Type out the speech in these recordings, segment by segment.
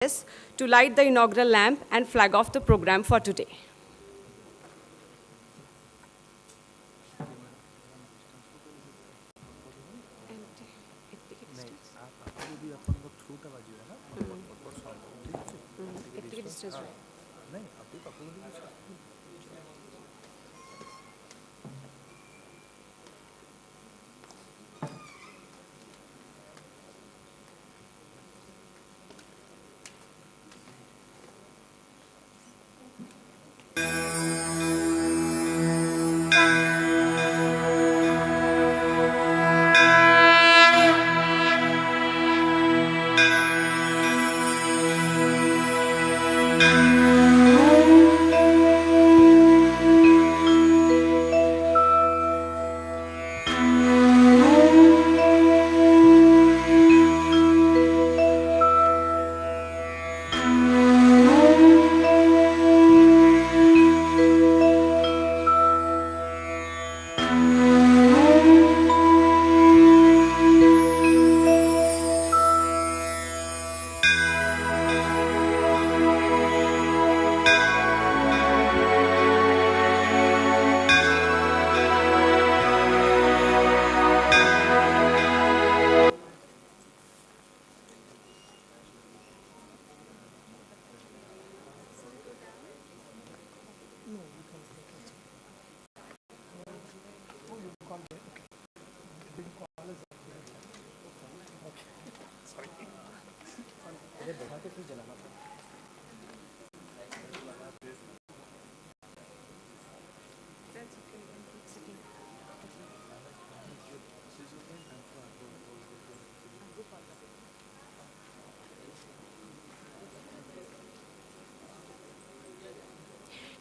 to light the inaugural lamp and flag off the program for today.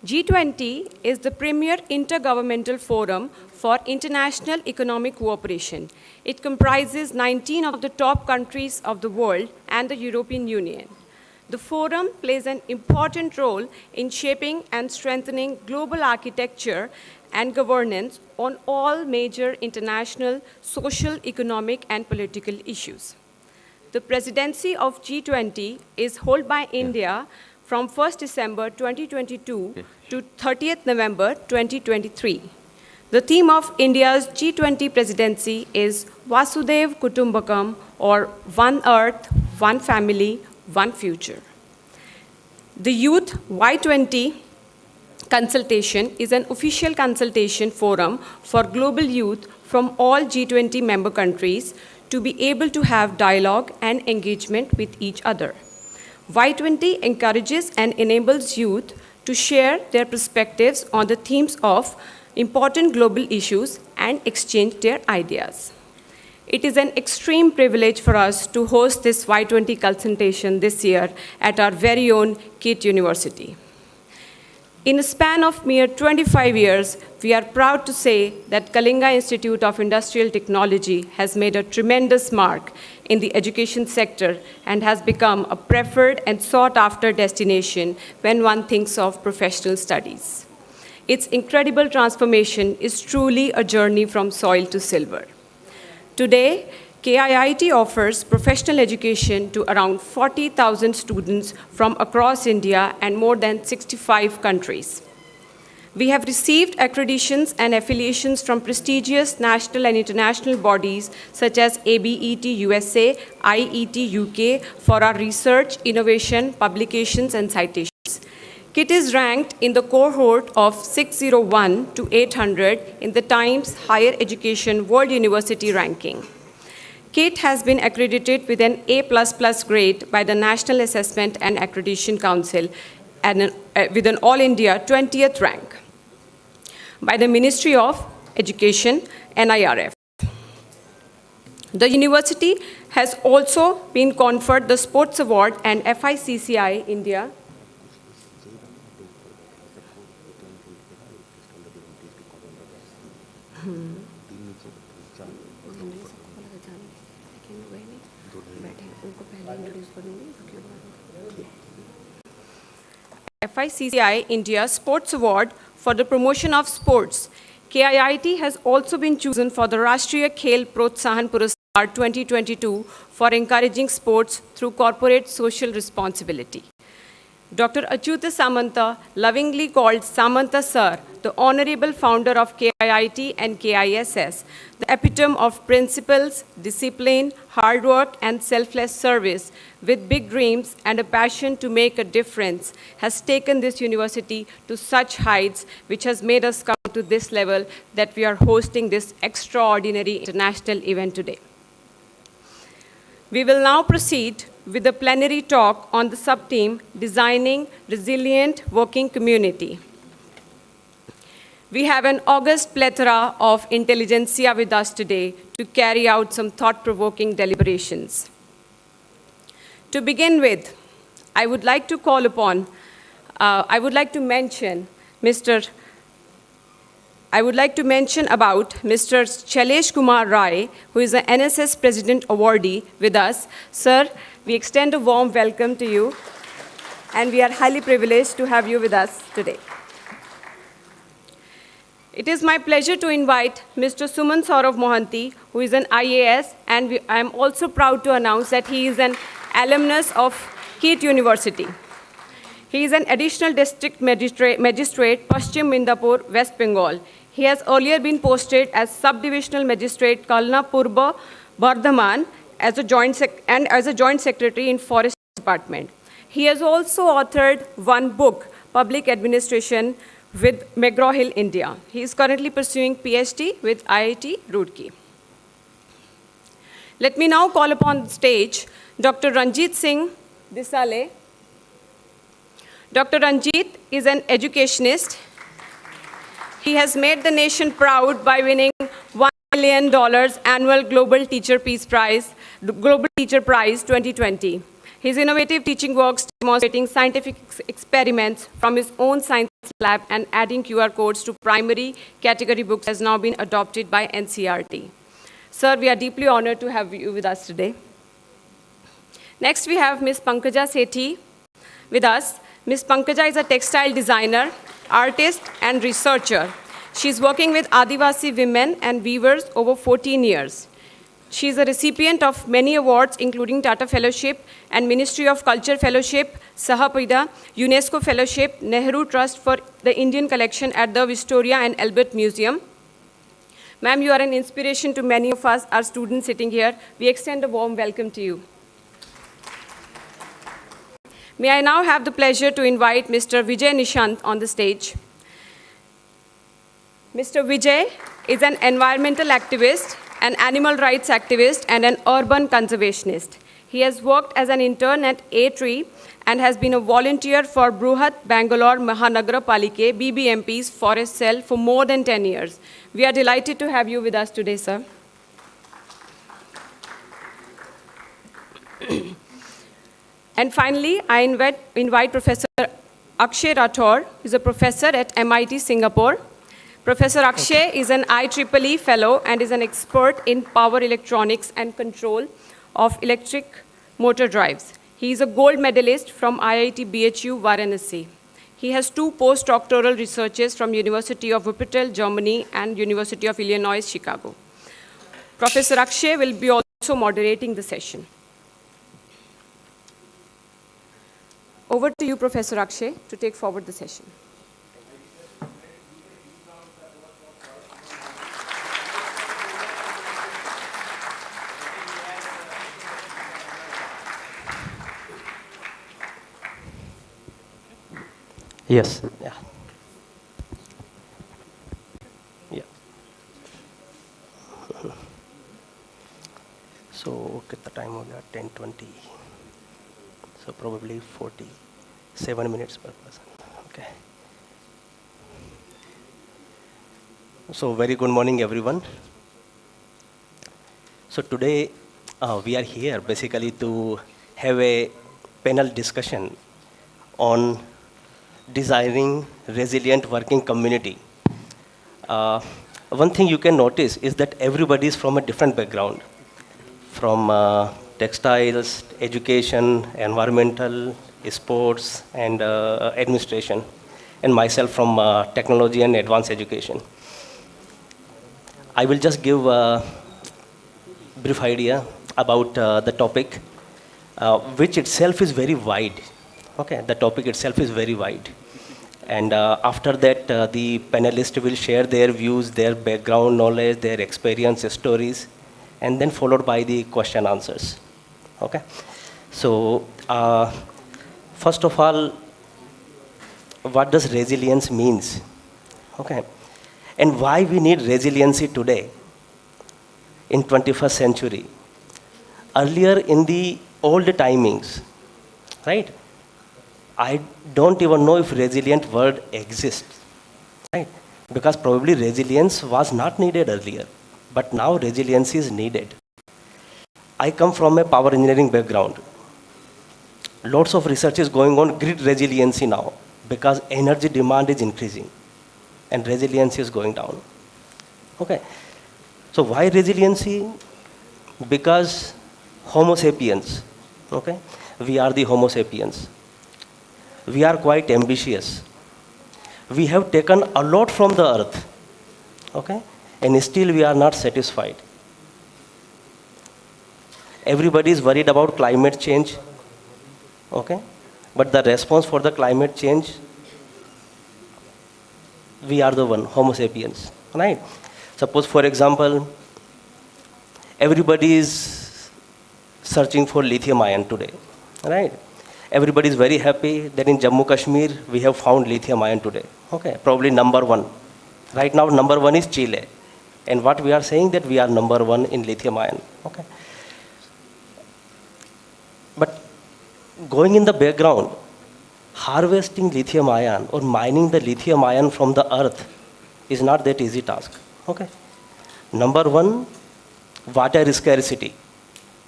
G20 is the premier intergovernmental forum for international economic cooperation. It comprises 19 of the top countries of the world and the European Union. The forum plays an important role in shaping and strengthening global architecture and governance on all major international social, economic, and political issues. The presidency of G20 is held by India from 1st December 2022 to 30th November 2023. The theme of India's G20 presidency is Vasudev Kutumbakam, or One Earth, One Family, One Future. The Youth Y20 Consultation is an official consultation forum for global youth from all G20 member countries to be able to have dialogue and engagement with each other. Y20 encourages and enables youth to share their perspectives on the themes of important global issues and exchange their ideas. It is an extreme privilege for us to host this Y20 consultation this year at our very own KIIT University. In a span of mere 25 years, we are proud to say that Kalinga Institute of Industrial Technology has made a tremendous mark in the education sector and has become a preferred and sought-after destination when one thinks of professional studies. Its incredible transformation is truly a journey from soil to silver. Today, KIIT offers professional education to around 40,000 students from across India and more than 65 countries. We have received accreditations and affiliations from prestigious national and international bodies such as ABET USA, IET UK for our research, innovation, publications, and citations. KIIT is ranked in the cohort of 601 to 800 in the Times Higher Education World University Ranking. KIIT has been accredited with an A++ grade by the National Assessment and Accreditation Council and with an All India 20th rank by the Ministry of Education, NIRF. The university has also been conferred the Sports Award and FICCI India FICCI India Sports Award for the promotion of sports. KIIT has also been chosen for the Rashtriya Khel Protsahan Puraskar Award 2022 for encouraging sports through corporate social responsibility. Dr. Achyuta Samanta, lovingly called Samanta Sir, the honorable founder of KIIT and KISS, the epitome of principles, discipline, hard work, and selfless service, with big dreams and a passion to make a difference, has taken this university to such heights which has made us come to this level that we are hosting this extraordinary international event today. We will now proceed with the plenary talk on the sub-theme, Designing Resilient Working Community. We have an august plethora of intelligentsia with us today to carry out some thought-provoking deliberations. To begin with, I would like to mention about Mr. Shailesh Kumar Rai, who is an NSS President Awardee with us. Sir, we extend a warm welcome to you, and we are highly privileged to have you with us today. It is my pleasure to invite Mr. Suman Saurav Mohanty, who is an IAS, and I am also proud to announce that he is an alumnus of KIIT University. He is an additional district magistrate, Paschim Mindapur, West Bengal. He has earlier been posted as subdivisional magistrate, Kalna Purba, Bardhaman, as a joint secretary in Forest Department. He has also authored one book, Public Administration, with McGraw-Hill, India. He is currently pursuing PhD with IIT Roorkee. Let me now call upon the stage Dr. Ranjit Singh Disale. Dr. Ranjit is an educationist. He has made the nation proud by winning $1 million annual Global Teacher Peace Prize, the Global Teacher Prize 2020. His innovative teaching works demonstrating scientific experiments from his own science lab and adding QR codes to primary category books has now been adopted by NCERT. Sir, we are deeply honored to have you with us today. Next, we have Ms. Pankaja Sethi with us. Ms. Pankaja is a textile designer, artist, and researcher. She's working with Adivasi women and weavers over 14 years. She is a recipient of many awards, including Tata Fellowship and Ministry of Culture Fellowship, Sahapida, UNESCO Fellowship, Nehru Trust for the Indian Collection at the Victoria and Albert Museum. Ma'am, you are an inspiration to many of us, our students sitting here. We extend a warm welcome to you. May I now have the pleasure to invite Mr. Vijay Nishant on the stage. Mr. Vijay is an environmental activist, an animal rights activist, and an urban conservationist. He has worked as an intern at A-Tree and has been a volunteer for Bruhat Bangalore Mahanagar Palike, BBMP's forest cell for more than 10 years. We are delighted to have you with us today, sir. And finally, I invite Professor Akshay Rathore, who is a professor at MIT Singapore. Professor Akshay is an IEEE fellow and is an expert in power electronics and control of electric motor drives. He is a gold medalist from IIT BHU Varanasi. He has 2 postdoctoral researches from University of Wuppertal, Germany, and University of Illinois, Chicago. Professor Akshay will be also moderating the session. Over to you, Professor Akshay, to take forward the session. Yes. Yeah. Yeah. So, at the time of 10:20. So probably 47 minutes per person. Okay. So very good morning, everyone. So today we are here basically to have a panel discussion on designing resilient working community. One thing you can notice is that everybody is from a different background, from textiles, education, environmental, sports, and administration, and myself from technology and advanced education. I will just give brief idea about the topic, which itself is very wide. Okay, the topic itself is very wide. And after that, the panelists will share their views, their background knowledge, their experience stories, and then followed by the question answers. Okay, so first of all, what does resilience means? Okay, and why we need resiliency today in 21st century? Earlier in the old timings, right? I don't even know if resilient word exists, right? Because probably resilience was not needed earlier, but now resilience is needed. I come from a power engineering background. Lots of research is going on grid resiliency now because energy demand is increasing and resilience is going down. Okay, so why resiliency? Because Homo sapiens, okay, we are the Homo sapiens. We are quite ambitious. We have taken a lot from the earth, okay, and still we are not satisfied. Everybody is worried about climate change, okay, but the response for the climate change, we are the one, Homo sapiens, right? Suppose, for example, everybody is searching for lithium ion today, right? Everybody is very happy that in Jammu Kashmir we have found lithium ion today. Okay, probably number one. Right now, number one is Chile. And what we are saying that we are number one in lithium ion. Okay. But going in the background, harvesting lithium ion or mining the lithium ion from the earth is not that easy task. Okay. Number one, water scarcity,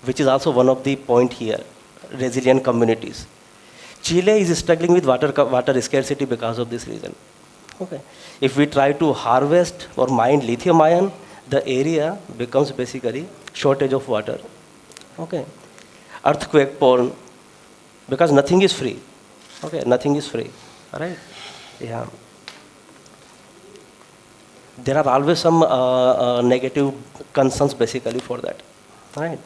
which is also one of the point here. Resilient communities. Chile is struggling with water scarcity because of this reason. Okay. If we try to harvest or mine lithium ion, the area becomes basically shortage of water. Okay. Earthquake prone, because nothing is free. Okay, nothing is free. Right? Yeah. There are always some negative concerns basically for that. Right?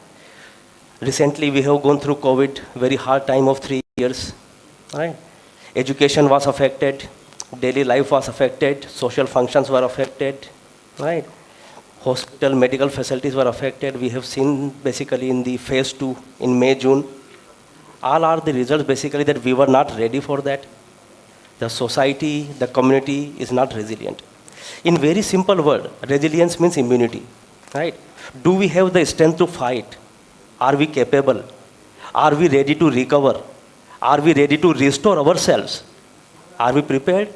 Recently, we have gone through COVID, very hard time of 3 years, right? Education was affected, daily life was affected, social functions were affected, right? Hospital, medical facilities were affected. We have seen basically in the phase 2 in May, June. All are the results basically that we were not ready for that. The society, the community is not resilient. In very simple word, resilience means immunity, right? Do we have the strength to fight? Are we capable? Are we ready to recover? Are we ready to restore ourselves? Are we prepared?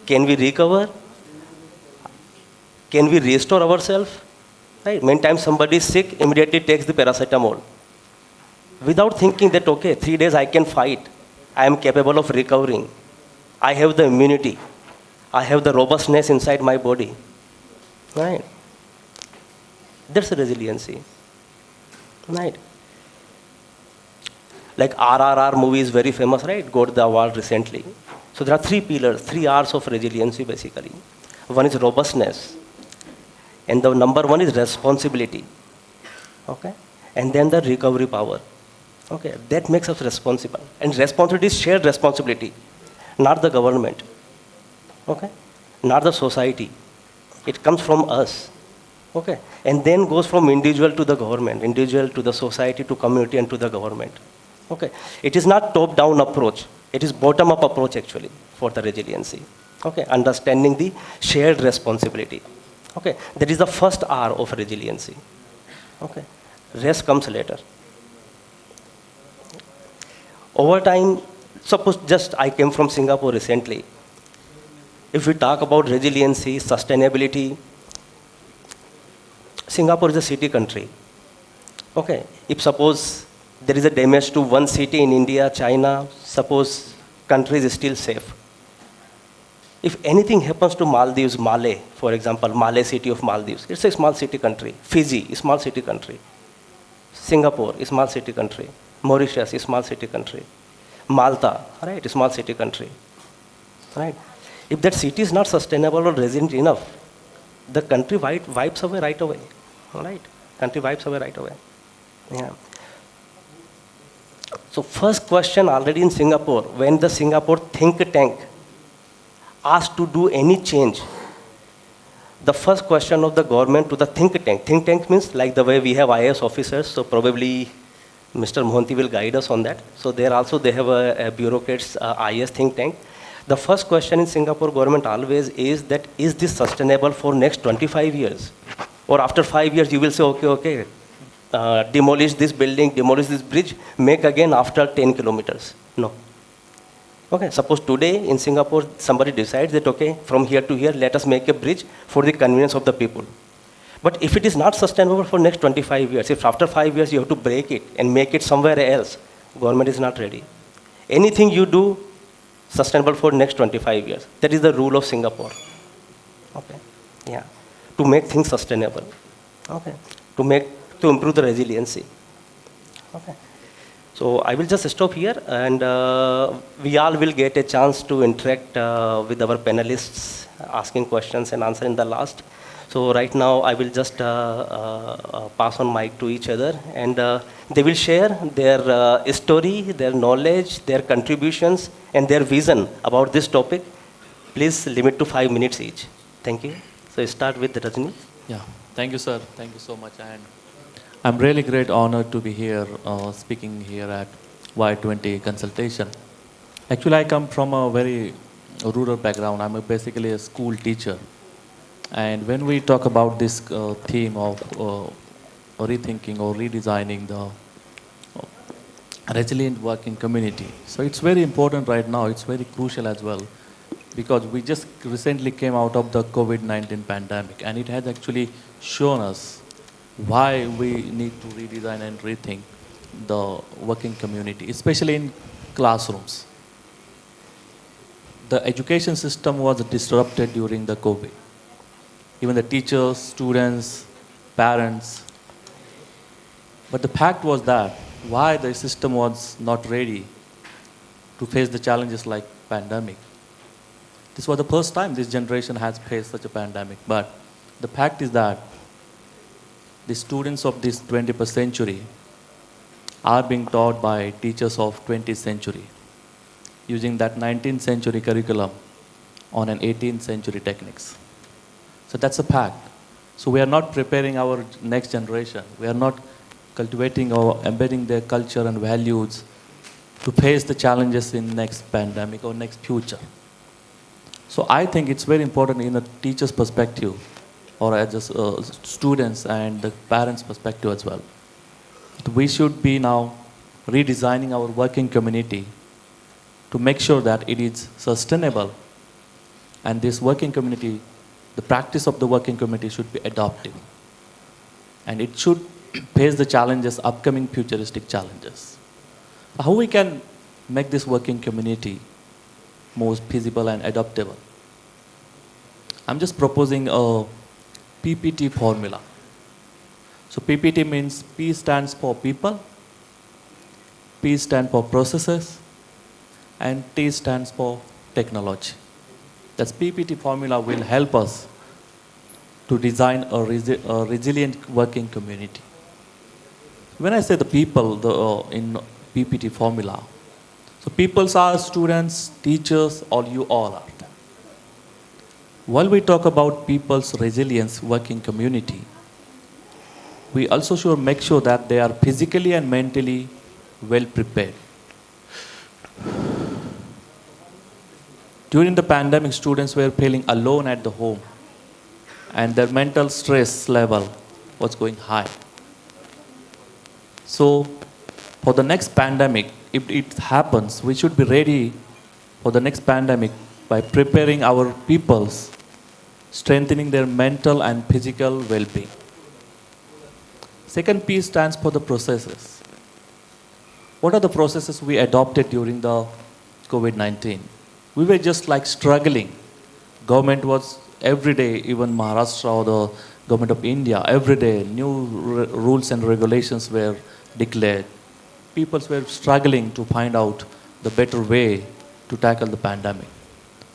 Can we recover? Can we restore ourselves? Right? Many times somebody is sick, immediately takes the paracetamol. Without thinking that, okay, 3 days I can fight. I am capable of recovering. I have the immunity. I have the robustness inside my body. Right? That's resiliency. Right. Like RRR movie is very famous, right? Got the award recently. So there are 3 pillars, 3 R's of resiliency basically. One is robustness. And the number 1 is responsibility. Okay? And then the recovery power. Okay? That makes us responsible. And responsibility is shared responsibility. Not the government. Okay? Not the society. It comes from us. Okay, and then goes from individual to the government, individual to the society, to community, and to the government. Okay, it is not top-down approach. It is bottom-up approach actually for the resiliency. Okay, understanding the shared responsibility. Okay, that is the first R of resiliency. Okay, rest comes later. Over time, suppose just I came from Singapore recently. If we talk about resiliency, sustainability, Singapore is a city country. Okay, if suppose there is a damage to one city in India, China, suppose country is still safe. If anything happens to Maldives, Malé, for example, Malé city of Maldives, it's a small city country. Fiji, a small city country. Singapore, a small city country. Mauritius, a small city country. Malta, right, a small city country. Right? If that city is not sustainable or resilient enough, the country wipes away right away. Right? Country wipes away right away. Yeah. So first question already in Singapore, when the Singapore think tank asked to do any change, the first question of the government to the think tank means like the way we have IAS officers, so probably Mr. Mohanty will guide us on that. So there also they have a bureaucrats IAS think tank. The first question in Singapore government always is that, is this sustainable for next 25 years? Or after 5 years you will say, okay, demolish this building, demolish this bridge, make again after 10 kilometers. No. Okay, suppose today in Singapore somebody decides that, okay, from here to here let us make a bridge for the convenience of the people. But if it is not sustainable for next 25 years, if after 5 years you have to break it and make it somewhere else, government is not ready. Anything you do, sustainable for next 25 years. That is the rule of Singapore. Okay, yeah, to make things sustainable. Okay, to improve the resiliency. Okay. So I will just stop here, and we all will get a chance to interact with our panelists, asking questions and answer in the last. So right now I will just pass on mic to each other, and they will share their story, their knowledge, their contributions, and their vision about this topic. Please limit to 5 minutes each. Thank you. So start with Rajni. Yeah, thank you, sir. Thank you so much. And I'm really great honored to be here, speaking here at Y20 Consultation. Actually, I come from a very rural background. I'm basically a school teacher. And when we talk about this theme of rethinking or redesigning the resilient working community, so it's very important right now. It's very crucial as well, because we just recently came out of the COVID-19 pandemic, and it has actually shown us why we need to redesign and rethink the working community, especially in classrooms. The education system was disrupted during the COVID. Even the teachers, students, parents. But the fact was that why the system was not ready to face the challenges like pandemic. This was the first time this generation has faced such a pandemic. But the fact is that the students of this 21st century are being taught by teachers of 20th century, using that 19th century curriculum on an 18th century techniques. So that's a fact. So we are not preparing our next generation. We are not cultivating or embedding their culture and values to face the challenges in next pandemic or next future. So I think it's very important in a teacher's perspective, or as students and the parents' perspective as well. We should be now redesigning our working community to make sure that it is sustainable, and this working community, the practice of the working community should be adaptive, and it should face the challenges, upcoming futuristic challenges. How we can make this working community more feasible and adaptable? I'm just proposing a PPT formula. So PPT means P stands for people, P stands for processes, and T stands for technology. That PPT formula will help us to design a resilient working community. When I say the people in PPT formula, so peoples are students, teachers, or you all are. While we talk about people's resilience working community, we also should make sure that they are physically and mentally well prepared. During the pandemic, students were feeling alone at the home, and their mental stress level was going high. So for the next pandemic, if it happens, we should be ready for the next pandemic by preparing our peoples, strengthening their mental and physical well-being. Second P stands for the processes. What are the processes we adopted during the COVID-19? We were just like struggling. Government was every day, even Maharashtra or the government of India, every day new rules and regulations were declared. People were struggling to find out the better way to tackle the pandemic.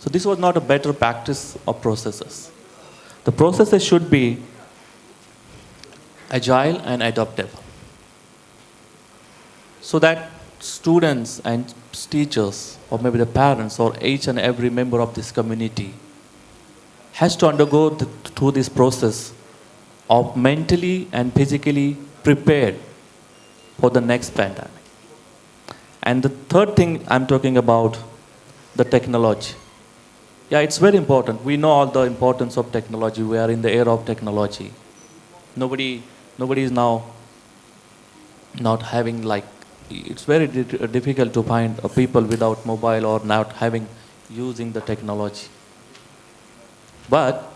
So this was not a better practice of processes. The processes should be agile and adaptive, so that students and teachers, or maybe the parents, or each and every member of this community has to undergo through this process of mentally and physically prepared for the next pandemic. And the third thing I'm talking about, the technology. Yeah, it's very important. We know all the importance of technology. We are in the era of technology. Nobody is now not having, like, it's very difficult to find people without mobile or not having, using the technology. But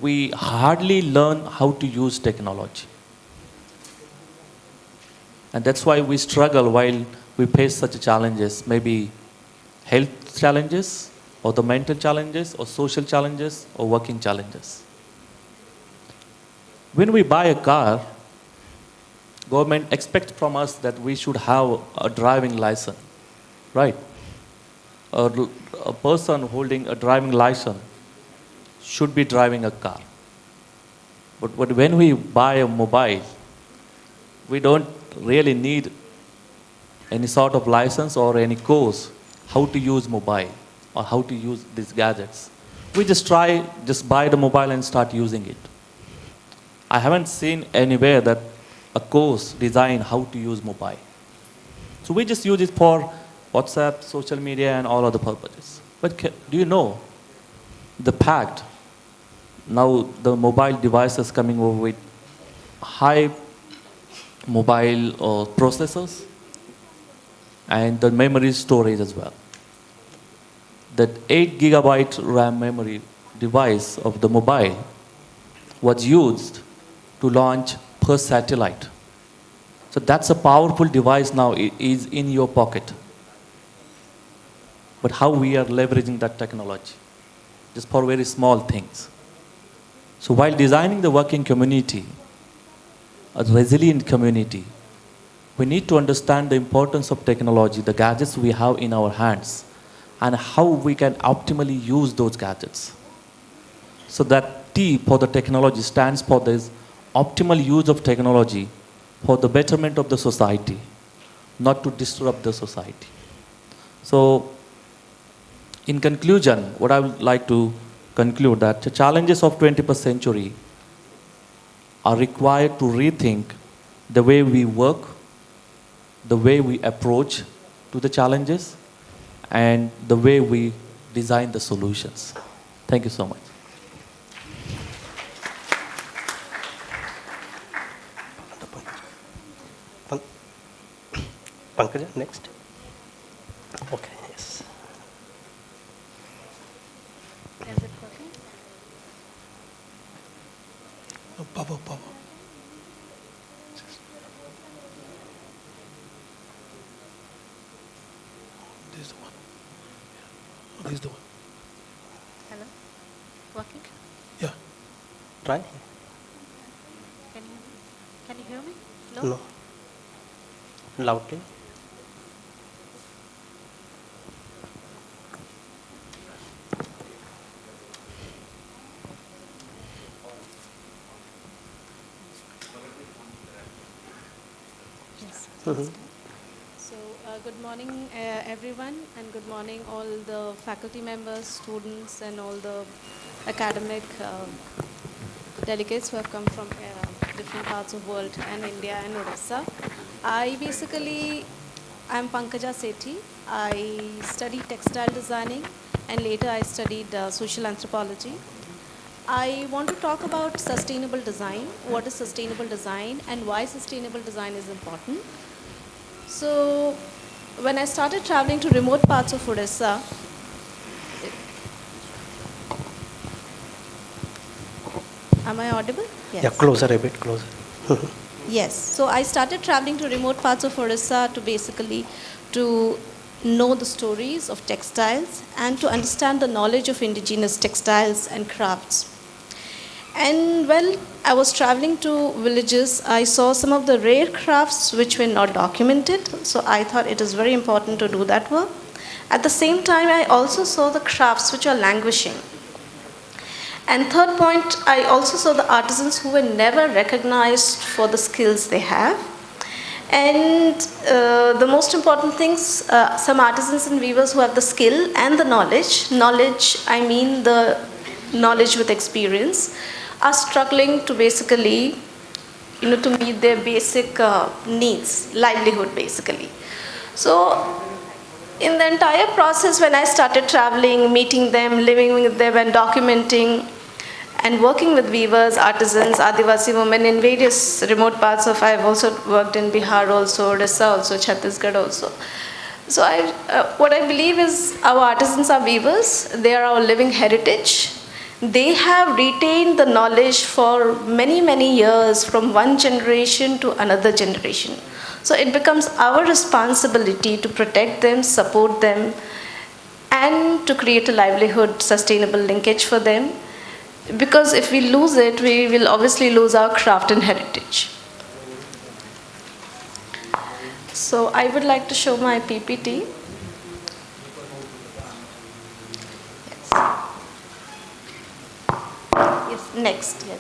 we hardly learn how to use technology. And that's why we struggle while we face such challenges, maybe health challenges, or the mental challenges, or social challenges, or working challenges. When we buy a car, government expects from us that we should have a driving license, right? A person holding a driving license should be driving a car. But when we buy a mobile, we don't really need any sort of license or any course how to use mobile or how to use these gadgets. We just buy the mobile and start using it. I haven't seen anywhere that a course designed how to use mobile. So we just use it for WhatsApp, social media, and all other purposes. But do you know the fact now the mobile devices coming over with high mobile processors and the memory storage as well. That 8 gigabyte RAM memory device of the mobile was used to launch per satellite. So that's a powerful device now, it is in your pocket. But how we are leveraging that technology, just for very small things. So while designing the working community, a resilient community, we need to understand the importance of technology, the gadgets we have in our hands, and how we can optimally use those gadgets. So that T for the technology stands for this optimal use of technology for the betterment of the society, not to disrupt the society. So in conclusion, what I would like to conclude that the challenges of 21st century are required to rethink the way we work, the way we approach to the challenges, and the way we design the solutions. Thank you so much. Pankaja, next. Okay, yes. Is it working? Power. This is the one. This is the one. Hello? Working? Yeah. Try. Can you hear me? No. Loudly. Yes. Mhm. So, good morning, everyone, and good morning, all the faculty members, students, and all the academic delegates who have come from different parts of the world and India and Odisha. I'm Pankaja Sethi. I studied textile designing, and later I studied social anthropology. I want to talk about sustainable design, what is sustainable design, and why sustainable design is important. So, when I started traveling to remote parts of Odisha, am I audible? Yes. Yeah, closer, a bit closer. Yes. So I started traveling to remote parts of Odisha to know the stories of textiles and to understand the knowledge of indigenous textiles and crafts. And while I was traveling to villages, I saw some of the rare crafts which were not documented. So I thought it is very important to do that work. At the same time, I also saw the crafts which are languishing. And third point, I also saw the artisans who were never recognized for the skills they have. And the most important things, some artisans and weavers who have the skill and the knowledge, I mean the knowledge with experience, are struggling to basically, to meet their basic needs, livelihood basically. So in the entire process, when I started traveling, meeting them, living with them and documenting and working with weavers, artisans, Adivasi women in various remote parts of, I've also worked in Bihar also, Orissa also, Chhattisgarh also. So what I believe is our artisans are weavers, they are our living heritage. They have retained the knowledge for many, many years from one generation to another generation. So it becomes our responsibility to protect them, support them, and to create a livelihood, sustainable linkage for them. Because if we lose it, we will obviously lose our craft and heritage. So I would like to show my PPT. Yes, next. Yes.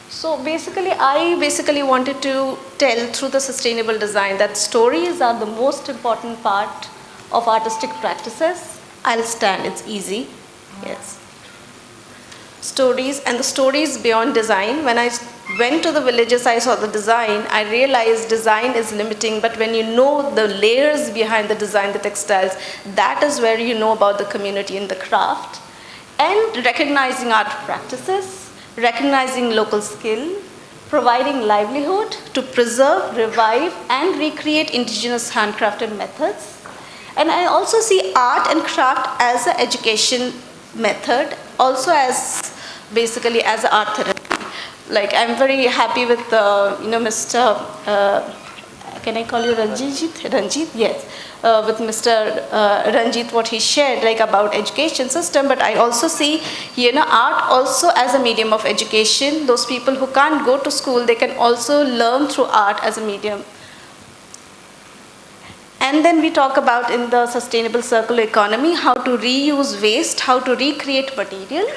So I wanted to tell through the sustainable design that stories are the most important part of artistic practices. I'll stand, it's easy. Yes. Stories and the stories beyond design. When I went to the villages, I saw the design. I realized design is limiting, but when you know the layers behind the design, the textiles, that is where you know about the community and the craft. And recognizing art practices, recognizing local skill, providing livelihood to preserve, revive, and recreate indigenous handcrafted methods. And I also see art and craft as an education method, also as basically as art therapy. Like I'm very happy with Mr. Can I call you Ranjit? Ranjit, yes. With Mr. Ranjit, what he shared like about education system, but I also see art also as a medium of education. Those people who can't go to school, they can also learn through art as a medium. And then we talk about in the sustainable circular economy, how to reuse waste, how to recreate material.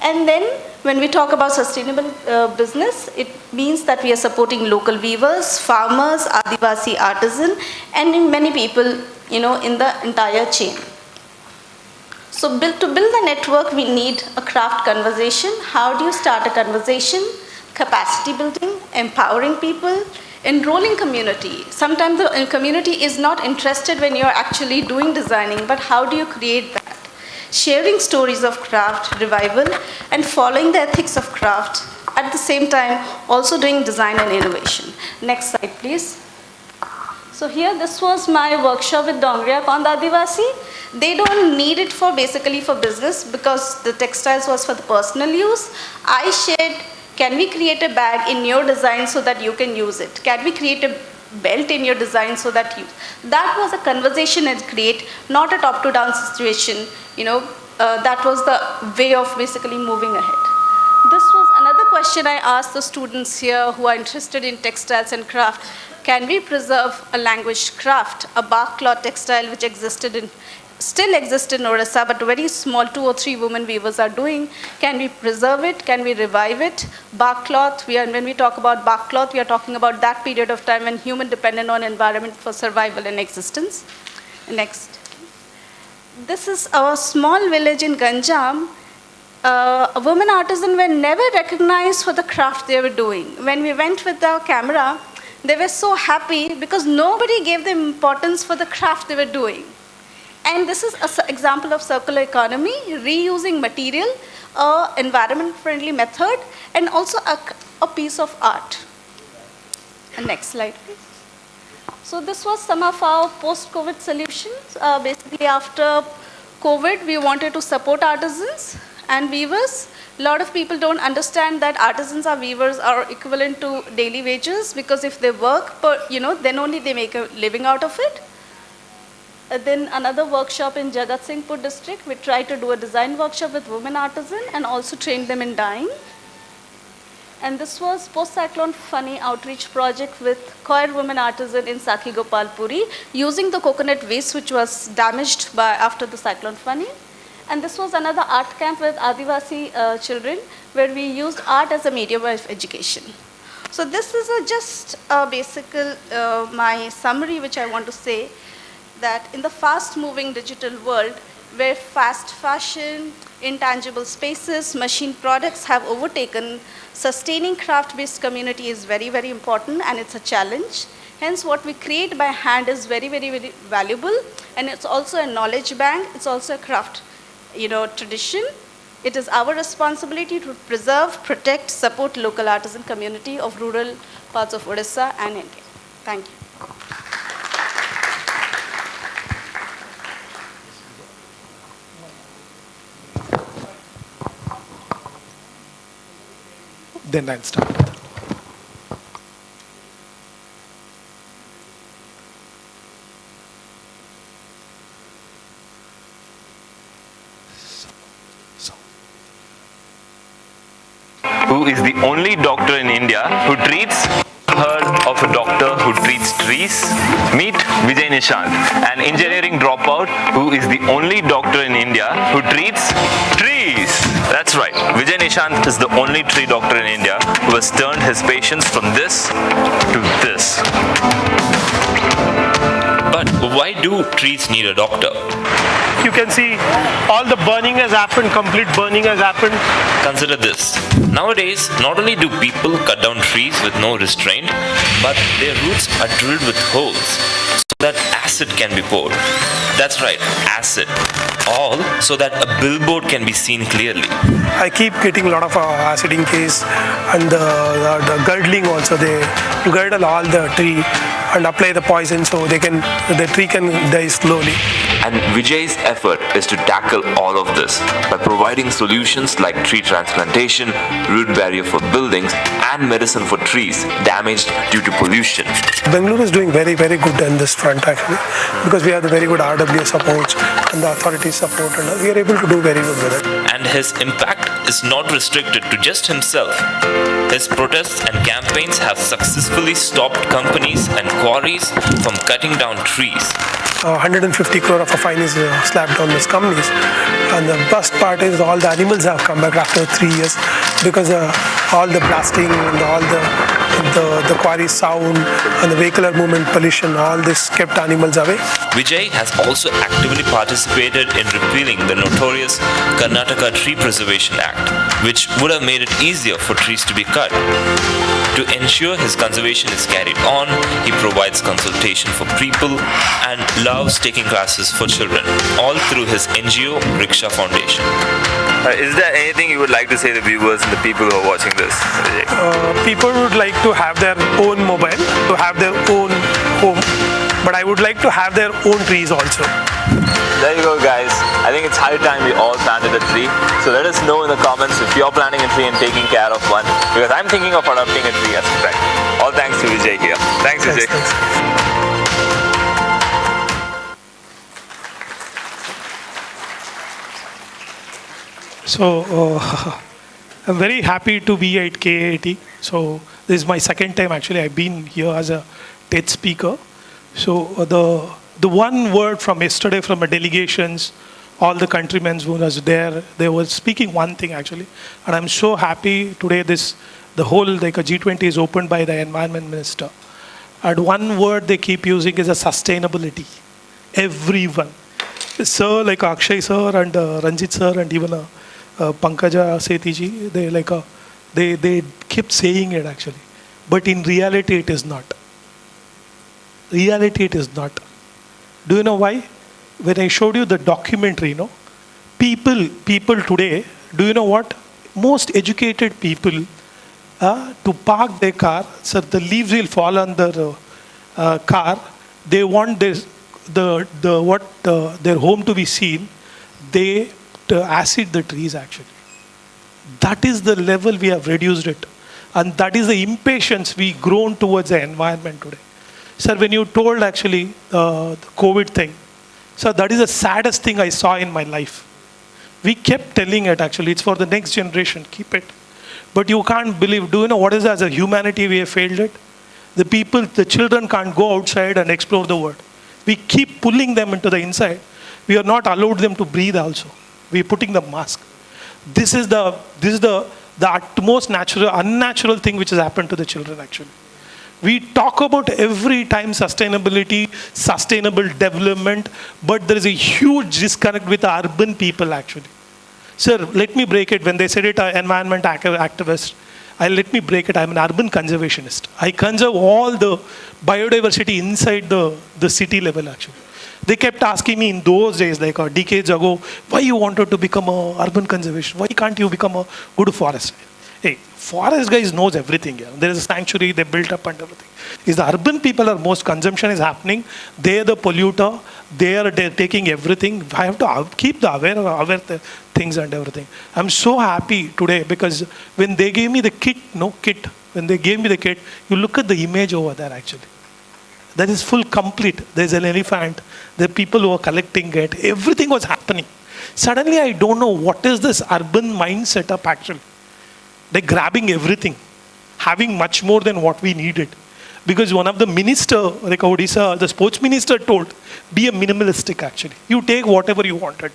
And then when we talk about sustainable business, it means that we are supporting local weavers, farmers, Adivasi artisan, and many people, in the entire chain. So to build the network, we need a craft conversation. How do you start a conversation? Capacity building, empowering people, enrolling community. Sometimes the community is not interested when you're actually doing designing, but how do you create that? Sharing stories of craft, revival, and following the ethics of craft. At the same time, also doing design and innovation. Next slide, please. So here, this was my workshop with Dongriya Konda Adivasi. They don't need it for basically for business because the textiles was for the personal use. I shared, can we create a bag in your design so that you can use it? Can we create a belt in your design so that you... That was a conversation and create, not a top to down situation. That was the way of basically moving ahead. This was another question I asked the students here who are interested in textiles and craft. Can we preserve a language craft, a bark cloth textile which still exists in Orissa, but very small 2 or 3 women weavers are doing? Can we preserve it? Can we revive it? Bark cloth, when we talk about bark cloth, we are talking about that period of time when human depended on environment for survival and existence. Next. This is a small village in Ganjam. Women artisans were never recognized for the craft they were doing. When we went with our camera, they were so happy because nobody gave them importance for the craft they were doing. And this is an example of circular economy, reusing material, environment-friendly method, and also a piece of art. Next slide, please. So this was some of our post-COVID solutions. Basically, after COVID, we wanted to support artisans and weavers. A lot of people don't understand that artisans or weavers are equivalent to daily wages because if they work, then only they make a living out of it. Then another workshop in Jagat Singhpur district, we tried to do a design workshop with women artisans and also train them in dyeing. And this was post-cyclone Fani outreach project with Koir women artisan in Sakhi Gopalpuri using the coconut waste which was damaged after the cyclone Fani. And this was another art camp with Adivasi children, where we used art as a medium of education. So this is just my summary, which I want to say, that in the fast-moving digital world, where fast fashion, intangible spaces, machine products have overtaken, sustaining craft-based community is very, very important, and it's a challenge. Hence, what we create by hand is very, very, very valuable, and it's also a knowledge bank. It's also a craft, tradition. It is our responsibility to preserve, protect, support local artisan community of rural parts of Odisha and India. Thank you. Then I'll start. Who is the only doctor in India who trees? Heard of a doctor who treats trees? Meet Vijay Nishant, an engineering dropout who is the only doctor in India who treats trees. That's right, Vijay Nishant is the only tree doctor in India who has turned his patients from this to this. But why do trees need a doctor? You can see all the burning has happened, complete burning has happened. Consider this. Nowadays, not only do people cut down trees with no restraint, but their roots are drilled with holes so that acid can be poured. That's right, acid. All so that a billboard can be seen clearly. I keep getting a lot of acid in case, and the girdling also. They girdle all the tree and apply the poison so the tree can die slowly. And Vijay's effort is to tackle all of this by providing solutions like tree transplantation, root barrier for buildings, and medicine for trees damaged due to pollution. Bangalore is doing very, very good on this front actually, because we have the very good RWA support and the authority support, and we are able to do very good with it. And his impact is not restricted to just himself. His protests and campaigns have successfully stopped companies and quarries from cutting down trees. 150 crore of a fine is slapped on these companies, and the best part is all the animals have come back after 3 years, because all the blasting and all the quarry sound and the vehicular movement pollution, all this kept animals away. Vijay has also actively participated in repealing the notorious Karnataka Tree Preservation Act, which would have made it easier for trees to be cut. To ensure his conservation is carried on, he provides consultation for people and loves taking classes for children, all through his NGO Riksha Foundation. Is there anything you would like to say to viewers and the people who are watching this? People would like to have their own mobile, to have their own home, but I would like to have their own trees also. There you go, guys. I think it's high time we all planted a tree. So let us know in the comments if you're planting a tree and taking care of one, because I'm thinking of adopting a tree as a pet. All thanks to Vijay here. Thanks, Vijay. Thanks. So I'm very happy to be at KIIT. So this is my second time actually. I've been here as a TED speaker. So the one word from yesterday from the delegations, all the countrymen who was there, they were speaking one thing actually. And I'm so happy today the whole like a G20 is opened by the environment minister. And one word they keep using is a sustainability. Everyone. Sir, like Akshay sir and Ranjit sir and even Pankaja Setiji, they keep saying it actually. But in reality it is not. Reality it is not. Do you know why? When I showed you the documentary, people today, do you know what? Most educated people to park their car, so the leaves will fall on their car. They want their home to be seen. They acid the trees actually. That is the level we have reduced it, and that is the impatience we grown towards the environment today. Sir, when you told actually the COVID thing, sir, that is the saddest thing I saw in my life. We kept telling it actually, it's for the next generation, keep it. But you can't believe, do you know what is as a humanity we have failed it? The children can't go outside and explore the world. We keep pulling them into the inside. We are not allowed them to breathe also. We're putting the mask. This is the utmost natural, unnatural thing which has happened to the children actually. We talk about every time sustainability, sustainable development, but there is a huge disconnect with the urban people actually. Sir, let me break it. When they said it, environment activist, let me break it. I'm an urban conservationist. I conserve all the biodiversity inside the city level actually. They kept asking me in those days, like decades ago, why you wanted to become a urban conservation? Why can't you become a good forest? Hey, forest guys knows everything. Yeah. There is a sanctuary they built up and everything. Is the urban people are most consumption is happening. They are the polluter. They're taking everything. I have to keep the aware things and everything. I'm so happy today because when they gave me the kit, when they gave me the kit, you look at the image over there actually. That is full complete. There's an elephant. There are people who are collecting it. Everything was happening. Suddenly I don't know what is this urban mind setup actually. They're grabbing everything, having much more than what we needed. Because one of the minister, like Odisha, the sports minister told, be a minimalistic actually. You take whatever you wanted.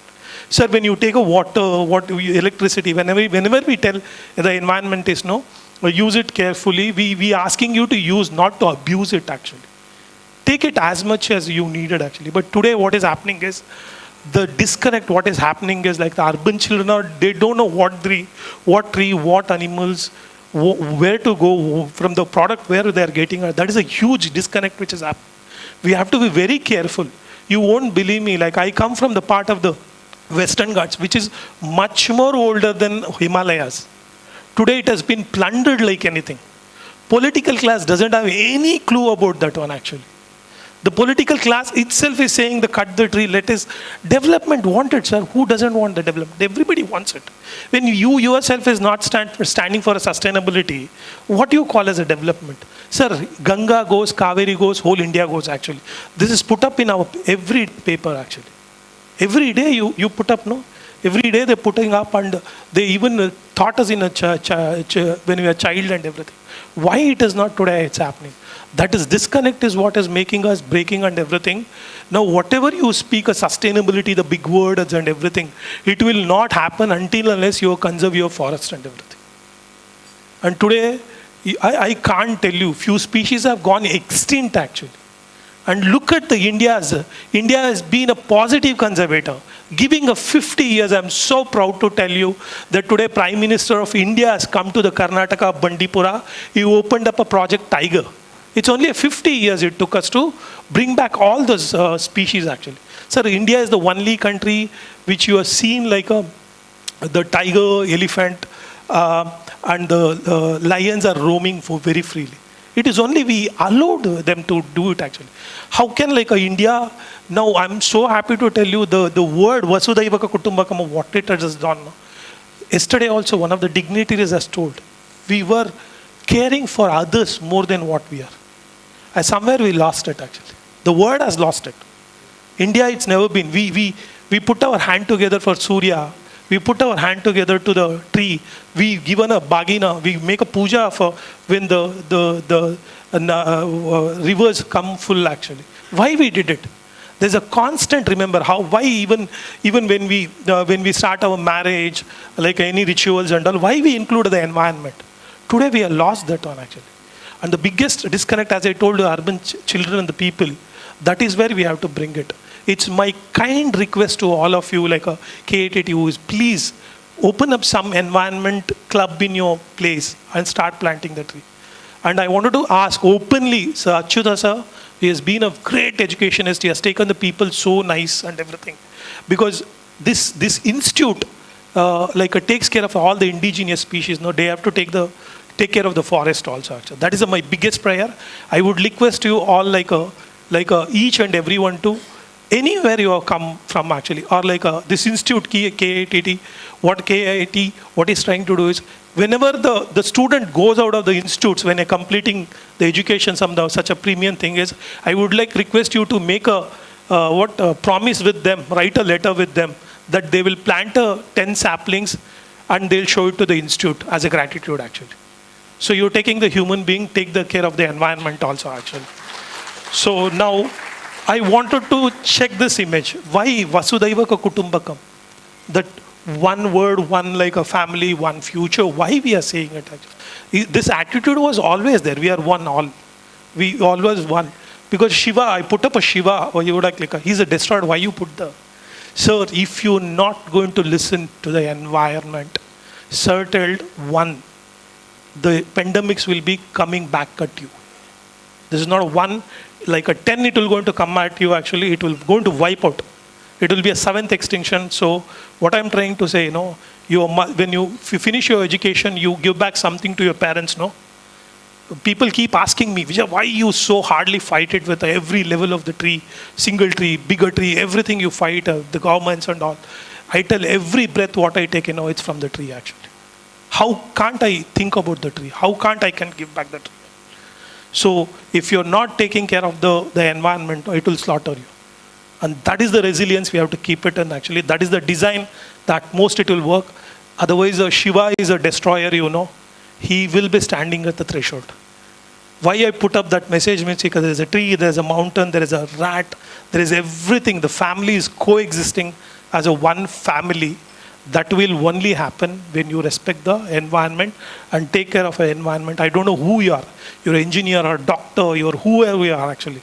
Sir, when you take a water, electricity, whenever we tell the environmentalists, use it carefully, we asking you to use, not to abuse it actually. Take it as much as you needed actually. But today what is happening is, the disconnect, what is happening is like the urban children they don't know what tree, what animals, where to go from the product where they are getting. That is a huge disconnect which is happening. We have to be very careful. You won't believe me, like I come from the part of the Western Ghats, which is much more older than Himalayas. Today it has been plundered like anything. Political class doesn't have any clue about that one actually. The political class itself is saying cut the tree, let us, development wanted, sir. Who doesn't want the development? Everybody wants it. When you yourself is not standing for a sustainability, what do you call as a development? Sir, Ganga goes, Kaveri goes, whole India goes actually. This is put up in our every paper actually. Every day you put up, Every day they're putting up and they even taught us in a when we were a child and everything. Why it is not today it's happening? That is disconnect is what is making us breaking and everything. Now whatever you speak of sustainability, the big words and everything, it will not happen until unless you conserve your forest and everything. And today, I can't tell you, few species have gone extinct actually. And look at the India has been a positive conservator. Giving a 50 years, I'm so proud to tell you that today Prime Minister of India has come to the Karnataka, Bandipura. He opened up a project Tiger. It's only 50 years it took us to bring back all those species actually. Sir, India is the only country which you have seen like the tiger, elephant, and the lions are roaming very freely. It is only we allowed them to do it actually. How can like India, now I'm so happy to tell you the word Vasudhaiva Kutumbakam, what it has done. Yesterday also one of the dignitaries has told, we were caring for others more than what we are. Somewhere we lost it actually. The word has lost it. India, it's never been. We put our hand together for Surya. We put our hand together to the tree. We given a bagina. We make a puja for when the rivers come full actually. Why we did it? There's a constant, remember why even when we start our marriage, like any rituals and all, why we include the environment? Today we have lost that one actually. And the biggest disconnect, as I told the urban children and the people, that is where we have to bring it. It's my kind request to all of you, like a KIIT, is please open up some environment club in your place and start planting the tree. And I wanted to ask openly, Sir Achyuta sir, he has been a great educationist. He has taken the people so nice and everything. Because this institute takes care of all the indigenous species. They have to take care of the forest also. Actually. That is my biggest prayer. I would request you all each and everyone to anywhere you have come from actually, or this institute KIIT, what is trying to do is, whenever the student goes out of the institutes, when they're completing the education, such a premium thing is, I would request you to make a promise with them, write a letter with them, that they will plant 10 saplings and they'll show it to the institute as a gratitude actually. So you're taking the human being, take the care of the environment also actually. So now, I wanted to check this image. Why Vasudhaiva Kutumbakam? That one word, one like a family, one future. Why we are saying it actually? This attitude was always there. We are one all. We always one. Because Shiva, I put up a Shiva, or you would like he's a destroyer. Why you put the? Sir, if you're not going to listen to the environment, settled one, the pandemics will be coming back at you. This is not a one, like a 10 it will going to come at you actually, it will going to wipe out. It will be a 7th extinction. So what I'm trying to say, when you finish your education, you give back something to your parents, no? People keep asking me, Vijay, why you so hardly fight it with every level of the tree, single tree, bigger tree, everything you fight, the governments and all. I tell every breath what I take, it's from the tree actually. How can't I think about the tree? How can't I can give back the tree? So if you're not taking care of the environment, it will slaughter you. And that is the resilience we have to keep it, and actually that is the design that most it will work. Otherwise, Shiva is a destroyer, he will be standing at the threshold. Why I put up that message means because there is a tree, there is a mountain, there is a rat, there is everything. The family is coexisting as a one family. That will only happen when you respect the environment and take care of the environment. I don't know who you are. You're an engineer or doctor, you're whoever you are actually.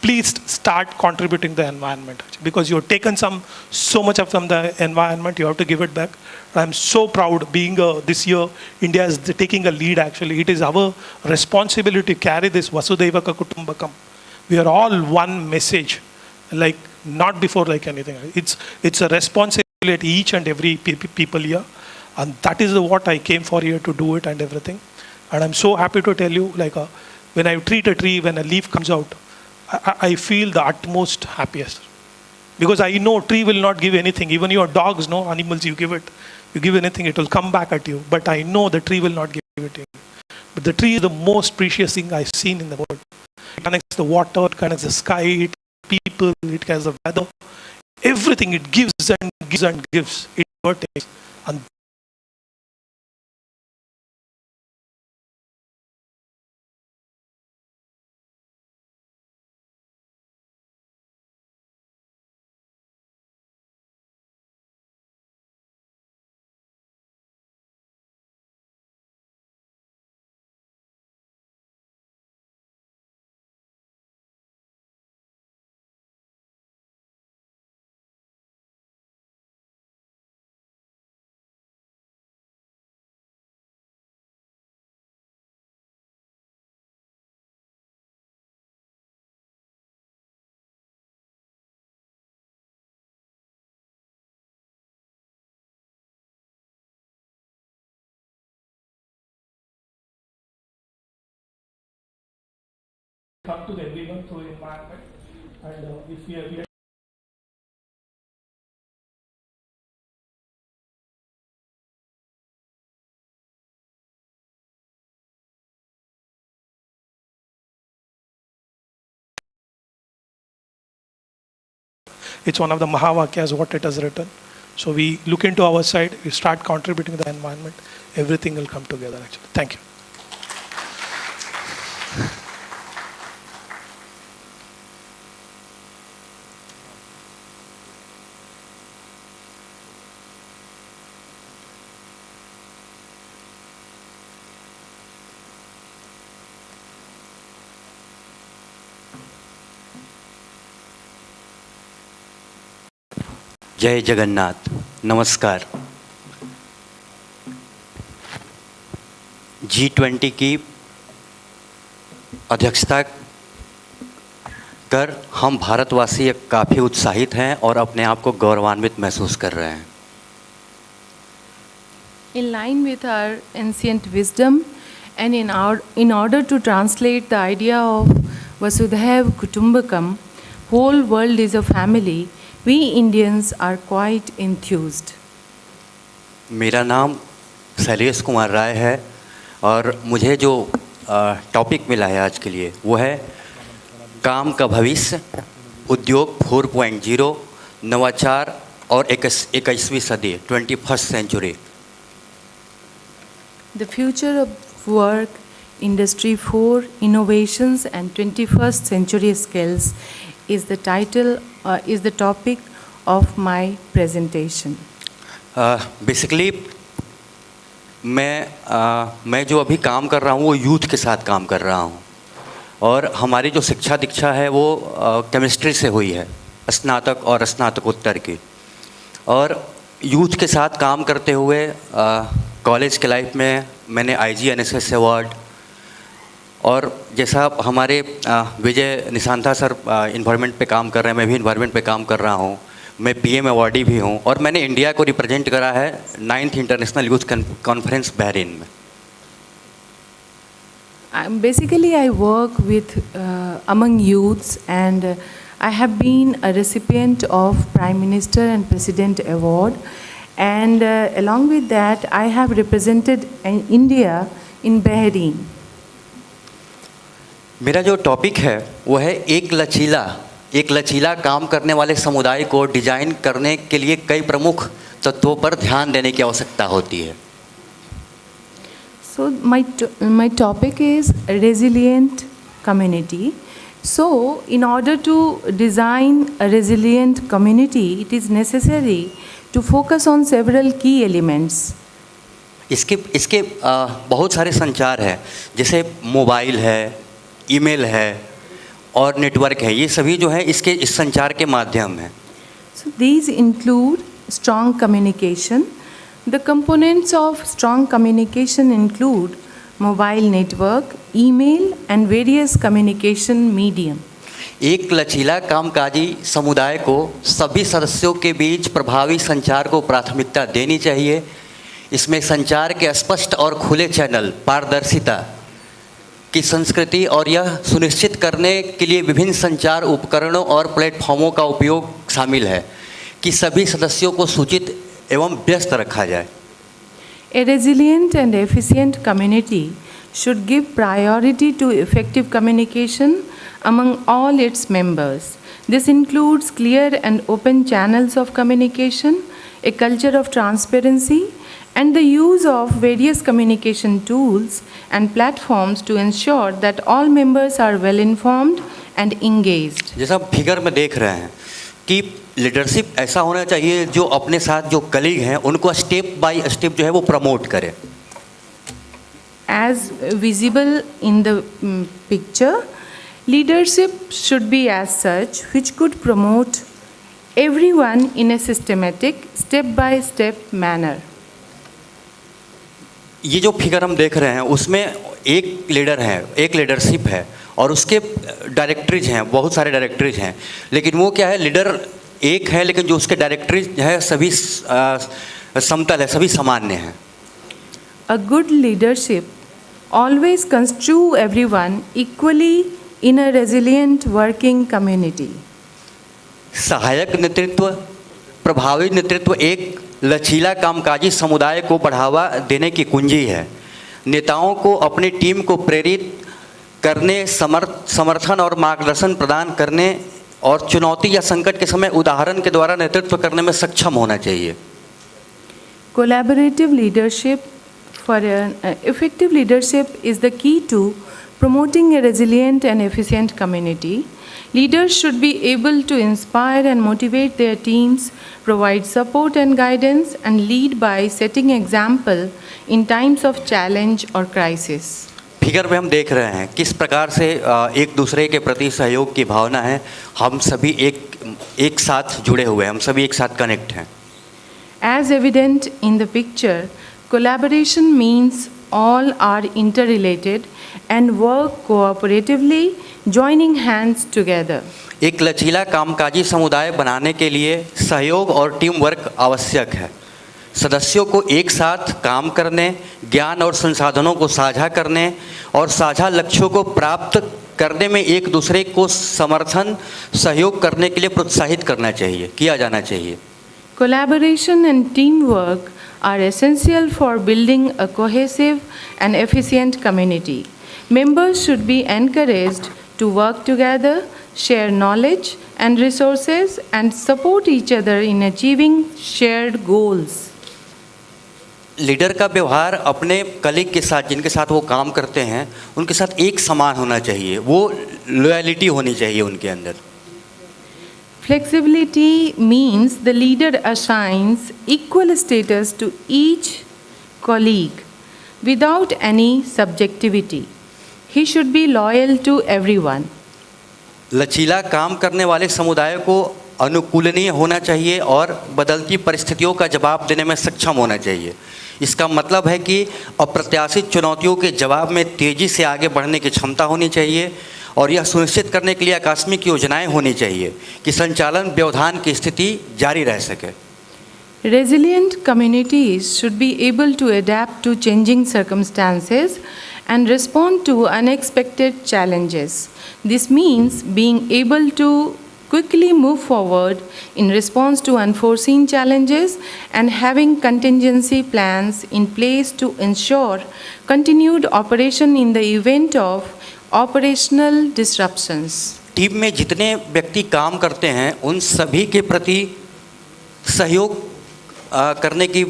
Please start contributing the environment actually, because you've taken so much from the environment, you have to give it back. I'm so proud being this year, India is taking a lead actually. It is our responsibility to carry this Vasudhaiva Kutumbakam. We are all one message, like not before like anything. It's a responsibility at each and every people here. And that is what I came for here to do it and everything. And I'm so happy to tell you, when I treat a tree, when a leaf comes out, I feel the utmost happiest. Because I know tree will not give anything. Even your dogs, animals, you give anything, it will come back at you. But I know the tree will not give it to you. But the tree is the most precious thing I've seen in the world. It connects the water, it connects the sky, it people, it connects the weather. Everything, it gives and gives and gives. It never takes. And come to everyone through environment. And if we are it's one of the Mahavakyas, what it has written. So we look into our side, we start contributing to the environment, everything will come together actually. Thank you. जय जगन्नाथ, नमस्कार। G20 की अध्यक्षता कर हम भारतवासी काफ़ी उत्साहित हैं और अपने आप को गौरवान्वित महसूस कर रहे हैं। In line with our ancient wisdom and in order to translate the idea of Vasudhaiva Kutumbakam, whole world is a family, we Indians are quite enthused. मेरा नाम शैलेश कुमार राय है और मुझे जो टॉपिक मिला है आज के लिए वो है काम का भविष्य, उद्योग 4.0, नवाचार और 21वीं सदी 21st century. The future of work, Industry 4, innovations and 21st century skills is the title, is the topic of my presentation. Basically मैं जो अभी काम कर रहा हूँ वो यूथ के साथ काम कर रहा हूँ, और हमारी जो शिक्षा दीक्षा है वो केमिस्ट्री से हुई है, स्नातक और स्नातकोत्तर की। और यूथ के साथ काम करते हुए कॉलेज के लाइफ में मैंने IGNSS अवार्ड, और जैसा हमारे विजय निशांता सर इन्वायरमेंट पे काम कर रहे हैं, मैं भी इन्वायरमेंट पे काम कर रहा हूँ, मैं PM अवार्डी भी हूँ, और मैंने इंडिया को रिप्रेजेंट करा है 9th international youth conference Bahrain में। Basically, I work with among youths, and I have been a recipient of Prime Minister and President Award, and along with that, I have represented India in Bahrain. मेरा जो topic है वो है एक लचीला काम करने वाले समुदाय को डिजाइन करने के लिए कई प्रमुख तत्वों पर ध्यान देने की आवश्यकता होती है। So my topic is resilient community. So in order to design a resilient community, it is necessary to focus on several key elements. इसके बहुत सारे संचार हैं, जैसे मोबाइल है, ईमेल है और नेटवर्क है। ये सभी जो है इस संचार के माध्यम हैं। So these include strong communication. The components of strong communication include mobile network, email and various communication medium. एक लचीला कामकाजी समुदाय को सभी सदस्यों के बीच प्रभावी संचार को प्राथमिकता देनी चाहिए। इसमें संचार के स्पष्ट और खुले चैनल, पारदर्शिता की संस्कृति और यह सुनिश्चित करने के लिए विभिन्न संचार उपकरणों और प्लेटफॉर्मों का उपयोग शामिल है कि सभी सदस्यों को सूचित एवं व्यस्त रखा जाए। A resilient and efficient community should give priority to effective communication among all its members. This includes clear and open channels of communication, a culture of transparency, and the use of various communication tools and platforms to ensure that all members are well informed and engaged. जैसा figure में देख रहे हैं कि leadership ऐसा होना चाहिए जो अपने साथ जो कलीग हैं उनको स्टेप बाय स्टेप जो है वो प्रमोट करे। As visible in the picture, leadership should be as such which could promote everyone in a systematic, step-by-step manner. ये जो फिगर हम देख रहे हैं उसमें एक लीडर है, एक लीडरशिप है और उसके डायरेक्टरीज हैं, बहुत सारे डायरेक्टरीज हैं, लेकिन वो क्या है, लीडर एक है लेकिन जो उसके डायरेक्टरीज है सभी समतल है, सभी सामान्य हैं। A good leadership always construe everyone equally in a resilient working community. सहायक नेतृत्व, प्रभावी नेतृत्व एक लचीला कामकाजी समुदाय को बढ़ावा देने की कुंजी है। नेताओं को अपनी टीम को प्रेरित करने, समर्थन और मार्गदर्शन प्रदान करने और चुनौती या संकट के समय उदाहरण के द्वारा नेतृत्व करने में सक्षम होना चाहिए। Collaborative leadership for an effective leadership is the key to promoting a resilient and efficient community. Leaders should be able to inspire and motivate their teams, provide support and guidance, and lead by setting example in times of challenge or crisis. Figure में हम देख रहे हैं किस प्रकार से एक दूसरे के प्रति सहयोग की भावना है। हम सभी एक साथ जुड़े हुए हैं, हम सभी एक साथ कनेक्ट हैं। As evident in the picture, collaboration means all are interrelated and work cooperatively, joining hands together. एक लचीला कामकाजी समुदाय बनाने के लिए सहयोग और टीम वर्क आवश्यक है। सदस्यों को एक साथ काम करने, ज्ञान और संसाधनों को साझा करने और साझा लक्ष्यों को प्राप्त करने में एक दूसरे को समर्थन, सहयोग करने के लिए प्रोत्साहित करना चाहिए, किया जाना चाहिए। Collaboration and teamwork are essential for building a cohesive and efficient community. Members should be encouraged to work together, share knowledge and resources, and support each other in achieving shared goals. Leader का व्यवहार अपने colleague के साथ, जिनके साथ वो काम करते हैं, उनके साथ एक समान होना चाहिए। वो लॉयल्टी होनी चाहिए उनके अंदर। Flexibility means the leader assigns equal status to each colleague without any subjectivity. He should be loyal to everyone. लचीला काम करने वाले समुदाय को अनुकूलनीय होना चाहिए और बदलती परिस्थितियों का जवाब देने में सक्षम होना चाहिए। इसका मतलब है कि अप्रत्याशित चुनौतियों के जवाब में तेज़ी से आगे बढ़ने की क्षमता होनी चाहिए और यह सुनिश्चित करने के लिए आकस्मिक योजनाएं होनी चाहिए कि संचालन व्यवधान की स्थिति जारी रह सके। Resilient communities should be able to adapt to changing circumstances and respond to unexpected challenges. This means being able to quickly move forward in response to unforeseen challenges and having contingency plans in place to ensure continued operation in the event of operational disruptions. Team में जितने व्यक्ति काम करते हैं उन सभी के प्रति सहयोग करने की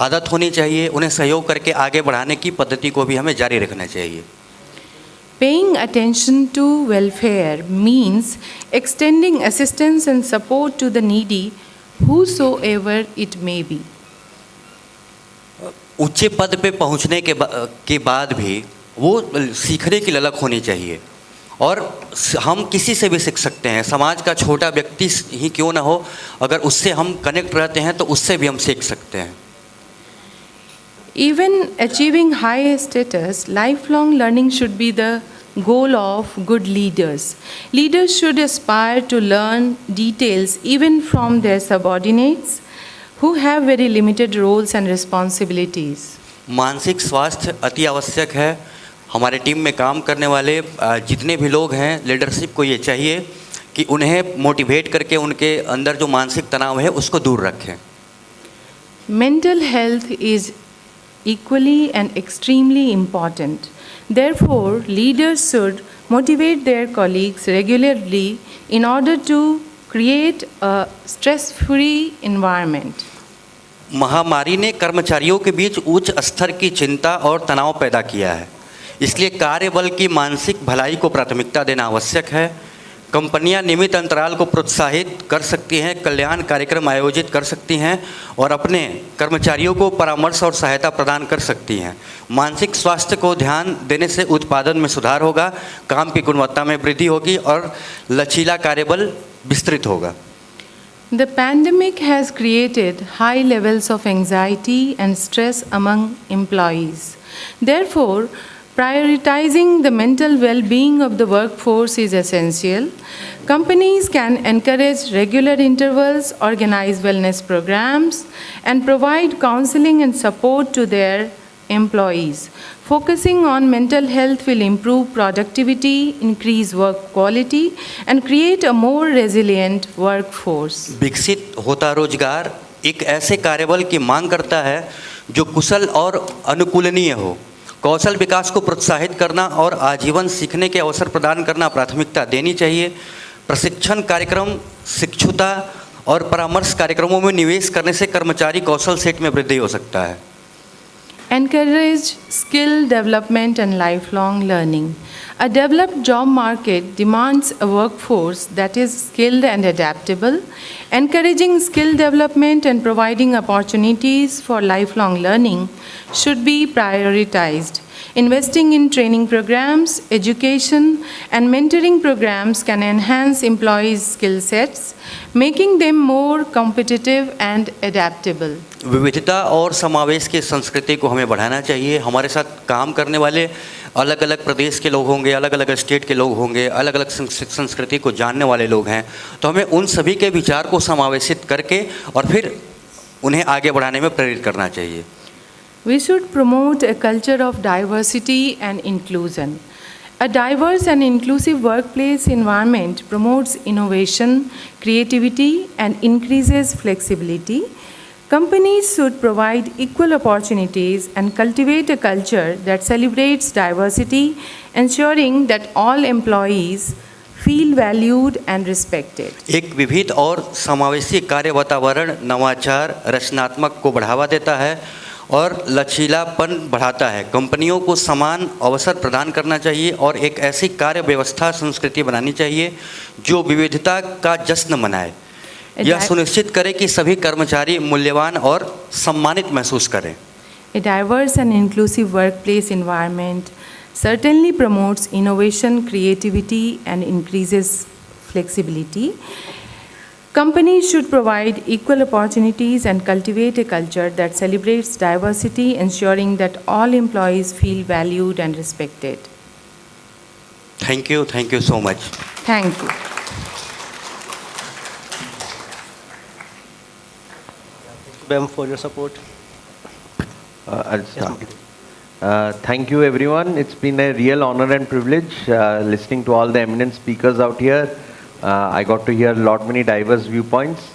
आदत होनी चाहिए। उन्हें सहयोग करके आगे बढ़ाने की पद्धति को भी हमें जारी रखना चाहिए। Paying attention to welfare means extending assistance and support to the needy, whosoever it may be. ऊंचे पद पे पहुंचने के बाद भी वो सीखने की ललक होनी चाहिए और हम किसी से भी सीख सकते हैं। समाज का छोटा व्यक्ति ही क्यों ना हो, अगर उससे हम कनेक्ट रहते हैं तो उससे भी हम सीख सकते हैं। Even achieving high status, lifelong learning should be the goal of good leaders. Leaders should aspire to learn details even from their subordinates who have very limited roles and responsibilities. मानसिक स्वास्थ्य अति आवश्यक है। हमारे टीम में काम करने वाले जितने भी लोग हैं, लीडरशिप को ये चाहिए कि उन्हें मोटिवेट करके उनके अंदर जो मानसिक तनाव है उसको दूर रखें। Mental health is equally and extremely important. Therefore, leaders should motivate their colleagues regularly in order to create a stress-free environment. महामारी ने कर्मचारियों के बीच उच्च स्तर की चिंता और तनाव पैदा किया है, इसलिए कार्यबल की मानसिक भलाई को प्राथमिकता देना आवश्यक है। कंपनियां नियमित अंतराल को प्रोत्साहित कर सकती हैं, कल्याण कार्यक्रम आयोजित कर सकती हैं और अपने कर्मचारियों को परामर्श और सहायता प्रदान कर सकती हैं। मानसिक स्वास्थ्य को ध्यान देने से उत्पादन में सुधार होगा, काम की गुणवत्ता में वृद्धि होगी और लचीला कार्यबल विस्तृत होगा। The pandemic has created high levels of anxiety and stress among employees. Therefore, prioritizing the mental well-being of the workforce is essential. Companies can encourage regular intervals, organize wellness programs, and provide counseling and support to their employees. Focusing on mental health will improve productivity, increase work quality, and create a more resilient workforce. विकसित होता रोजगार एक ऐसे कार्यबल की मांग करता है जो कुशल और अनुकूलनीय हो। कौशल विकास को प्रोत्साहित करना और आजीवन सीखने के अवसर प्रदान करना प्राथमिकता देनी चाहिए। प्रशिक्षण कार्यक्रम, शिक्षुता और परामर्श कार्यक्रमों में निवेश करने से कर्मचारी कौशल सेट में वृद्धि हो सकता है। Encourage skill development and lifelong learning. A developed job market demands a workforce that is skilled and adaptable. Encouraging skill development and providing opportunities for lifelong learning should be prioritized. Investing in training programs, education, and mentoring programs can enhance employees' skill sets, making them more competitive and adaptable. विविधता और समावेश की संस्कृति को हमें बढ़ाना चाहिए। हमारे साथ काम करने वाले अलग अलग प्रदेश के लोग होंगे, अलग अलग स्टेट के लोग होंगे, अलग अलग संस्कृति को जानने वाले लोग हैं, तो हमें उन सभी के विचार को समावेशित करके और फिर उन्हें आगे बढ़ाने में प्रेरित करना चाहिए। We should promote a culture of diversity and inclusion. A diverse and inclusive workplace environment promotes innovation, creativity, and increases flexibility. Companies should provide equal opportunities and cultivate a culture that celebrates diversity, ensuring that all employees feel valued and respected. एक विविध और समावेशी कार्य वातावरण नवाचार, रचनात्मक को बढ़ावा देता है और लचीलापन बढ़ाता है। कंपनियों को समान अवसर प्रदान करना चाहिए और एक ऐसी कार्य व्यवस्था संस्कृति बनानी चाहिए जो विविधता का जश्न मनाए। यह सुनिश्चित करे कि सभी कर्मचारी मूल्यवान और सम्मानित महसूस करें। A diverse and inclusive workplace environment certainly promotes innovation, creativity, and increases flexibility. Companies should provide equal opportunities and cultivate a culture that celebrates diversity, ensuring that all employees feel valued and respected. Thank you so much. Thank you. Ma'am, for your support. I'll start. Thank you, everyone. It's been a real honor and privilege listening to all the eminent speakers out here. I got to hear many diverse viewpoints.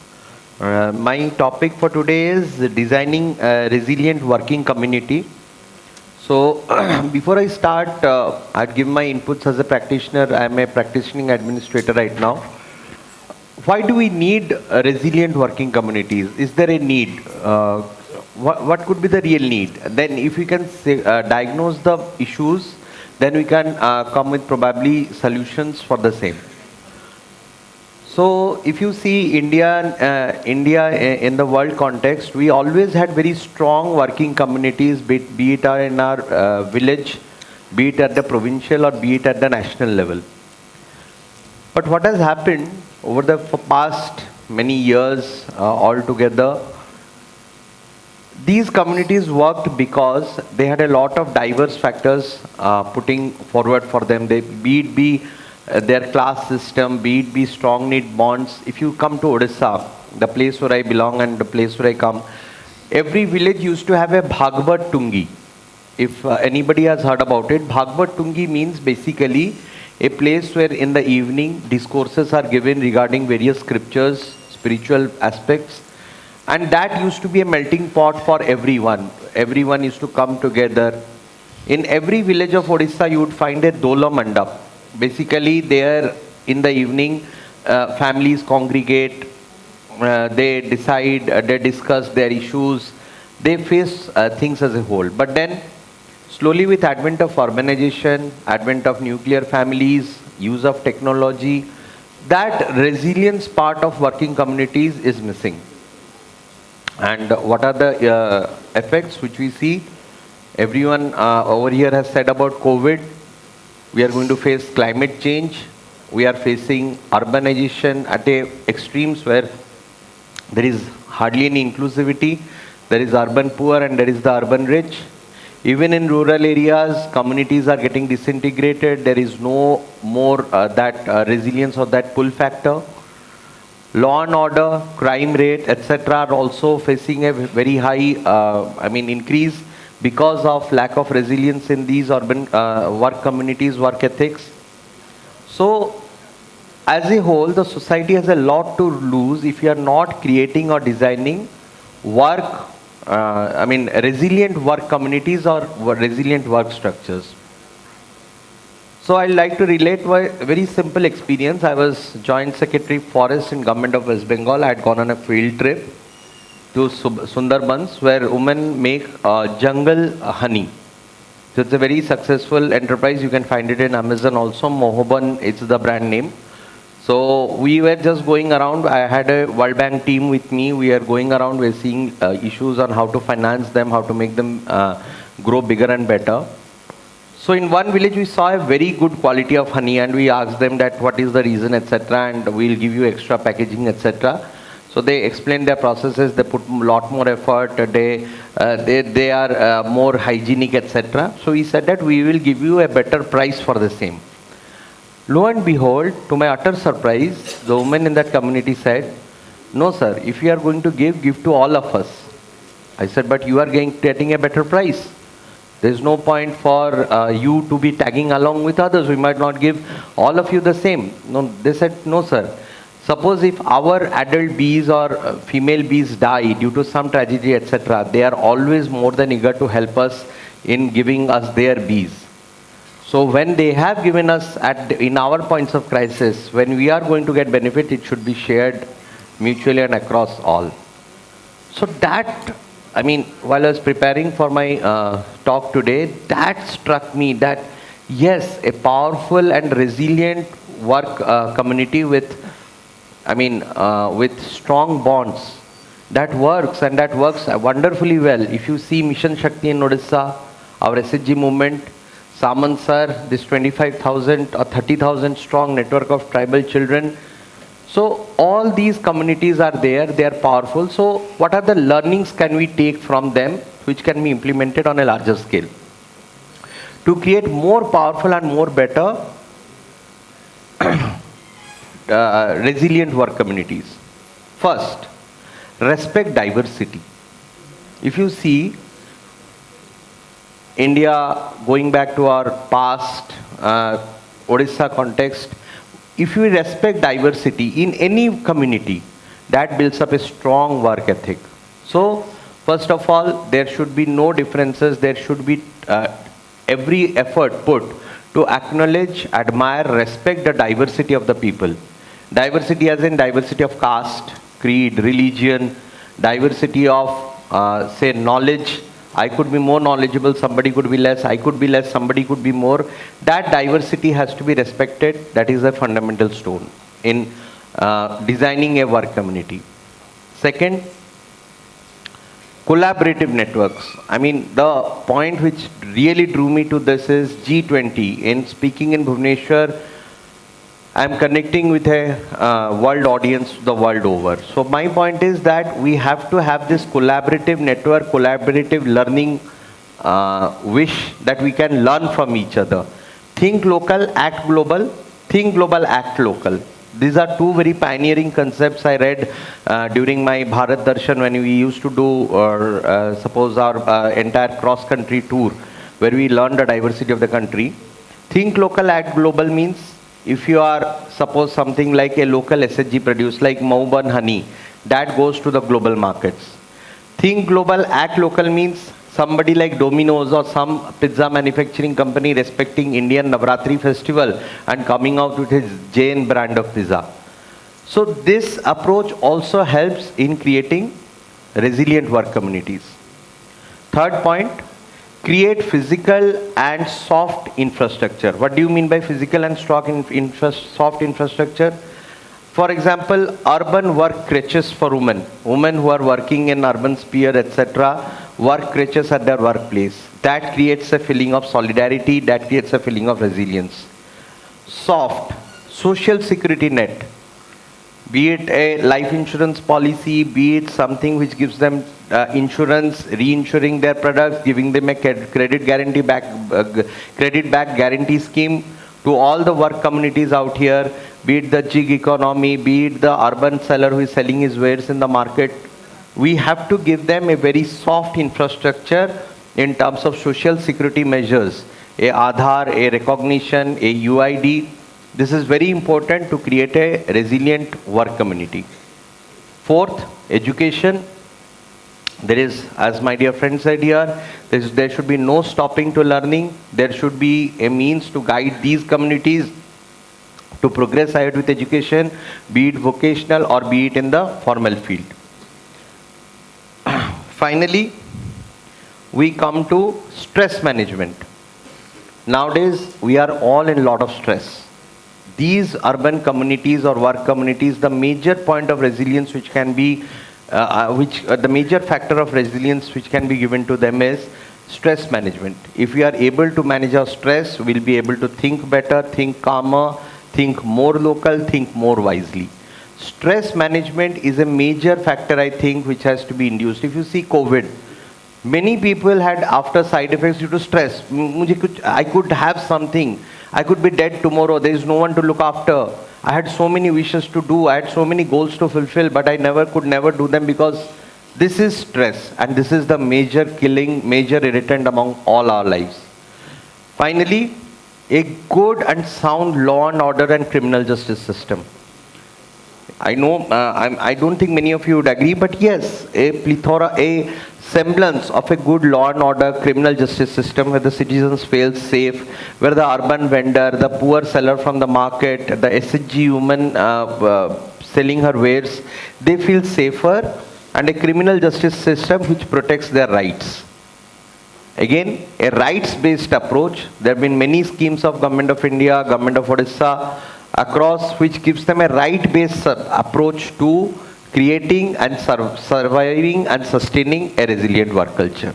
My topic for today is designing a resilient working community. So, before I start, I'd give my inputs as a practitioner. I'm a practicing administrator right now. Why do we need resilient working communities? Is there a need? What could be the real need? Then if we can say, diagnose the issues, then we can come with probably solutions for the same. So if you see India in the world context, we always had very strong working communities, be it in our village, be it at the provincial or be it at the national level. But what has happened over the past many years altogether, these communities worked because they had a lot of diverse factors putting forward for them. Be their class system, be it be strong knit bonds. If you come to Odisha, the place where I belong and the place where I come, every village used to have a Bhagavad Tungi. If anybody has heard about it, Bhagavad Tungi means basically a place where in the evening discourses are given regarding various scriptures, spiritual aspects. And that used to be a melting pot for everyone. Everyone used to come together. In every village of Odisha, you would find a Dola Mandap. Basically, there in the evening, families congregate, they decide, they discuss their issues, they face things as a whole. But then, slowly with advent of urbanization, advent of nuclear families, use of technology, that resilience part of working communities is missing. And what are the effects which we see? Everyone over here has said about COVID. We are going to face climate change. We are facing urbanization at extremes where there is hardly any inclusivity. There is urban poor and there is the urban rich. Even in rural areas, communities are getting disintegrated. There is no more that resilience or that pull factor. Law and order, crime rate, etc. are also facing a very high, increase because of lack of resilience in these urban work communities, work ethics. So, as a whole, the society has a lot to lose if you are not creating or designing resilient work communities or resilient work structures. So I'd like to relate my very simple experience. I was Joint Secretary Forest in Government of West Bengal. I had gone on a field trip to Sundarbans where women make jungle honey. So it's a very successful enterprise. You can find it in Amazon also. Mohoban, it's the brand name. So we were just going around. I had a World Bank team with me. We are going around. We're seeing issues on how to finance them, how to make them grow bigger and better. So in one village, we saw a very good quality of honey and we asked them that what is the reason, etc. and we'll give you extra packaging, etc. So they explained their processes, they put a lot more effort, they are more hygienic, etc. So we said that we will give you a better price for the same. Lo and behold, to my utter surprise, the woman in that community said, no sir, if you are going to give to all of us. I said, but you are getting a better price. There is no point for you to be tagging along with others. We might not give all of you the same. No, they said, no sir. Suppose if our adult bees or female bees die due to some tragedy, etc., they are always more than eager to help us in giving us their bees. So when they have given us in our points of crisis, when we are going to get benefit, it should be shared mutually and across all. So that I mean, while I was preparing for my talk today, that struck me that yes, a powerful and resilient work community with, with strong bonds, that works and that works wonderfully well. If you see Mission Shakti in Odisha, our SHG movement, Samant sir, this 25,000 or 30,000 strong network of tribal children. So all these communities are there, they are powerful. So what are the learnings can we take from them which can be implemented on a larger scale? To create more powerful and more better resilient work communities. First, respect diversity. If you see, India, going back to our past Odisha context, if we respect diversity in any community, that builds up a strong work ethic. So, first of all, there should be no differences. There should be every effort put to acknowledge, admire, respect the diversity of the people. Diversity as in diversity of caste, creed, religion, diversity of, say, knowledge. I could be more knowledgeable, somebody could be less, I could be less, somebody could be more. That diversity has to be respected. That is a fundamental stone in designing a work community. Second, collaborative networks. I mean, the point which really drew me to this is G20. In speaking in Bhubaneswar, I am connecting with a world audience the world over. So my point is that we have to have this collaborative network, collaborative learning wish that we can learn from each other. Think local, act global. Think global, act local. These are two very pioneering concepts I read during my Bharat Darshan when we used to do, suppose, our entire cross-country tour where we learned the diversity of the country. Think local, act global means if you are, suppose, something like a local SHG produce, like Mauban honey, that goes to the global markets. Think global, act local means somebody like Domino's or some pizza manufacturing company respecting Indian Navratri festival and coming out with his Jain brand of pizza. So this approach also helps in creating resilient work communities. Third point, create physical and soft infrastructure. What do you mean by physical and soft infrastructure? For example, urban work crèches for women. Women who are working in urban sphere, etc., work crèches at their workplace. That creates a feeling of solidarity, that creates a feeling of resilience. Soft, social security net. Be it a life insurance policy, be it something which gives them insurance, reinsuring their products, giving them a credit back guarantee scheme to all the work communities out here, be it the gig economy, be it the urban seller who is selling his wares in the market. We have to give them a very soft infrastructure in terms of social security measures, a Aadhaar, a recognition, a UID. This is very important to create a resilient work community. Fourth, education. There is, as my dear friend said here, there should be no stopping to learning. There should be a means to guide these communities to progress ahead with education, be it vocational or be it in the formal field. Finally, we come to stress management. Nowadays, we are all in a lot of stress. These urban communities or work communities, the major point of resilience which can be, the major factor of resilience which can be given to them is stress management. If we are able to manage our stress, we'll be able to think better, think calmer, think more local, think more wisely. Stress management is a major factor, I think, which has to be induced. If you see COVID, many people had after side effects due to stress. I could have something. I could be dead tomorrow. There is no one to look after. I had so many wishes to do. I had so many goals to fulfill, but I could never do them because this is stress. And this is the major killing, major irritant among all our lives. Finally, a good and sound law and order and criminal justice system. I know, I don't think many of you would agree, but yes, a semblance of a good law and order criminal justice system where the citizens feel safe, where the urban vendor, the poor seller from the market, the SHG woman selling her wares, they feel safer, and a criminal justice system which protects their rights. Again, a rights-based approach. There have been many schemes of Government of India, Government of Odisha, across which gives them a right-based approach to creating and surviving and sustaining a resilient work culture.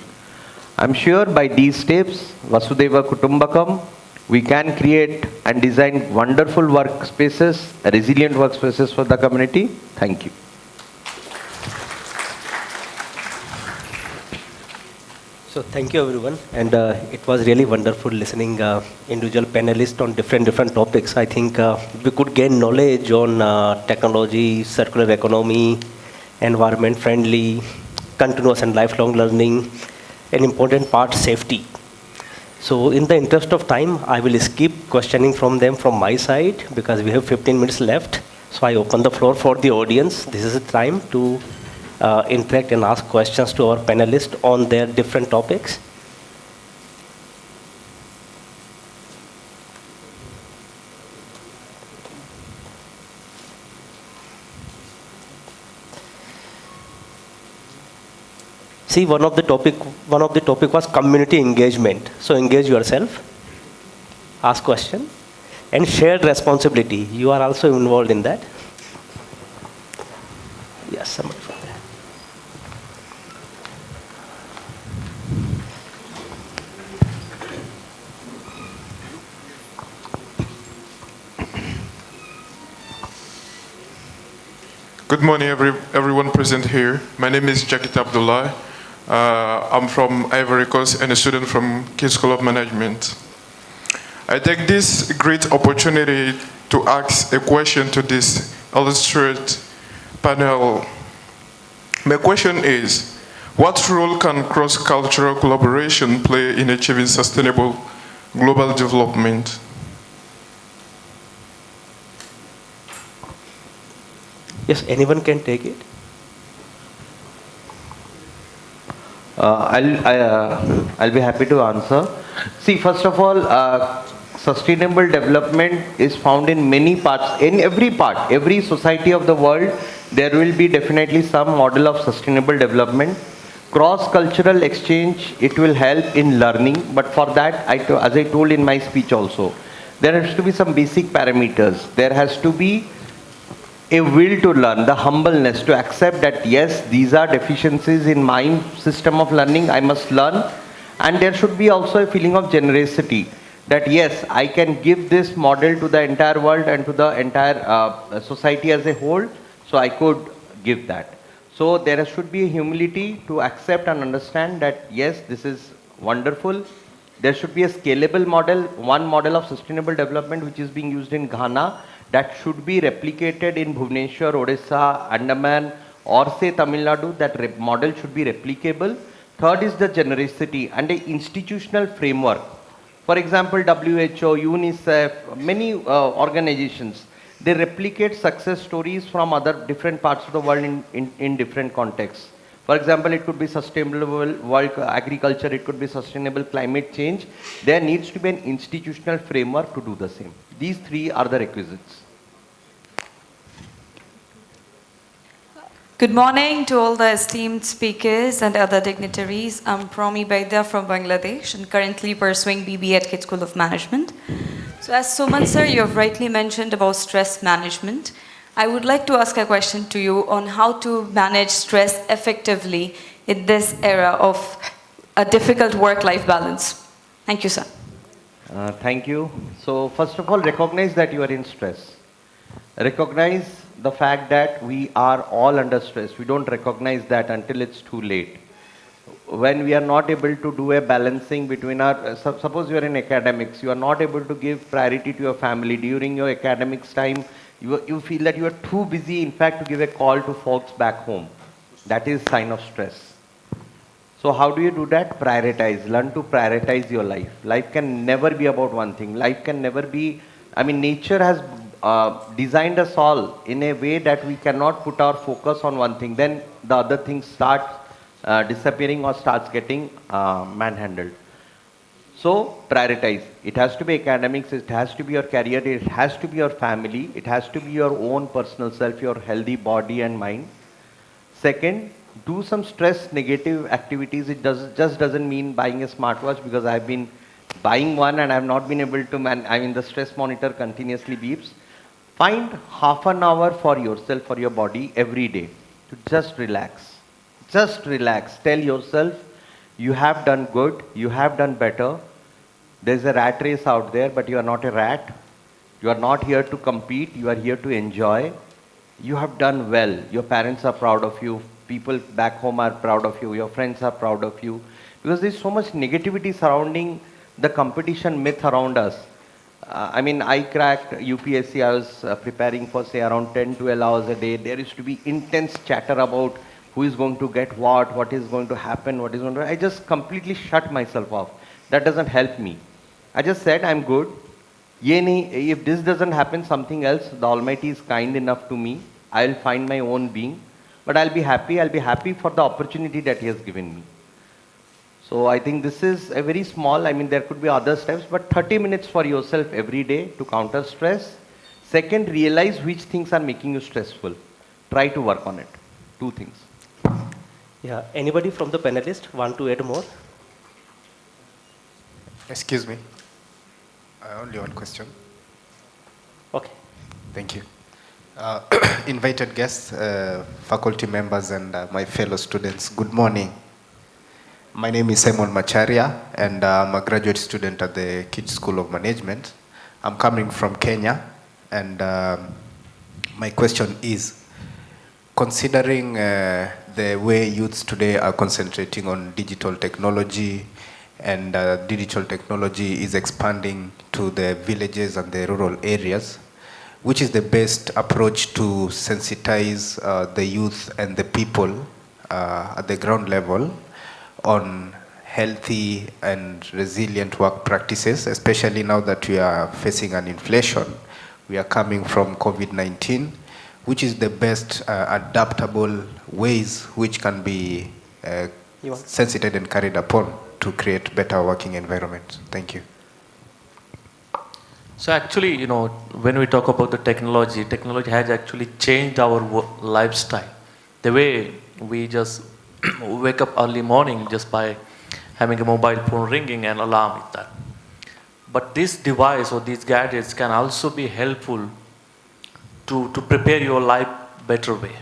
I'm sure by these steps, Vasudhaiva Kutumbakam, we can create and design wonderful workspaces, resilient workspaces for the community. Thank you. So thank you everyone, and it was really wonderful listening individual panelists on different topics. I think we could gain knowledge on technology, circular economy, environment friendly, continuous and lifelong learning, an important part safety. So in the interest of time, I will skip questioning from them from my side because we have 15 minutes left. So I open the floor for the audience. This is the time to interact and ask questions to our panelists on their different topics. See, one of the topic was community engagement. So engage yourself, ask question, and shared responsibility. You are also involved in that. Yes, somebody from there. Good morning, everyone present here. My name is Jakit Abdullah. I'm from Ivory Coast and a student from KIIT School of Management. I take this great opportunity to ask a question to this illustrious panel. My question is, what role can cross-cultural collaboration play in achieving sustainable global development? Yes, anyone can take it. I'll be happy to answer. See, first of all, sustainable development is found in many parts, in every society of the world. There will be definitely some model of sustainable development. Cross-cultural exchange, it will help in learning, but for that, as I told in my speech also, there has to be some basic parameters. There has to be a will to learn, the humbleness to accept that yes, these are deficiencies in my system of learning, I must learn. And there should be also a feeling of generosity that yes, I can give this model to the entire world and to the entire society as a whole, so I could give that. So there should be a humility to accept and understand that yes, this is wonderful. There should be a scalable model, one model of sustainable development which is being used in Ghana, that should be replicated in Bhubaneswar, Odisha, Andaman, or say Tamil Nadu. That model should be replicable. Third is the generosity and the institutional framework. For example, WHO, UNICEF, many organizations, they replicate success stories from other different parts of the world in different contexts. For example, it could be sustainable world agriculture, it could be sustainable climate change. There needs to be an institutional framework to do the same. These three are the requisites. Good morning to all the esteemed speakers and other dignitaries. I'm Promi Baidya from Bangladesh and currently pursuing BBA at KIIT School of Management. So as Suman sir, you have rightly mentioned about stress management. I would like to ask a question to you on how to manage stress effectively in this era of a difficult work-life balance. Thank you, sir. Thank you. So first of all, recognize that you are in stress. Recognize the fact that we are all under stress. We don't recognize that until it's too late. When we are not able to do a balancing between our, suppose you are in academics, you are not able to give priority to your family during your academics time, you feel that you are too busy, in fact, to give a call to folks back home. That is a sign of stress. So how do you do that? Prioritize. Learn to prioritize your life. Life can never be about one thing. Life can never be, I mean, nature has designed us all in a way that we cannot put our focus on one thing. Then the other things start disappearing or starts getting manhandled. So prioritize. It has to be academics, it has to be your career, it has to be your family, it has to be your own personal self, your healthy body and mind. Second, do some stress negative activities. It just doesn't mean buying a smartwatch, because I've been buying one and I've not been able to the stress monitor continuously beeps. Find half an hour for yourself, for your body every day to just relax. Just relax. Tell yourself you have done good, you have done better. There's a rat race out there, but you are not a rat. You are not here to compete, you are here to enjoy. You have done well. Your parents are proud of you. People back home are proud of you. Your friends are proud of you. Because there's so much negativity surrounding the competition myth around us. I cracked UPSC. I was preparing for, say, around 10, 12 hours a day. There used to be intense chatter about who is going to get what is going to happen, what is going to... I just completely shut myself off. That doesn't help me. I just said, I'm good. If this doesn't happen, something else, the Almighty is kind enough to me. I'll find my own being. But I'll be happy. I'll be happy for the opportunity that He has given me. So I think this is a very small, there could be other steps, but 30 minutes for yourself every day to counter stress. Second, realize which things are making you stressful. Try to work on it. 2 things. Yeah, anybody from the panelists want to add more? Excuse me. Only one question. Okay. Thank you. Invited guests, faculty members, and my fellow students, good morning. My name is Simon Macharia, and I'm a graduate student at the KIIT School of Management. I'm coming from Kenya, and my question is, considering the way youths today are concentrating on digital technology, and digital technology is expanding to the villages and the rural areas, which is the best approach to sensitize the youth and the people at the ground level on healthy and resilient work practices, especially now that we are facing an inflation. We are coming from COVID-19, which is the best adaptable ways which can be sensitized and carried upon to create better working environments. Thank you. So actually, when we talk about the technology has actually changed our lifestyle. The way we just wake up early morning just by having a mobile phone ringing and alarm with that. But this device or these gadgets can also be helpful to prepare your life better way.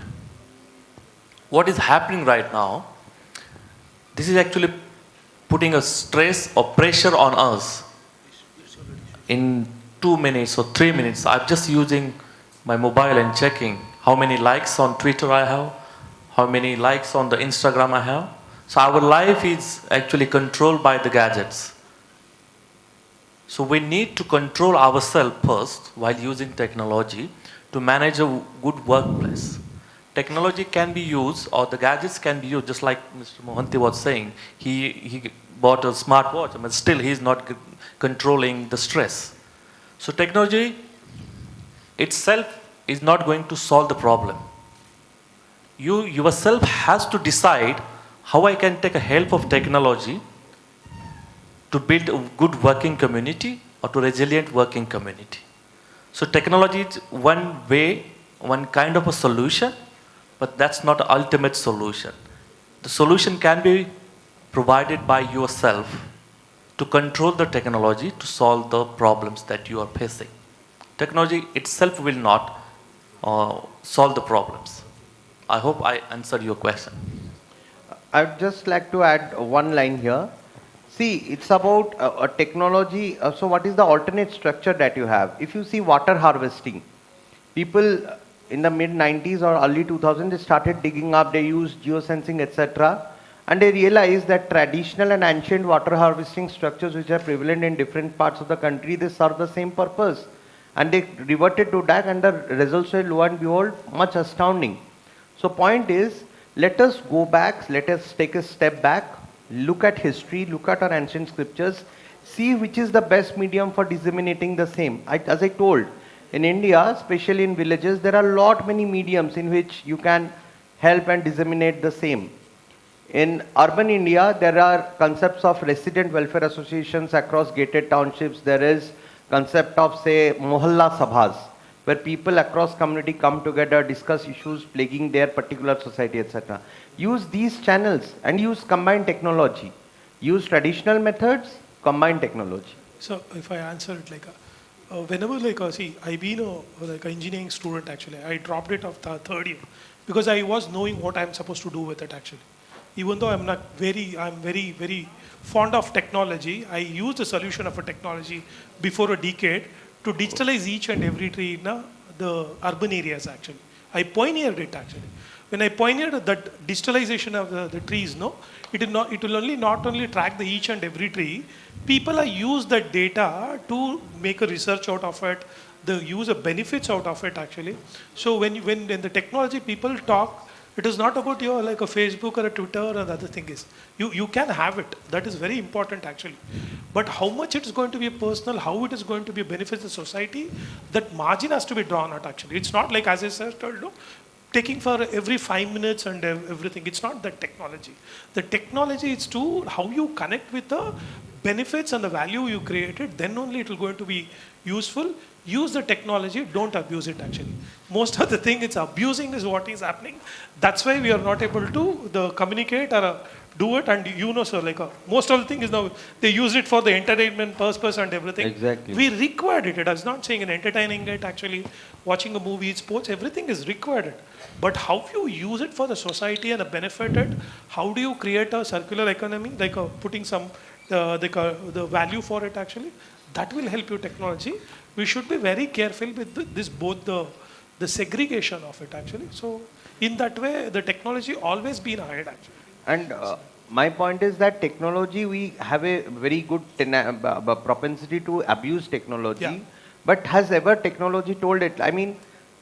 What is happening right now, this is actually putting a stress or pressure on us. In 2 minutes or 3 minutes, I'm just using my mobile and checking how many likes on Twitter I have, how many likes on the Instagram I have. So our life is actually controlled by the gadgets. So we need to control ourselves first while using technology to manage a good workplace. Technology can be used, or the gadgets can be used, just like Mr. Mohanty was saying. He bought a smartwatch, but still he's not controlling the stress. So technology itself is not going to solve the problem. You yourself has to decide how I can take a help of technology to build a good working community or to resilient working community. So technology is one way, one kind of a solution, but that's not the ultimate solution. The solution can be provided by yourself to control the technology to solve the problems that you are facing. Technology itself will not solve the problems. I hope I answered your question. I'd just like to add one line here. See, it's about a technology. So what is the alternate structure that you have? If you see water harvesting, people in the mid-90s or early 2000s, they started digging up, they used geosensing, etc. And they realized that traditional and ancient water harvesting structures which are prevalent in different parts of the country, they serve the same purpose. And they reverted to that, and the results were, lo and behold, much astounding. So point is, let us go back, let us take a step back, look at history, look at our ancient scriptures, see which is the best medium for disseminating the same. As I told, in India, especially in villages, there are many mediums in which you can help and disseminate the same. In urban India, there are concepts of resident welfare associations across gated townships. There is concept of, say, mohalla sabhas. where people across community come together, discuss issues plaguing their particular society, etc. Use these channels and use combined technology. Use traditional methods, combined technology. So if I answer it like, whenever see, I've been like an engineering student actually. I dropped it after third year because I was knowing what I'm supposed to do with it actually. Even though I'm very fond of technology, I used the solution of a technology before a decade to digitalize each and every tree in the urban areas actually. I pioneered it actually. When I pioneered that digitalization of the trees, it will only not only track the each and every tree, people are use that data to make a research out of it, the use of benefits out of it actually. So when in the technology people talk, it is not about your like a Facebook or a Twitter or the other thing is. You can have it. That is very important actually. But how much it is going to be personal, how it is going to be a benefit to the society, that margin has to be drawn out actually. It's not like, as I said, taking for every 5 minutes and everything. It's not that technology. The technology is to how you connect with the benefits and the value you created, then only it will going to be useful. Use the technology, don't abuse it actually. Most of the thing it's abusing is what is happening. That's why we are not able to communicate or do it. And sir, like most of the thing is now they use it for the entertainment purpose and everything. Exactly. We required it. I was not saying in entertaining it actually, watching a movie, sports, everything is required. But how you use it for the society and benefit it, how do you create a circular economy, like putting some the value for it actually, that will help you technology. We should be very careful with this both the segregation of it actually. So in that way, the technology always been ahead actually. And my point is that technology, we have a very good propensity to abuse technology. Yeah. But has ever technology told it? I mean,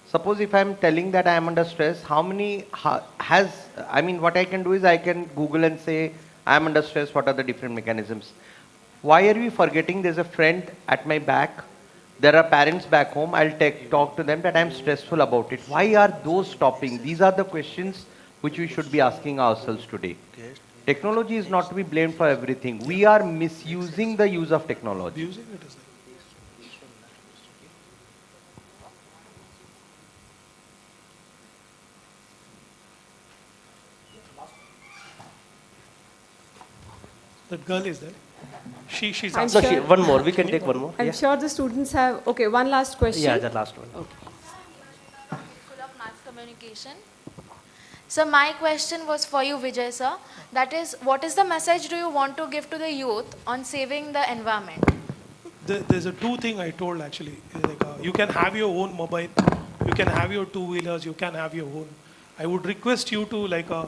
suppose if I'm telling that I am under stress, what I can do is I can Google and say, I am under stress, what are the different mechanisms? Why are we forgetting there's a friend at my back? There are parents back home, I'll talk to them that I'm stressful about it. Why are those stopping? These are the questions which we should be asking ourselves today. Technology is not to be blamed for everything. We are misusing the use of technology. Abusing it is the girl is there. She's I'm asking. sure- One more. We can take one more. I'm Yeah. sure the students have, okay, one last question. Yeah, the last one. Okay. School of Mass Communication. So my question was for you, Vijay sir. That is, what is the message do you want to give to the youth on saving the environment? There's a two thing I told actually. Like, you can have your own mobile, you can have your two-wheelers, you can have your own. I would request you to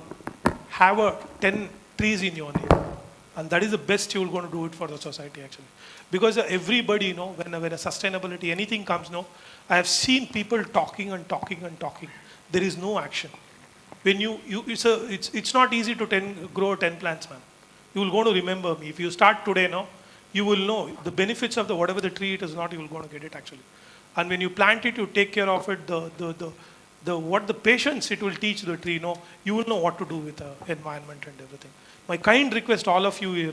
have 10 trees in your name. And that is the best you're going to do it for the society actually. Because everybody, when a sustainability, anything comes, I have seen people talking and talking and talking. There is no action. When it's not easy to grow 10 plants, man. You will go to remember me. If you start today, you will know the benefits of whatever the tree it is not, you will go to get it actually. And when you plant it, you take care of it, what the patience it will teach the tree, you will know what to do with the environment and everything. My kind request all of you here,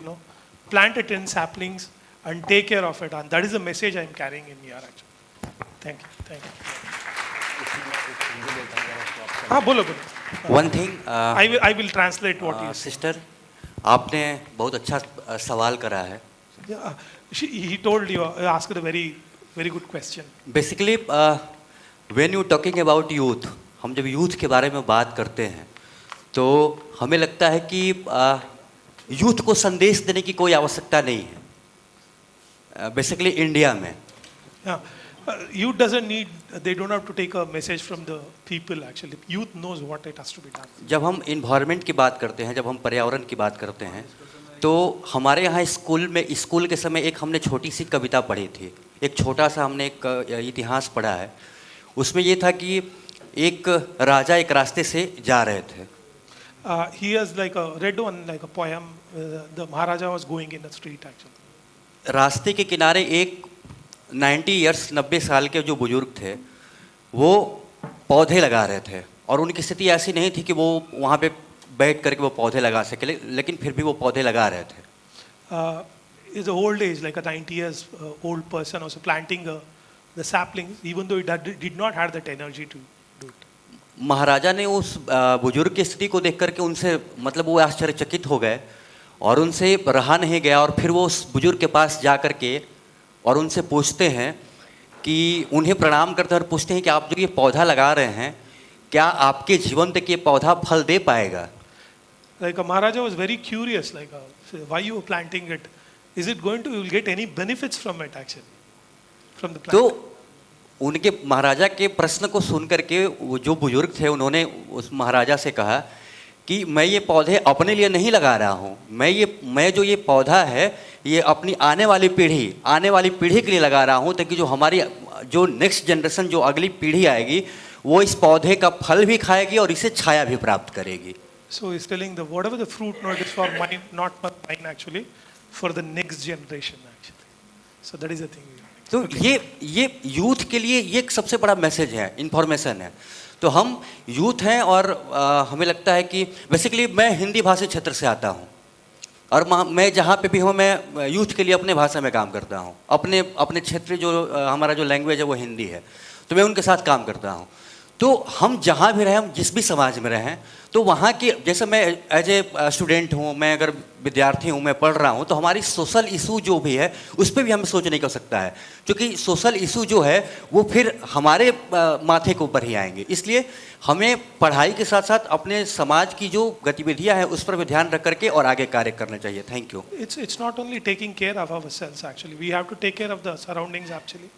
plant 10 saplings and take care of it. And that is the message I am carrying in here actually. Thank you. Bolo. One thing, I will translate what you say. sister, आपने बहुत अच्छा सवाल करा है. Yeah, he told you, asked a very, very good question. Basically, when you talking about youth, हम जब youth के बारे में बात करते हैं, तो हमें लगता है कि यूथ को संदेश देने की कोई आवश्यकता नहीं है. बेसिकली इंडिया में. Yeah. Youth doesn't need, they don't have to take a message from the people actually. Youth knows what it has to be done. जब हम इन्वायरमेंट की बात करते हैं, जब हम पर्यावरण की बात करते हैं, तो हमारे यहाँ स्कूल के समय एक हमने छोटी सी कविता पढ़ी थी. एक छोटा सा हमने एक इतिहास पढ़ा है. उसमें ये था कि एक राजा एक रास्ते से जा रहे थे. He has read one a poem. The Maharaja was going in the street actually. रास्ते के किनारे एक 90 साल के जो बुजुर्ग थे, वो पौधे लगा रहे थे. और उनकी स्थिति ऐसी नहीं थी कि वो वहाँ पे बैठ करके वो पौधे लगा सके, लेकिन फिर भी वो पौधे लगा रहे थे. Is an old age, like a 90 years old person, also planting the saplings, even though it did not have that energy to do it. महाराजा ने उस बुजुर्ग की स्थिति को देख करके उनसे मतलब वो आश्चर्यचकित हो गए और उनसे रहा नहीं गया और फिर वो उस बुजुर्ग के पास जा कर के और उनसे पूछते हैं कि उन्हें प्रणाम करते हैं और पूछते हैं कि आप जो ये पौधा लगा रहे हैं क्या आपके जीवन तक ये पौधा फल दे पाएगा? Like Maharaja was very curious, like why you were planting it? Is it going to, you will get any benefits from it actually, from the plant? तो उनके महाराजा के प्रश्न को सुन करके वो जो बुजुर्ग थे उन्होंने उस महाराजा से कहा कि मैं ये पौधे अपने लिए नहीं लगा रहा हूँ, मैं जो ये पौधा है ये अपनी आने वाली पीढ़ी के लिए लगा रहा हूँ ताकि जो हमारी जो नेक्स्ट जनरेशन जो अगली पीढ़ी आएगी वो इस पौधे का फल भी खाएगी और इसे छाया भी प्राप्त करेगी. So he's telling the whatever the fruit not is for mine, not for mine actually, for the next generation actually. So that is the thing. तो ये यूथ के लिए ये एक सबसे बड़ा मैसेज है, इंफॉर्मेशन है. तो हम यूथ हैं और हमें लगता है कि बेसिकली मैं हिंदी भाषी क्षेत्र से आता हूँ और मैं जहाँ पे भी हूँ मैं यूथ के लिए अपने भाषा में काम करता हूँ. अपने क्षेत्र जो हमारा जो लैंग्वेज है वो हिंदी है तो मैं उनके साथ काम करता हूँ. तो हम जहाँ भी रहें, हम जिस भी समाज में रहें, तो वहाँ की जैसे मैं एज ए स्टूडेंट हूँ, मैं अगर विद्यार्थी हूँ, मैं पढ़ रहा हूँ, तो हमारी सोशल इशू जो भी है उस पर भी हमें सोचने का सकता है क्योंकि सोशल इशू जो है वो फिर हमारे माथे के ऊपर ही आएंगे. इसलिए हमें पढ़ाई के साथ साथ अपने समाज की जो गतिविधियाँ हैं उस पर भी ध्यान रख करके और आगे कार्य करना चाहिए. Thank you. It's not only taking care of ourselves actually, we have to take care of the surroundings actually,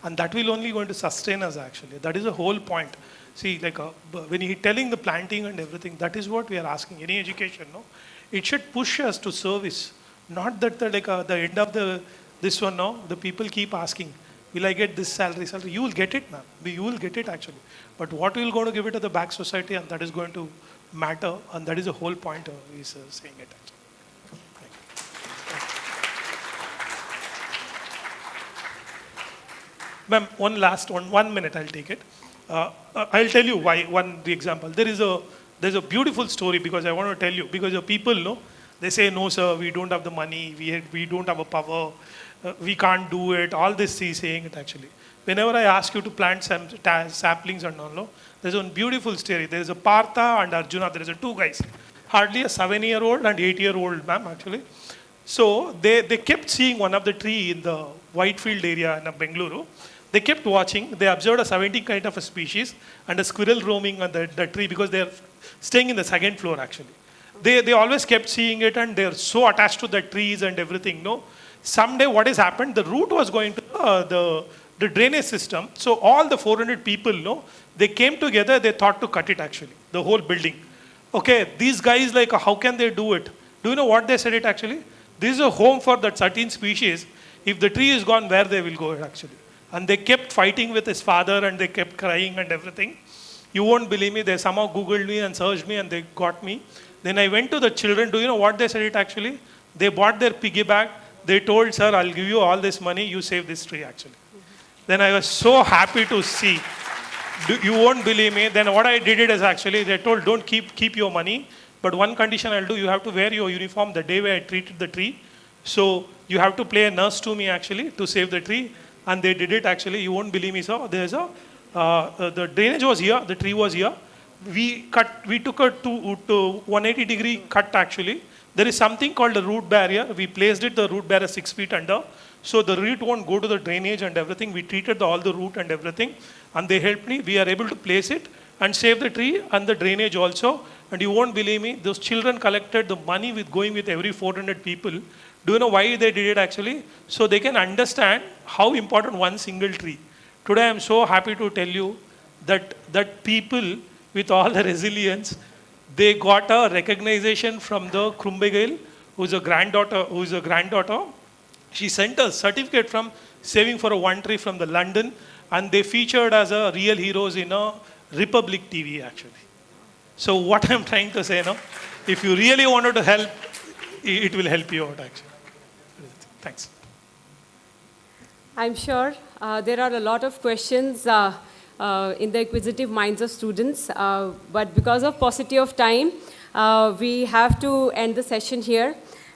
and that will only going to sustain us actually. That is the whole point. See, like when he telling the planting and everything, that is what we are asking. Any education, no, it should push us to service, not that the end of this one. No, the people keep asking, will I get this salary? You will get it, man. You will get it actually. But what we will going to give it to the back society, and that is going to matter, and that is the whole point. He's saying it actually. Ma'am, one minute, I'll take it. I'll tell you why, the example. There's a beautiful story because I want to tell you, because the people, no, they say, no sir, we don't have the money, we don't have a power, we can't do it, all this he's saying it actually. Whenever I ask you to plant some saplings and all, no, there's one beautiful story. There's a Partha and Arjuna, there's two guys, hardly a 7-year-old and 8-year-old, ma'am, actually. So they kept seeing one of the tree in the Whitefield area in Bengaluru. They kept watching. They observed a 70 kind of a species and a squirrel roaming on the tree because they are staying in the second floor actually. They always kept seeing it and they are so attached to the trees and everything. No, someday what has happened? The root was going to the drainage system. So all the 400 people, no, they came together. They thought to cut it actually, the whole building. Okay, these guys like how can they do it? Do you know what they said it actually? This is a home for that certain species. If the tree is gone, where they will go actually? And they kept fighting with his father and they kept crying and everything. You won't believe me, they somehow Googled me and searched me and they got me. Then I went to the children, do you know what they said it actually? They bought their piggy bank, they told, sir, I'll give you all this money, you save this tree actually. Then I was so happy to see. You won't believe me, then what I did it is actually, they told, don't keep your money, but one condition I'll do, you have to wear your uniform the day where I treated the tree. So you have to play a nurse to me actually to save the tree. And they did it actually. You won't believe me, sir. There's the drainage was here, the tree was here. We took a to 180-degree cut actually. There is something called the root barrier. We placed it, the root barrier 6 feet under. So the root won't go to the drainage and everything. We treated all the root and everything. And they helped me. We are able to place it and save the tree and the drainage also. And you won't believe me, those children collected the money with every 400 people. Do you know why they did it actually? So they can understand how important one single tree. Today I am so happy to tell you that people with all the resilience, they got a recognition from the Krumbegale, who's a granddaughter. She sent a certificate from saving for a one tree from the London, and they featured as a real heroes in a Republic TV actually. So what I'm trying to say now, if you really wanted to help, it will help you out actually. Thanks. I'm sure there are a lot of questions in the inquisitive minds of students, but because of paucity of time, we have to end the session here.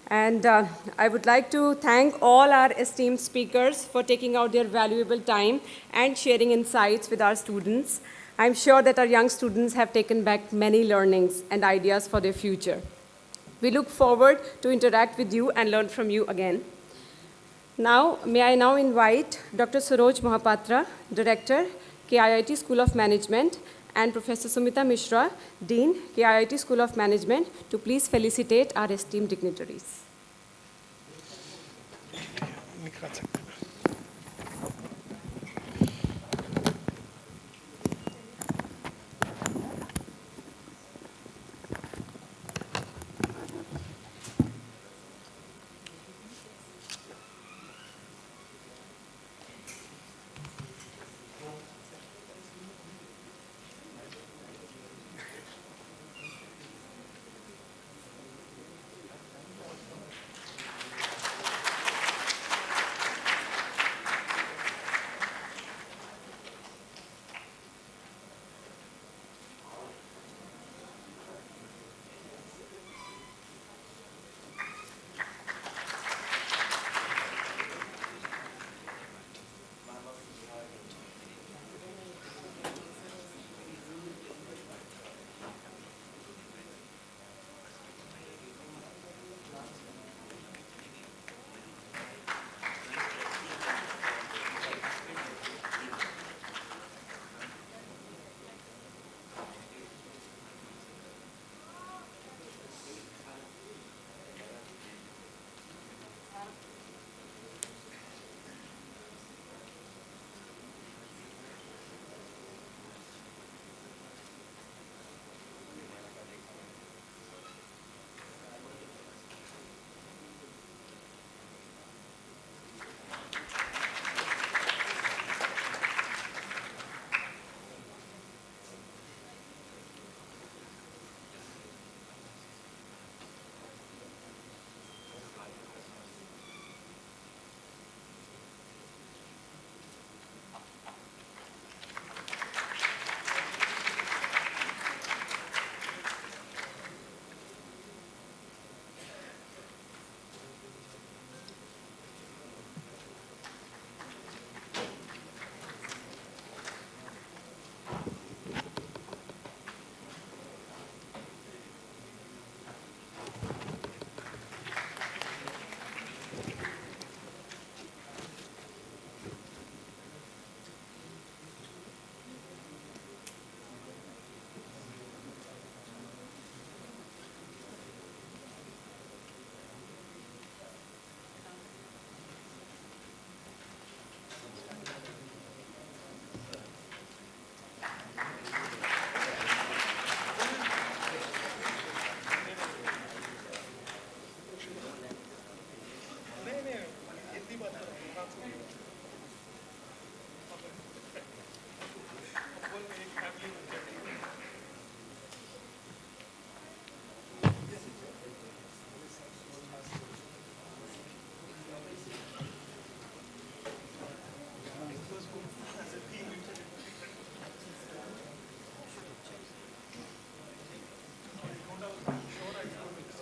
And I would like to thank all our esteemed speakers for taking out their valuable time and sharing insights with our students. I'm sure that our young students have taken back many learnings and ideas for their future. We look forward to interact with you and learn from you again. Now, may I now invite Dr. Saroj Mohapatra, Director, KIIT School of Management, and Professor Sumita Mishra, Dean, KIIT School of Management, to please felicitate our esteemed dignitaries.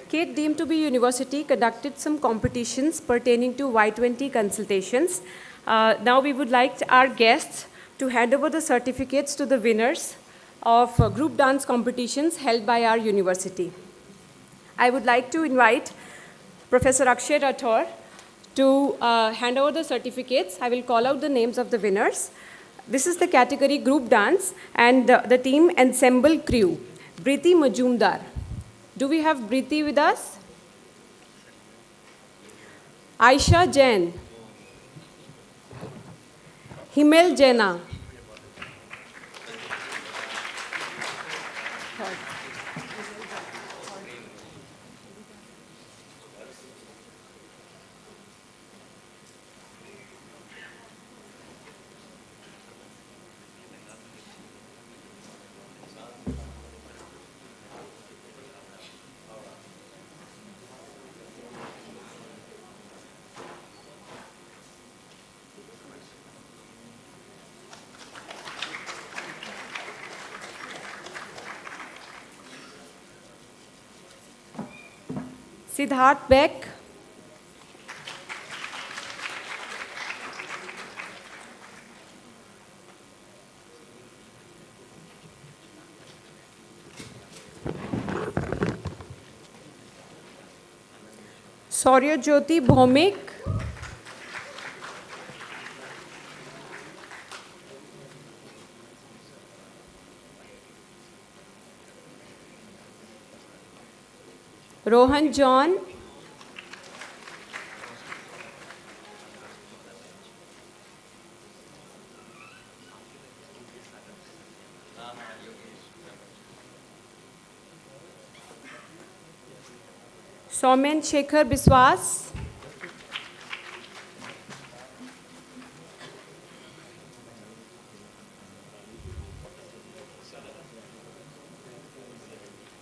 KIIT deemed to be university conducted some competitions pertaining to Y20 consultations. Now we would like our guests to hand over the certificates to the winners of group dance competitions held by our university. I would like to invite Professor Akshay Rathore to hand over the certificates. I will call out the names of the winners. This is the category group dance and the team ensemble crew. Briti Majumdar. Do we have Briti with us? Aisha Jain. Himel Jaina. Siddharth Beck. Saurya Jyoti Bhaumik. Rohan John. Somen Shekhar Biswas.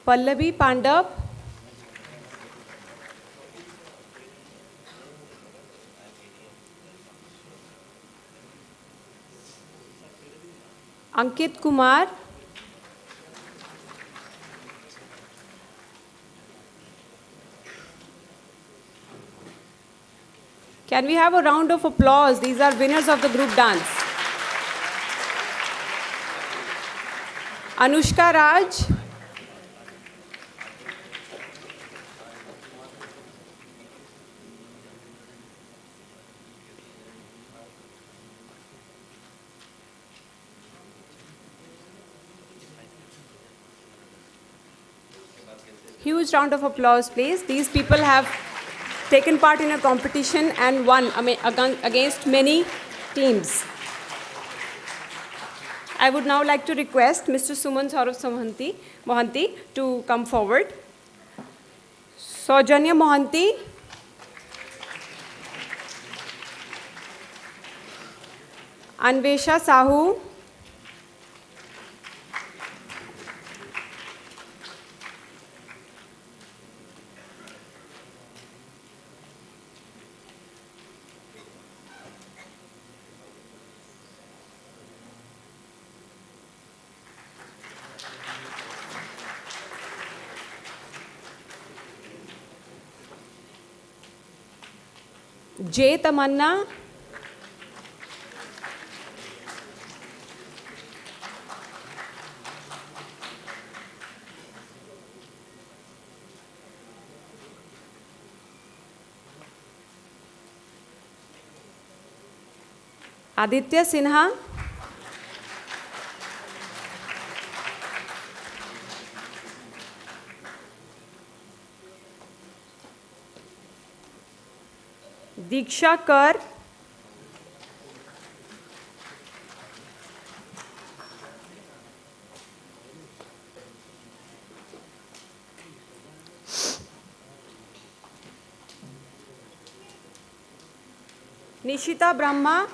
Pallavi Pandap. Ankit Kumar. Can we have a round of applause? These are winners of the group dance. Anushka Raj. Huge round of applause, please. These people have taken part in a competition and won against many teams. I would now like to request Mr. Suman Saurav Mohanty to come forward. Saujanya Mohanty. Anvesha Sahu. J. Tamanna. Aditya Sinha. Diksha Kar. Nishita Brahma.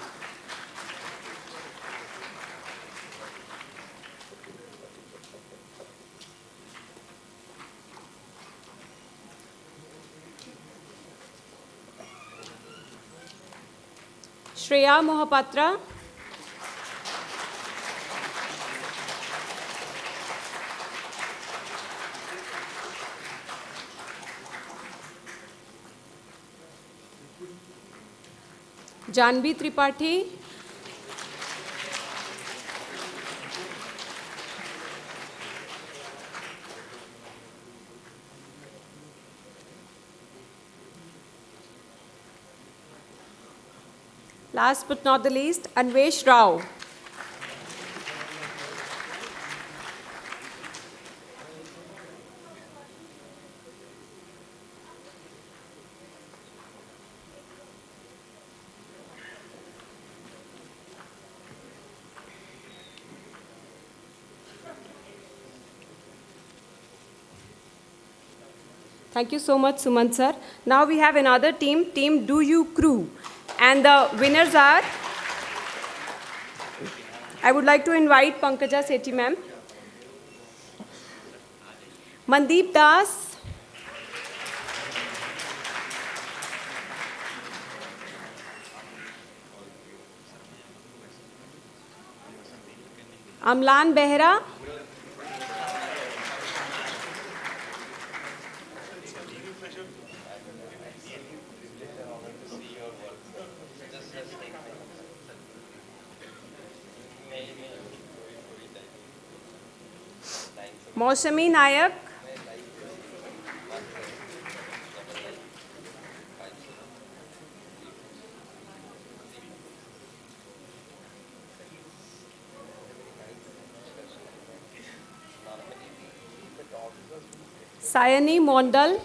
Shreya Mohapatra. Janvi Tripathi. Last but not the least, Anvesh Rao. Thank you so much, Sumant sir. Now we have another team, Team Do You Crew. And the winners are, I would like to invite Pankaja Sethi ma'am, Mandeep Das, Amlan Behra, Mausami Nayak, Sayani Mondal.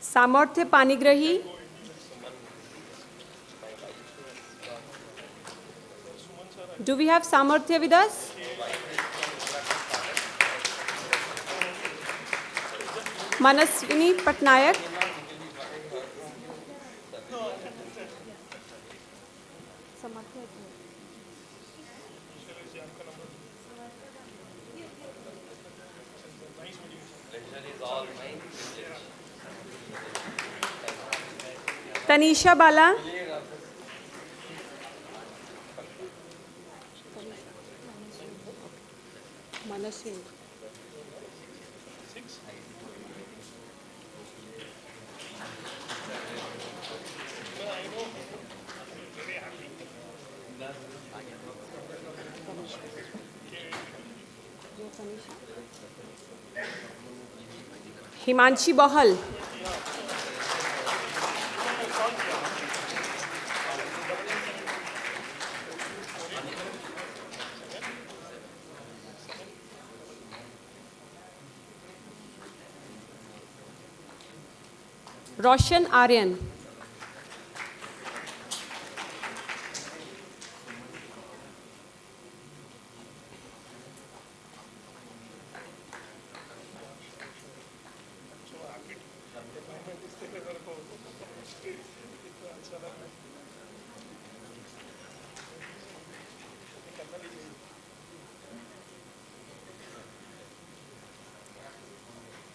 Samarthya Panigrahi. Do we have Samarthya with us? Manaswini Patnayak. Tanisha Bala. Manaswini. Himanshi Bahal. Roshan Aryan.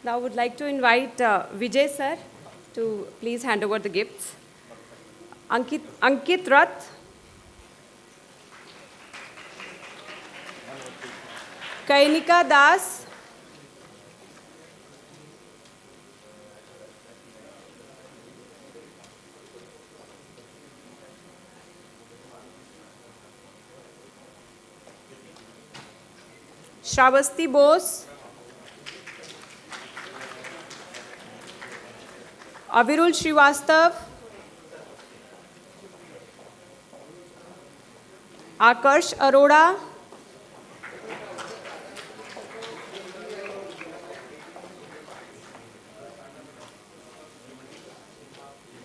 Now I would like to invite Vijay sir to please hand over the gifts. Ankit Rath. Kainika Das. Shravasti Bose. Avirul Srivastav. Akarsh Arora.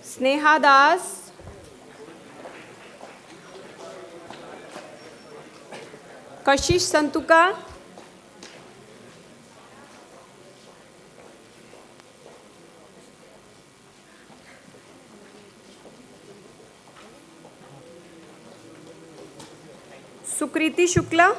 Sneha Das. Kashish Santuka. Sukriti Shukla.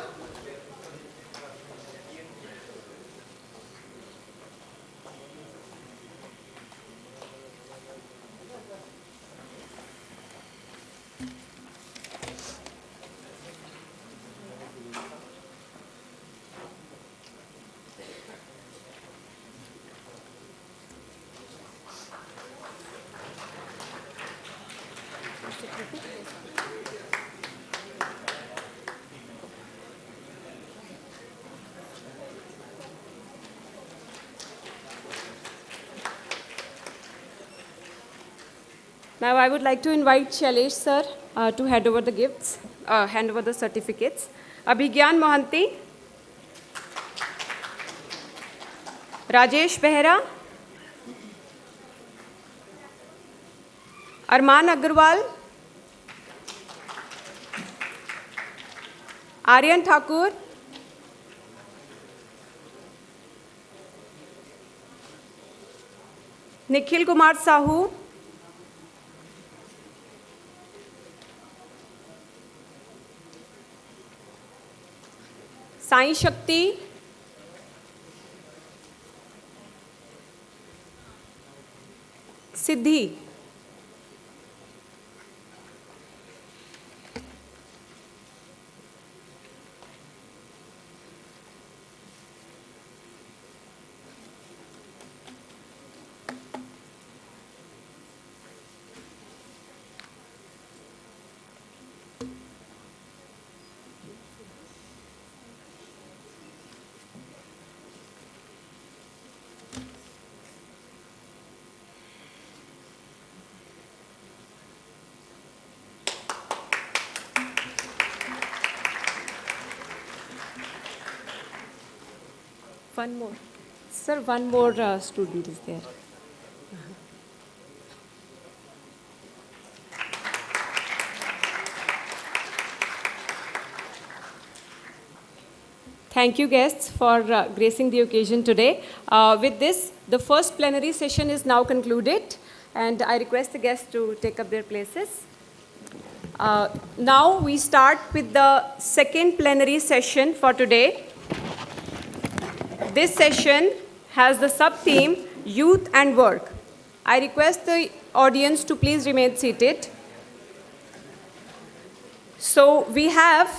Now I would like to invite Shailesh sir to hand over the gifts, hand over the certificates. Abhigyan Mohanty, Rajesh Behra, Arman Agarwal, Aryan Thakur, Nikhil Kumar Sahu, Sai Shakti, Siddhi, one more. Sir, one more student is there. Thank you, guests, for gracing the occasion today. With this, the first plenary session is now concluded, and I request the guests to take up their places. Now we start with the second plenary session for today. This session has the sub-theme Youth and Work. I request the audience to please remain seated. So we have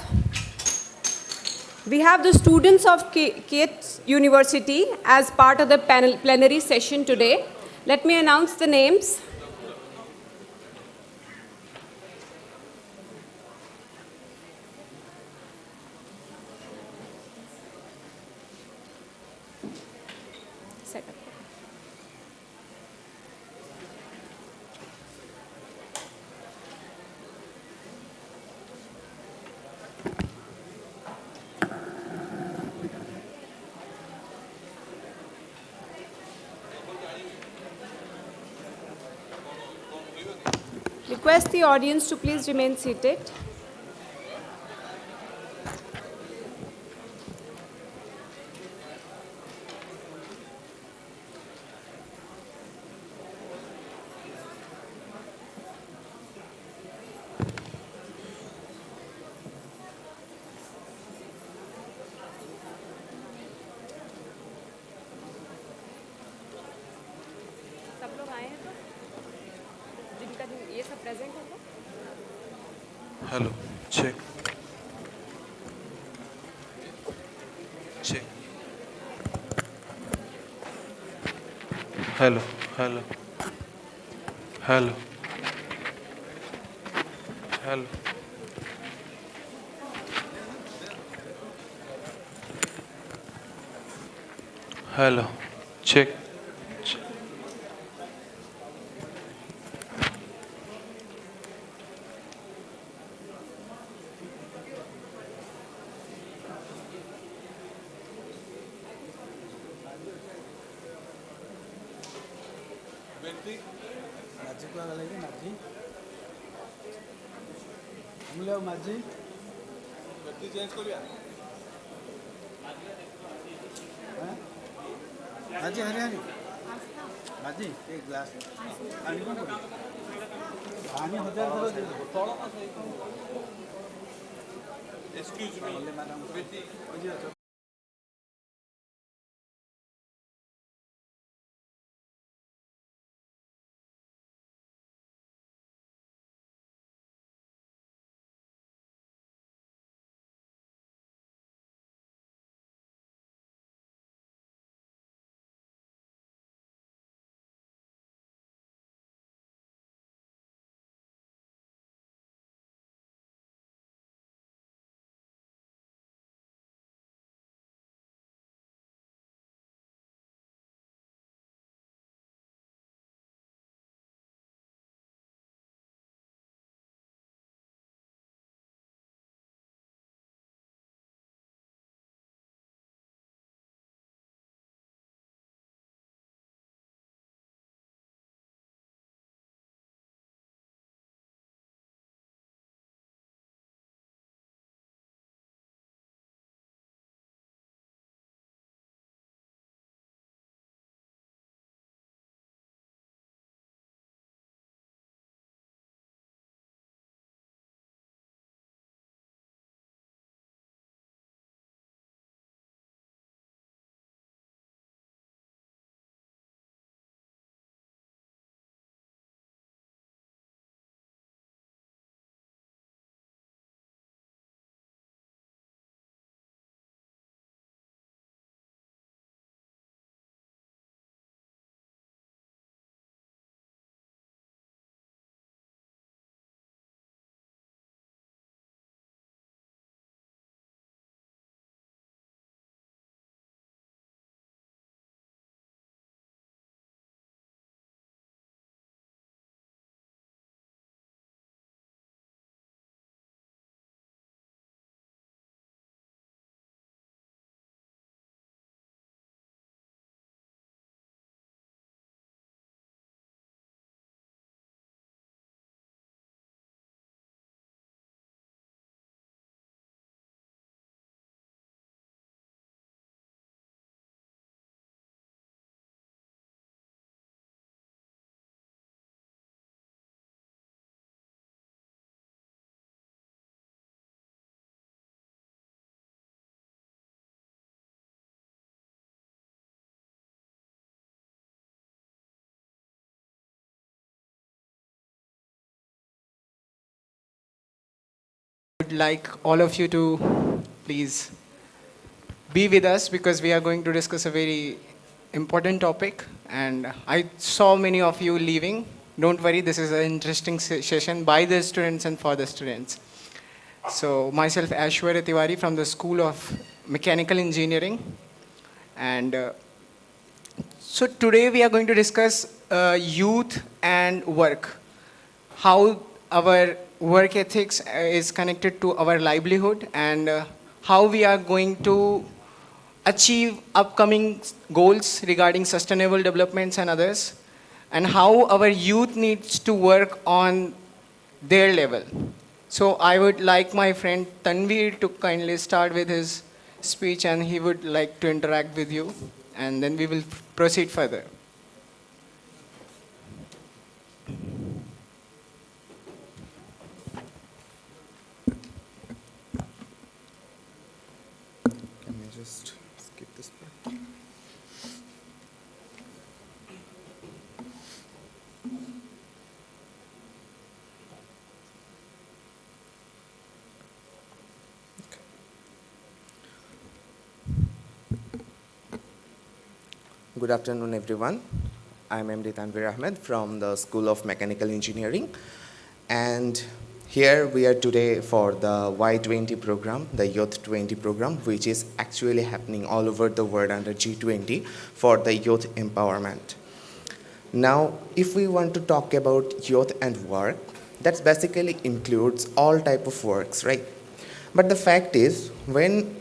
the students of KIIT University as part of the plenary session today. Let me announce the names. Request the audience to please remain seated. सब लोग आए हैं तो जिनका ये सब present होगा. Hello, check. Check. Hello, hello. Hello. Hello. Hello, check. Excuse me. would like all of you to please be with us because we are going to discuss a very important topic. And I saw many of you leaving. Don't worry, this is an interesting session by the students and for the students. So myself, Aishwarya Tiwari from the School of Mechanical Engineering. And so today we are going to discuss youth and work. How our work ethics is connected to our livelihood and how we are going to achieve upcoming goals regarding sustainable developments and others, and how our youth needs to work on their level. So I would like my friend Tanvir to kindly start with his speech, and he would like to interact with you, and then we will proceed further. Can we just skip this part? Good afternoon, everyone. I'm MD Tanvir Ahmed from the School of Mechanical Engineering. And here we are today for the Y20 program, the Youth 20 program, which is actually happening all over the world under G20 for the youth empowerment. Now, if we want to talk about youth and work, that basically includes all type of works, right? But the fact is, when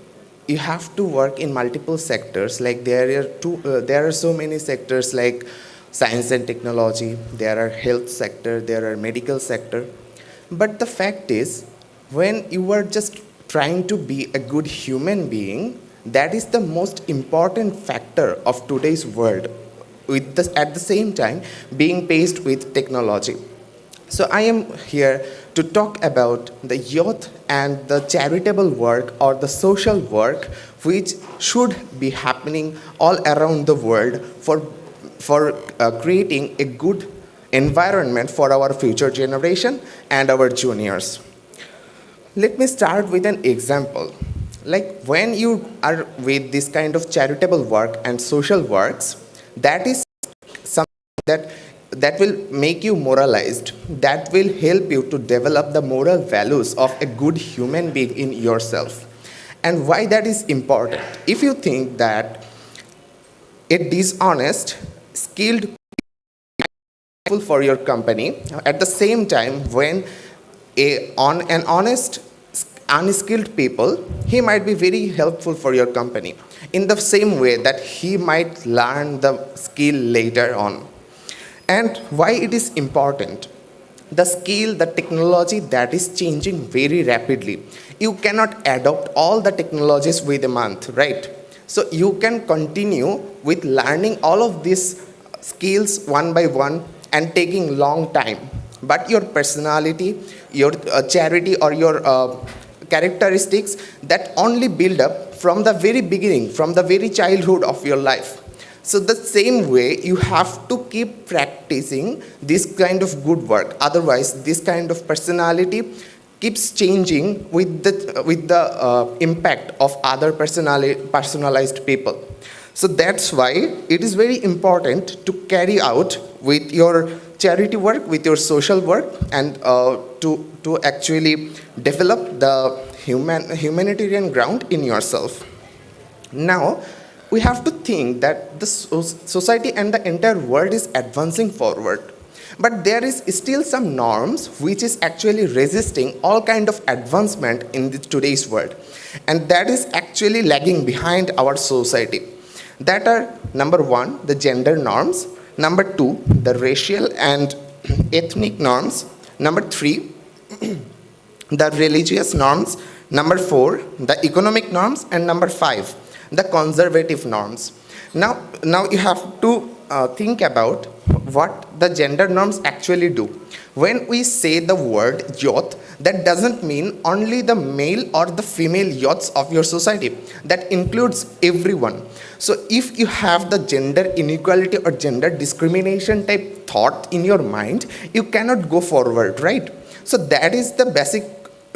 you have to work in multiple sectors, like there are so many sectors like science and technology, there are health sector, there are medical sector. But the fact is, when you are just trying to be a good human being, that is the most important factor of today's world, with this, at the same time being paced with technology. So I am here to talk about the youth and the charitable work or the social work which should be happening all around the world for creating a good environment for our future generation and our juniors. Let me start with an example. Like when you are with this kind of charitable work and social works, that is something that will make you moralized, that will help you to develop the moral values of a good human being in yourself. And why that is important? If you think that a dishonest, skilled for your company, at the same time when an honest, unskilled people, he might be very helpful for your company in the same way that he might learn the skill later on. And why it is important? The skill, the technology that is changing very rapidly. You cannot adopt all the technologies within a month, right? So you can continue with learning all of these skills one by one and taking long time. But your personality, your charity or your characteristics that only build up from the very beginning, from the very childhood of your life. So the same way, you have to keep practicing this kind of good work. Otherwise, this kind of personality keeps changing with the impact of other personalized people. So that's why it is very important to carry out with your charity work, with your social work, and to actually develop the humanitarian ground in yourself. Now, we have to think that the society and the entire world is advancing forward. But there is still some norms which is actually resisting all kind of advancement in today's world. And that is actually lagging behind our society. That are, number one, the gender norms. Number two, the racial and ethnic norms. Number three, the religious norms. Number four, the economic norms. And number five, the conservative norms. Now you have to think about what the gender norms actually do. When we say the word youth, that doesn't mean only the male or the female youths of your society. That includes everyone. So if you have the gender inequality or gender discrimination type thought in your mind, you cannot go forward, right? So that is the basic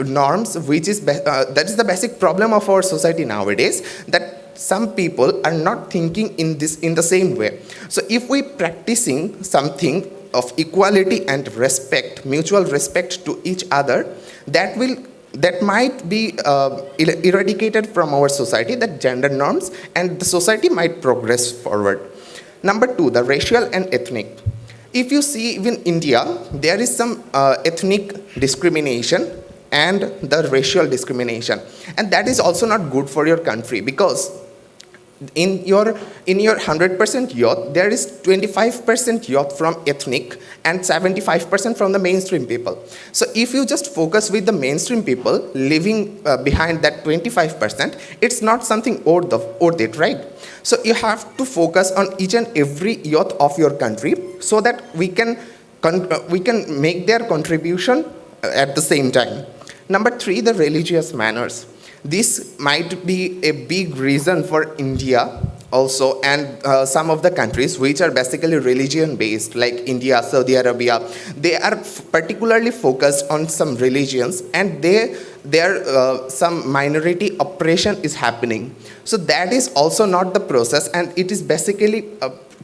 norms, which is that is the basic problem of our society nowadays, that some people are not thinking in the same way. So if we practicing something of equality and respect, mutual respect to each other, that might be eradicated from our society, that gender norms, and the society might progress forward. Number 2, the racial and ethnic. If you see, even India, there is some ethnic discrimination and the racial discrimination, and that is also not good for your country, because in your 100% youth, there is 25% youth from ethnic and 75% from the mainstream people. So if you just focus with the mainstream people living behind that 25%, it's not something worth it, right? So you have to focus on each and every youth of your country, so that we can make their contribution at the same time. Number 3, the religious manners. This might be a big reason for India also, and some of the countries which are basically religion based, like India, Saudi Arabia. They are particularly focused on some religions, and there some minority oppression is happening. So that is also not the process, and it is basically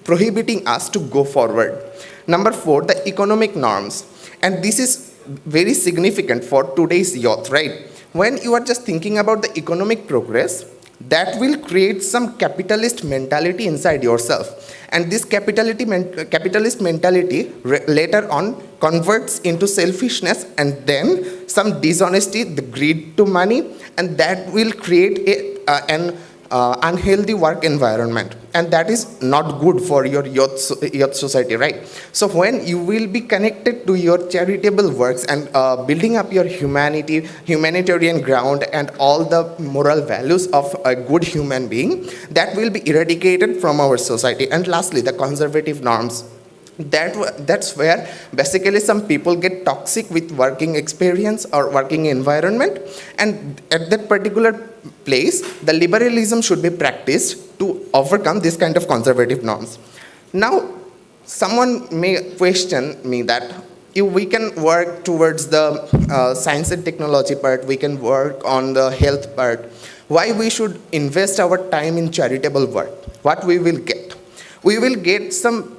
prohibiting us to go forward. Number 4, the economic norms, and this is very significant for today's youth, right? When you are just thinking about the economic progress, that will create some capitalist mentality inside yourself. And this capitalist mentality later on converts into selfishness, and then some dishonesty, the greed to money, and that will create an unhealthy work environment, and that is not good for your youth society, right? So when you will be connected to your charitable works and building up your humanitarian ground and all the moral values of a good human being, that will be eradicated from our society. And lastly, the conservative norms. That's where basically some people get toxic with working experience or working environment, and at that particular place the liberalism should be practiced to overcome this kind of conservative norms. Now someone may question me that if we can work towards the science and technology part, we can work on the health part, why we should invest our time in charitable work? What we will get? We will get some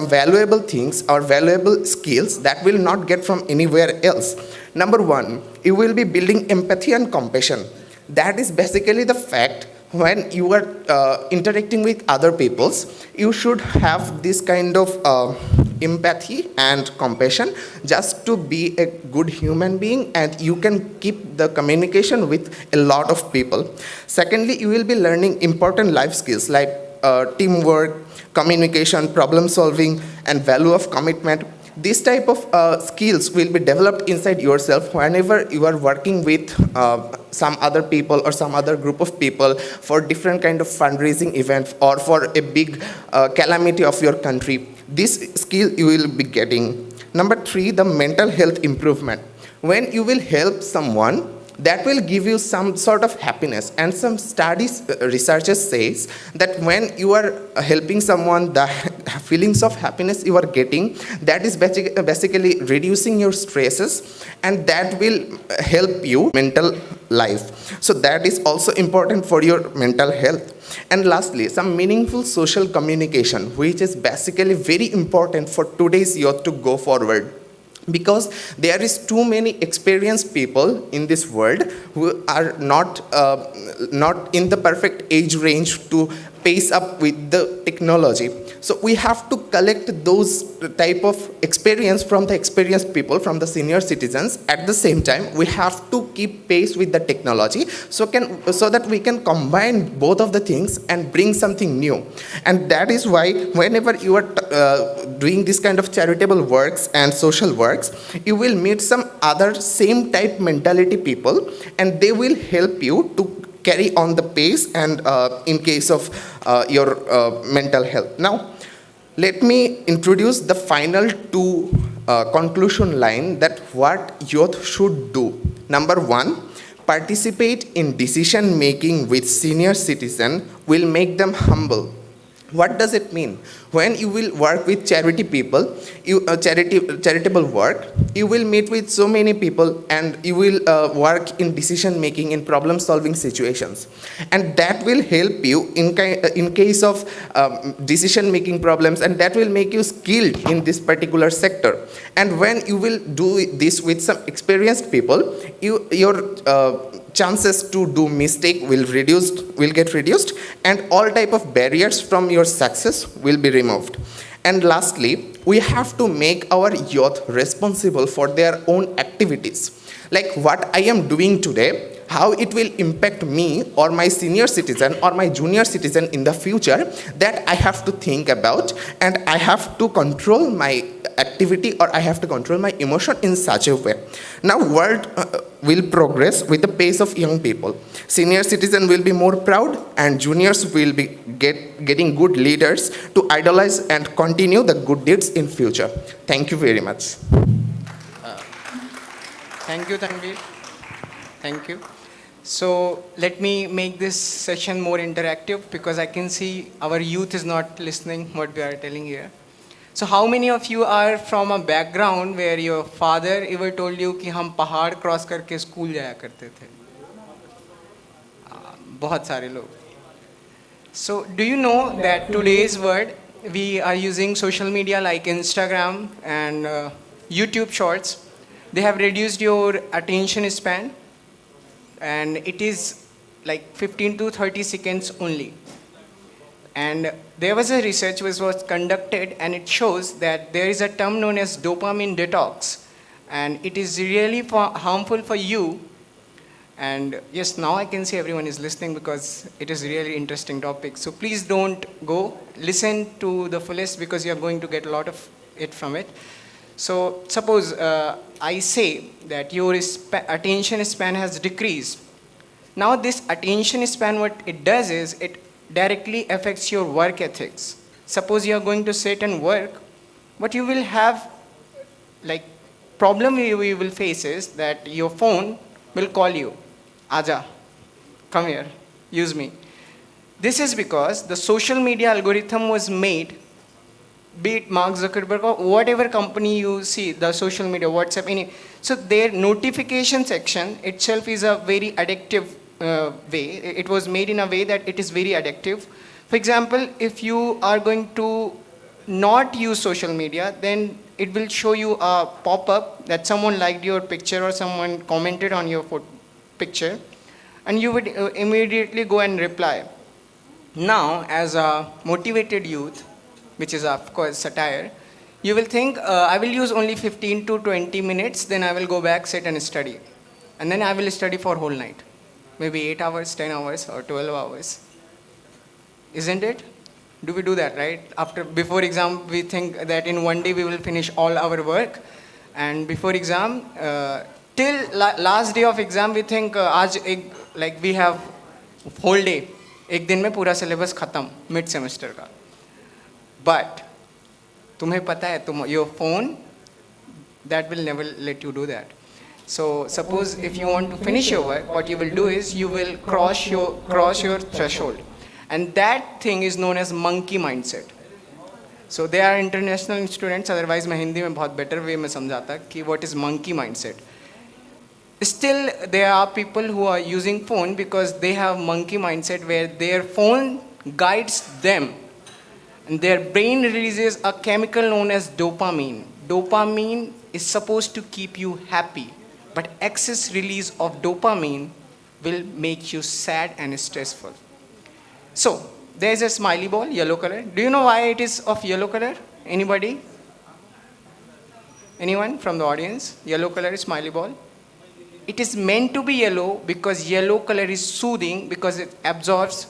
valuable things or valuable skills that will not get from anywhere else. Number 1, you will be building empathy and compassion. That is basically the fact. When you are interacting with other peoples, you should have this kind of empathy and compassion just to be a good human being, and you can keep the communication with a lot of people. Secondly, you will be learning important life skills like teamwork, communication, problem solving, and value of commitment. This type of skills will be developed inside yourself whenever you are working with some other people or some other group of people for different kind of fundraising events or for a big calamity of your country. This skill you will be getting. Number 3, the mental health improvement. When you will help someone, that will give you some sort of happiness, and some studies, researchers says that when you are helping someone, the feelings of happiness you are getting, that is basically reducing your stresses, and that will help you mental life. So that is also important for your mental health. And lastly, some meaningful social communication, which is basically very important for today's youth to go forward. Because there is too many experienced people in this world who are not in the perfect age range to pace up with the technology. So we have to collect those type of experience from the experienced people, from the senior citizens. At the same time, we have to keep pace with the technology so that we can combine both of the things and bring something new. And that is why whenever you are doing this kind of charitable works and social works, you will meet some other same type mentality people, and they will help you to carry on the pace and in case of your mental health. Now, let me introduce the final 2 conclusion line that what youth should do. Number 1, participate in decision making with senior citizen will make them humble. What does it mean? When you will work with charity people, charitable work, you will meet with so many people and you will work in decision making, in problem solving situations. And that will help you in case of decision making problems, and that will make you skilled in this particular sector. And when you will do this with some experienced people, your chances to do mistake will get reduced, and all type of barriers from your success will be removed. And lastly, we have to make our youth responsible for their own activities, like what I am doing today, how it will impact me or my senior citizen or my junior citizen in the future, that I have to think about, and I have to control my activity, or I have to control my emotion in such a way. Now world will progress with the pace of young people. Senior citizen will be more proud, and juniors will be getting good leaders to idolize and continue the good deeds in future. Thank you very much. Thank you, Tanvir. Thank you. So let me make this session more interactive, because I can see our youth is not listening what we are telling here. So how many of you are from a background where your father ever told you कि हम पहाड़ cross करके school जाया करते थे? बहुत सारे लोग. So do you know that today's world we are using social media like Instagram and YouTube Shorts. They have reduced your attention span, and it is like 15 to 30 seconds only. And there was a research which was conducted, and it shows that there is a term known as dopamine detox, and it is really harmful for you. And yes, now I can see everyone is listening, because it is really interesting topic. So please don't go. Listen to the fullest, because you are going to get a lot of it from it. So suppose I say that your attention span has decreased. Now this attention span, what it does is it directly affects your work ethics. Suppose you are going to sit and work, what you will have, like problem you will face is that your phone will call you, Aja, come here, use me. This is because the social media algorithm was made, be it Mark Zuckerberg or whatever company you see, the social media, WhatsApp, any. So their notification section itself is a very addictive way. It was made in a way that it is very addictive. For example, if you are going to not use social media, then it will show you a pop-up that someone liked your picture or someone commented on your picture, and you would immediately go and reply. Now, as a motivated youth, which is of course satire, you will think, I will use only 15 to 20 minutes, then I will go back, sit and study. And then I will study for whole night. Maybe 8 hours, 10 hours, or 12 hours. Isn't it? Do we do that, right? Before exam, we think that in one day we will finish all our work. And before exam, till last day of exam, we think, like we have whole day. एक दिन में पूरा syllabus खत्म, mid semester का. But तुम्हें पता है, your phone, that will never let you do that. So suppose if you want to finish your work, what you will do is you will cross your threshold. And that thing is known as monkey mindset. So they are international students, otherwise मैं हिंदी में बहुत better way में समझाता कि what is monkey mindset. Still, there are people who are using phone because they have monkey mindset where their phone guides them. And their brain releases a chemical known as dopamine. Dopamine is supposed to keep you happy, but excess release of dopamine will make you sad and stressful. So, there's a smiley ball, yellow color. Do you know why it is of yellow color? Anybody? Anyone from the audience? Yellow color is smiley ball. It is meant to be yellow because yellow color is soothing, because it absorbs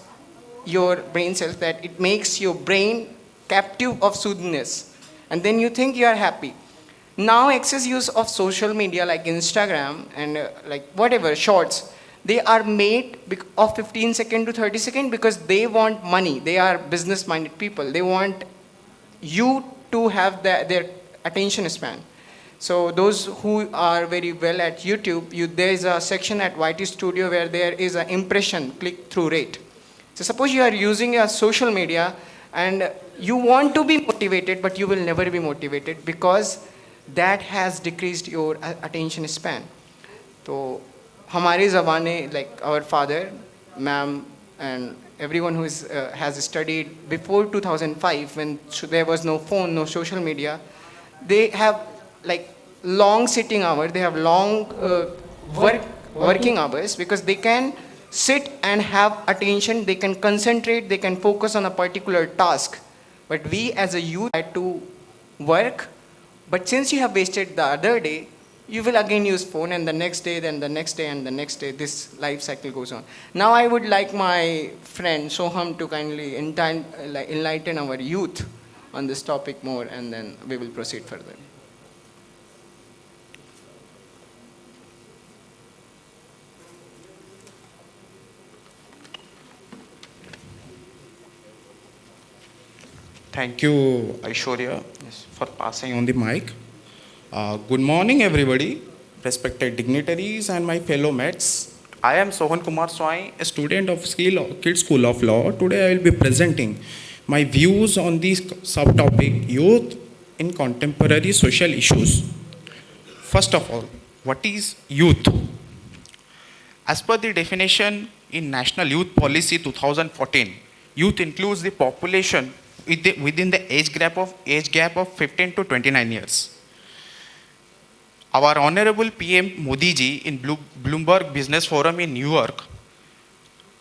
your brain cells, that it makes your brain captive of soothingness. And then you think you are happy. Now excess use of social media like Instagram and like whatever, shorts, they are made of 15 second to 30 second because they want money. They are business minded people. They want you to have their attention span. So those who are very well at YouTube, there is a section at YT Studio where there is an impression click-through rate. So suppose you are using a social media And you want to be motivated, but you will never be motivated because that has decreased your attention span. So, हमारे ज़माने, like our father, ma'am, and everyone who has studied before 2005, when there was no phone, no social media, they have like long sitting hours, they have long working hours, because they can sit and have attention, they can concentrate, they can focus on a particular task. But we as a youth had to work, but since you have wasted the other day, you will again use phone, and the next day, then the next day, and the next day, this life cycle goes on. Now I would like my friend Soham to kindly enlighten our youth on this topic more, and then we will proceed further. Thank you, Aishwarya, for passing on the mic. Good morning, everybody, respected dignitaries and my fellow mates. I am Sohan Kumar Swai, a student of KIIT School of Law. Today I will be presenting my views on this subtopic, youth in contemporary social issues. First of all, what is youth? As per the definition in National Youth Policy 2014, youth includes the population within the age gap of 15 to 29 years. Our Honorable PM Modi ji in Bloomberg Business Forum in New York,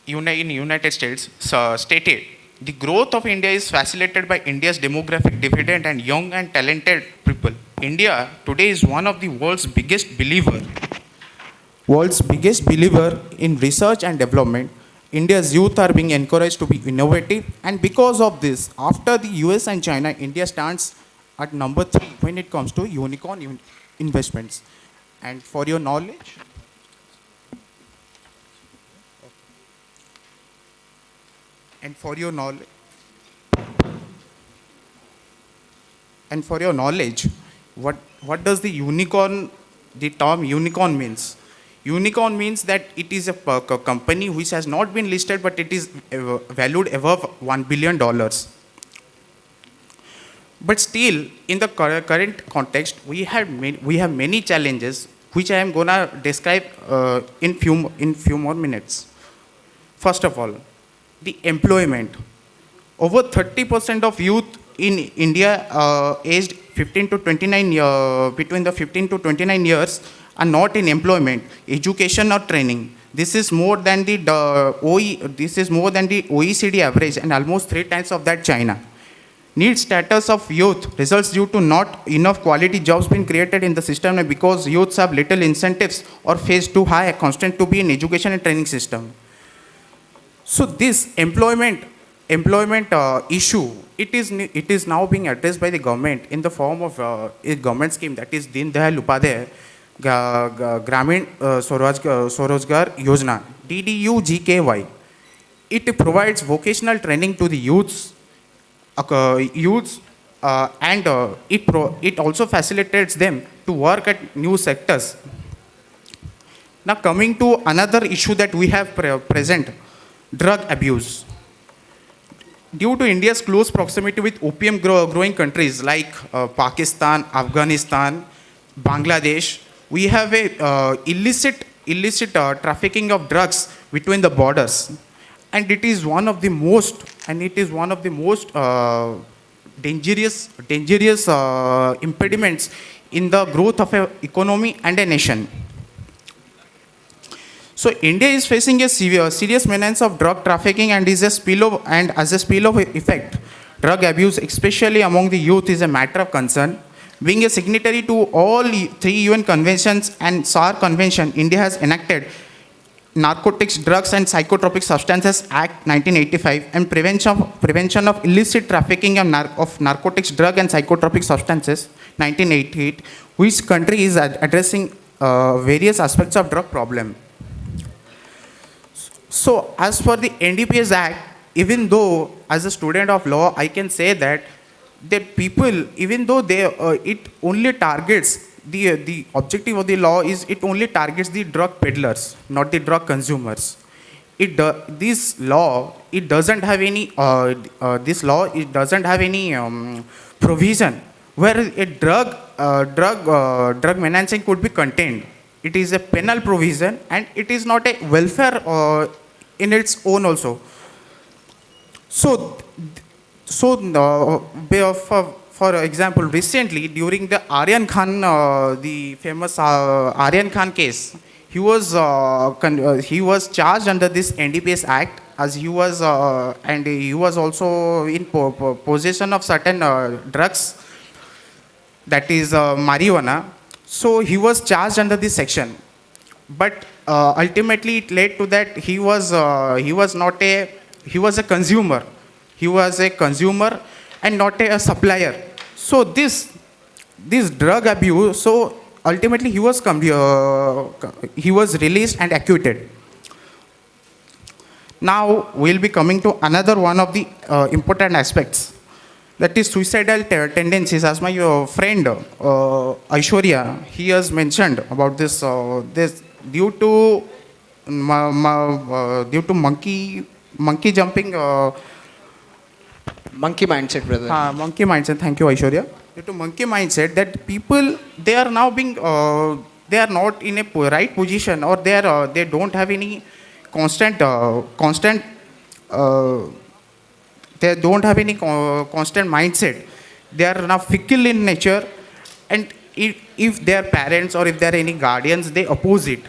in United States, stated, the growth of India is facilitated by India's demographic dividend and young and talented people. India today is one of the world's biggest believer in research and development. India's youth are being encouraged to be innovative, and because of this, after the US and China, India stands at number 3 when it comes to unicorn investments. And for your knowledge, what does the term unicorn means? Unicorn means that it is a company which has not been listed, but it is valued above $1 billion. But still, in the current context, we have many challenges, which I am gonna describe in few more minutes. First of all, the employment. Over 30% of youth in India aged 15 to 29 between the 15 to 29 years are not in employment, education or training. This is more than the OECD average, and almost 3 times of that China. Need status of youth results due to not enough quality jobs being created in the system, and because youths have little incentives or face too high a constant to be in education and training system. So this employment issue, it is now being addressed by the government in the form of a government scheme, that is Deen Dayal Upadhyay Gramin Swarojgar Yojana, DDU-GKY. It provides vocational training to the youths, and it also facilitates them to work at new sectors. Now coming to another issue that we have present, drug abuse. Due to India's close proximity with opium growing countries like Pakistan, Afghanistan, Bangladesh, we have a illicit trafficking of drugs between the borders, and it is one of the most dangerous impediments in the growth of an economy and a nation. So India is facing a serious menace of drug trafficking, and as a spillover effect, drug abuse, especially among the youth, is a matter of concern. Being a signatory to all 3 UN conventions and SAR convention, India has enacted Narcotics, Drugs and Psychotropic Substances Act 1985 and Prevention of Illicit Trafficking of Narcotics, Drug and Psychotropic Substances 1988, which country is addressing various aspects of drug problem. So as for the NDPS Act, even though as a student of law, I can say that people, even though it only targets, the objective of the law is it only targets the drug peddlers, not the drug consumers. this law, it doesn't have any, this law, it doesn't have any provision where a drug menacing could be contained. It is a penal provision, and it is not a welfare in its own also. So, for example, recently during the Aryan Khan, the famous Aryan Khan case, he was charged under this NDPS Act, as he was and he was also in possession of certain drugs, that is marijuana. So he was charged under this section, but ultimately it led to that he was a consumer. He was a consumer and not a supplier. So this drug abuse, so ultimately he was released and acquitted. Now we'll be coming to another one of the important aspects, that is suicidal tendencies. As my friend Aishwarya, he has mentioned about this. This due to monkey jumping. Monkey mindset, brother. Monkey mindset. Thank you, Aishwarya. Due to monkey mindset, that people, they are now being they are not in a right position, or they don't have any constant they don't have any constant mindset. They are now fickle in nature, and if their parents or if there are any guardians, they oppose it.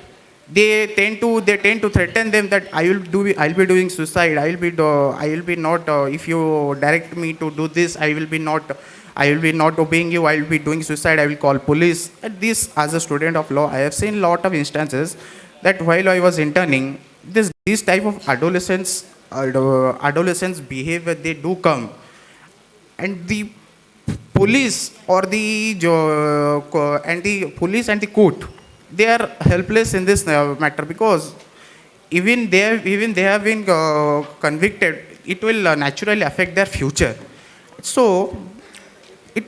They tend to threaten them that I'll be doing suicide. I will be not. If you direct me to do this, I will be not obeying you. I will be doing suicide. I will call police. And this, as a student of law, I have seen a lot of instances that while I was interning, this type of adolescents behavior, they do come, and the police or the police and the court, they are helpless in this matter, because even they have been convicted, it will naturally affect their future. So we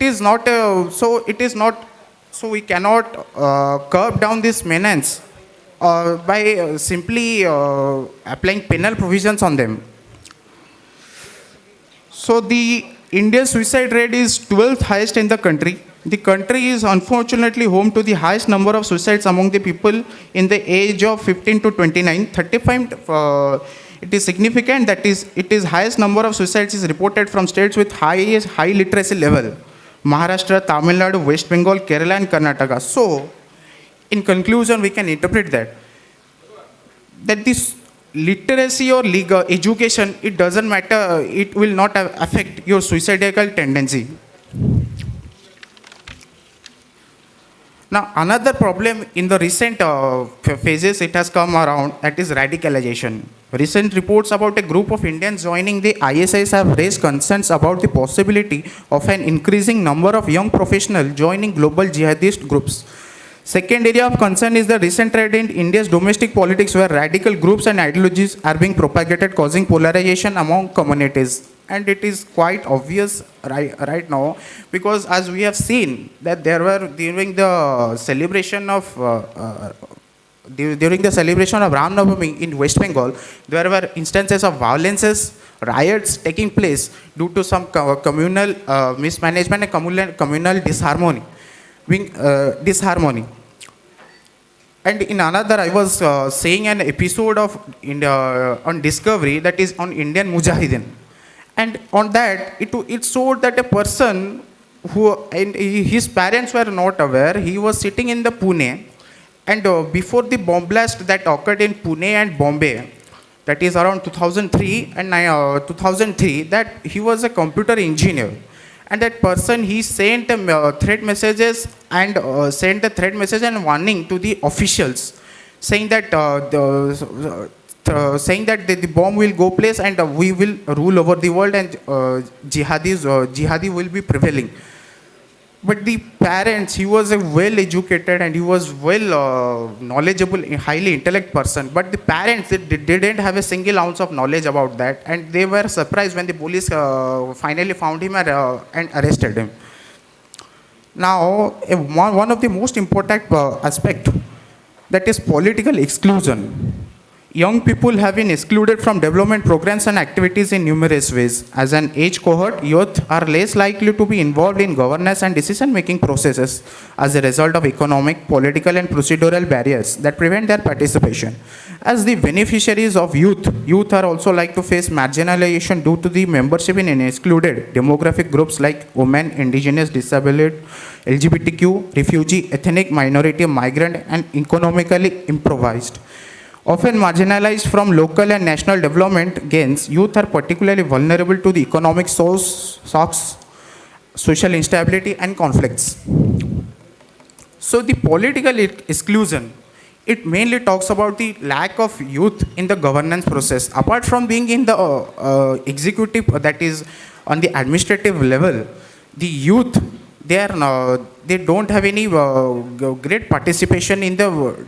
cannot curb down this menace by simply applying penal provisions on them. So the Indian suicide rate is 12th highest in the country. The country is unfortunately home to the highest number of suicides among the people in the age of 15 to 29. 35, it is significant that it is highest number of suicides is reported from states with high literacy level. Maharashtra, Tamil Nadu, West Bengal, Kerala and Karnataka. So, in conclusion, we can interpret that this literacy or legal education, it doesn't matter, it will not affect your suicidal tendency. Now, another problem in the recent phases it has come around, that is radicalization. Recent reports about a group of Indians joining the ISIS have raised concerns about the possibility of an increasing number of young professionals joining global jihadist groups. Second area of concern is the recent trend in India's domestic politics, where radical groups and ideologies are being propagated, causing polarization among communities. And it is quite obvious right now, because as we have seen that there were during the celebration of Ram Navami in West Bengal, there were instances of violences, riots taking place due to some communal mismanagement and communal disharmony. And in another, I was seeing an episode of on Discovery, that is on Indian Mujahideen. And on that, it showed that a person and his parents were not aware. He was sitting in the Pune, and before the bomb blast that occurred in Pune and Bombay, that is around 2003 and 2003, that he was a computer engineer. And that person, he sent threat messages and warning to the officials, saying that the bomb will go place and we will rule over the world, and jihadi will be prevailing. But the parents, he was a well-educated and he was knowledgeable, highly intellect person. But the parents, they didn't have a single ounce of knowledge about that, and they were surprised when the police finally found him and arrested him. Now, one of the most important aspect, that is political exclusion. Young people have been excluded from development programs and activities in numerous ways. As an age cohort, youth are less likely to be involved in governance and decision-making processes as a result of economic, political, and procedural barriers that prevent their participation. As the beneficiaries of youth are also like to face marginalization due to the membership in excluded demographic groups like women, indigenous, disabled, LGBTQ, refugee, ethnic minority, migrant, and economically impoverished. Often marginalized from local and national development gains, youth are particularly vulnerable to the economic shocks, social instability, and conflicts. So the political exclusion, it mainly talks about the lack of youth in the governance process. Apart from being in the executive, that is on the administrative level, the youth, they don't have any great participation in the